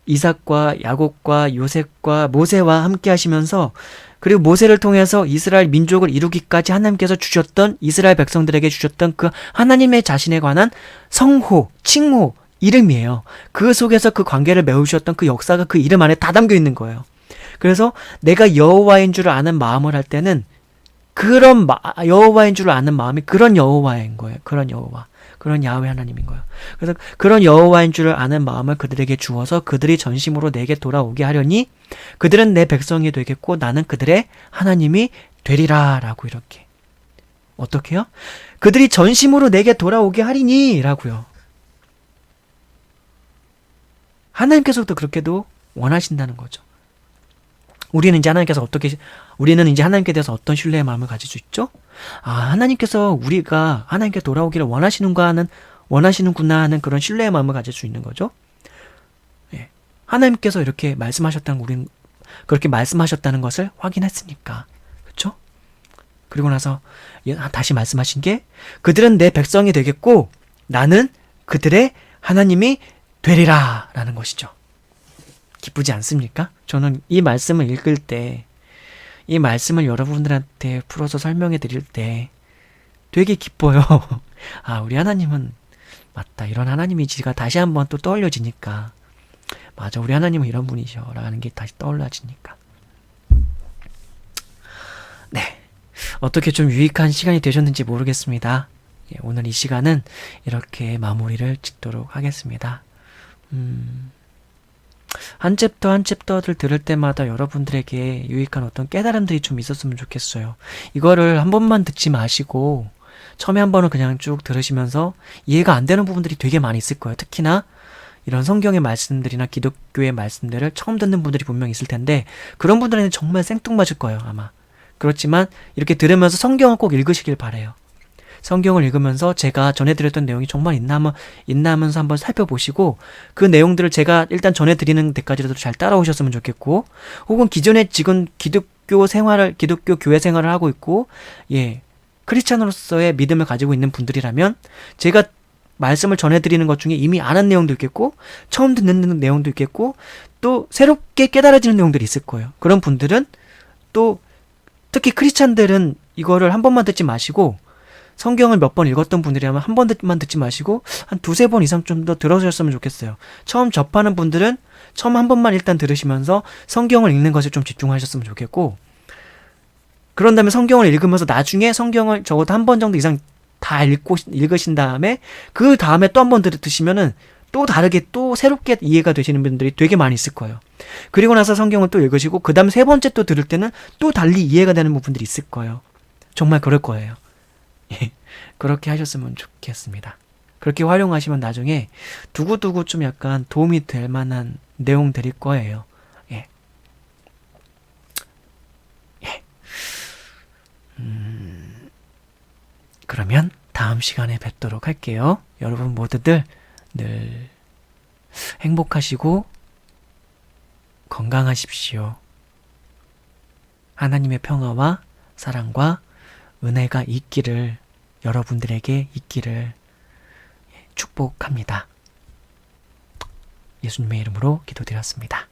A: 이삭과 야곱과 요셉과 모세와 함께 하시면서, 그리고 모세를 통해서 이스라엘 민족을 이루기까지 하나님께서 주셨던, 이스라엘 백성들에게 주셨던 그 하나님의 자신에 관한 성호, 칭호, 이름이에요. 그 속에서 그 관계를 메우셨던 그 역사가 그 이름 안에 다 담겨 있는 거예요. 그래서 내가 여호와인 줄 아는 마음을 할 때는 그런 여호와인 줄 아는 마음이 그런 여호와인 거예요. 그런 여호와, 그런 야훼 하나님인 거예요. 그래서 그런 여호와인 줄 아는 마음을 그들에게 주어서 그들이 전심으로 내게 돌아오게 하려니 그들은 내 백성이 되겠고 나는 그들의 하나님이 되리라 라고, 이렇게. 어떻게요? 그들이 전심으로 내게 돌아오게 하리니 라고요. 하나님께서도 그렇게도 원하신다는 거죠. 우리는 이제 하나님께 대해서 어떤 신뢰의 마음을 가질 수 있죠? 하나님께서 우리가 하나님께 돌아오기를 원하시는구나 하는 그런 신뢰의 마음을 가질 수 있는 거죠. 예. 하나님께서 이렇게 우린 그렇게 말씀하셨다는 것을 확인했으니까. 그렇죠? 그리고 나서 다시 말씀하신 게 그들은 내 백성이 되겠고 나는 그들의 하나님이 되리라 라는 것이죠. 기쁘지 않습니까? 저는 이 말씀을 읽을 때, 이 말씀을 여러분들한테 풀어서 설명해 드릴 때 되게 기뻐요. 우리 하나님은 맞다, 이런 하나님이지가 다시 한번 또 떠올려지니까, 맞아, 우리 하나님은 이런 분이셔 라는 게 다시 떠올라지니까. 네, 어떻게 좀 유익한 시간이 되셨는지 모르겠습니다. 오늘 이 시간은 이렇게 마무리를 짓도록 하겠습니다. 한 챕터를 들을 때마다 여러분들에게 유익한 어떤 깨달음들이 좀 있었으면 좋겠어요. 이거를 한 번만 듣지 마시고 처음에 한 번은 그냥 쭉 들으시면서 이해가 안 되는 부분들이 되게 많이 있을 거예요. 특히나 이런 성경의 말씀들이나 기독교의 말씀들을 처음 듣는 분들이 분명히 있을 텐데 그런 분들에는 정말 생뚱맞을 거예요, 아마. 그렇지만 이렇게 들으면서 성경을 꼭 읽으시길 바래요. 성경을 읽으면서 제가 전해드렸던 내용이 정말 있나 하면서 한번 살펴보시고 그 내용들을 제가 일단 전해드리는 데까지라도 잘 따라오셨으면 좋겠고, 혹은 기존에 지금 기독교 교회 생활을 하고 있고 크리스찬으로서의 믿음을 가지고 있는 분들이라면 제가 말씀을 전해드리는 것 중에 이미 아는 내용도 있겠고 처음 듣는 내용도 있겠고 또 새롭게 깨달아지는 내용들이 있을 거예요. 그런 분들은 또 특히 크리스찬들은 이거를 한 번만 듣지 마시고, 성경을 몇 번 읽었던 분들이라면 한 번만 듣지 마시고 한 두세 번 이상 좀 더 들어주셨으면 좋겠어요. 처음 접하는 분들은 처음 한 번만 일단 들으시면서 성경을 읽는 것에 좀 집중하셨으면 좋겠고, 그런 다음에 성경을 읽으면서 나중에 성경을 적어도 한 번 정도 이상 다 읽으신 다음에 그 다음에 또 한 번 들으시면은 또 다르게 또 새롭게 이해가 되시는 분들이 되게 많이 있을 거예요. 그리고 나서 성경을 또 읽으시고 그 다음 세 번째 또 들을 때는 또 달리 이해가 되는 부분들이 있을 거예요. 정말 그럴 거예요. 그렇게 하셨으면 좋겠습니다. 그렇게 활용하시면 나중에 두고두고 좀 약간 도움이 될 만한 내용들일 거예요. 그러면 다음 시간에 뵙도록 할게요. 여러분 모두들 늘 행복하시고 건강하십시오. 하나님의 평화와 사랑과 은혜가 여러분들에게 있기를 축복합니다. 축복합니다. 예수님의 이름으로 기도드렸습니다.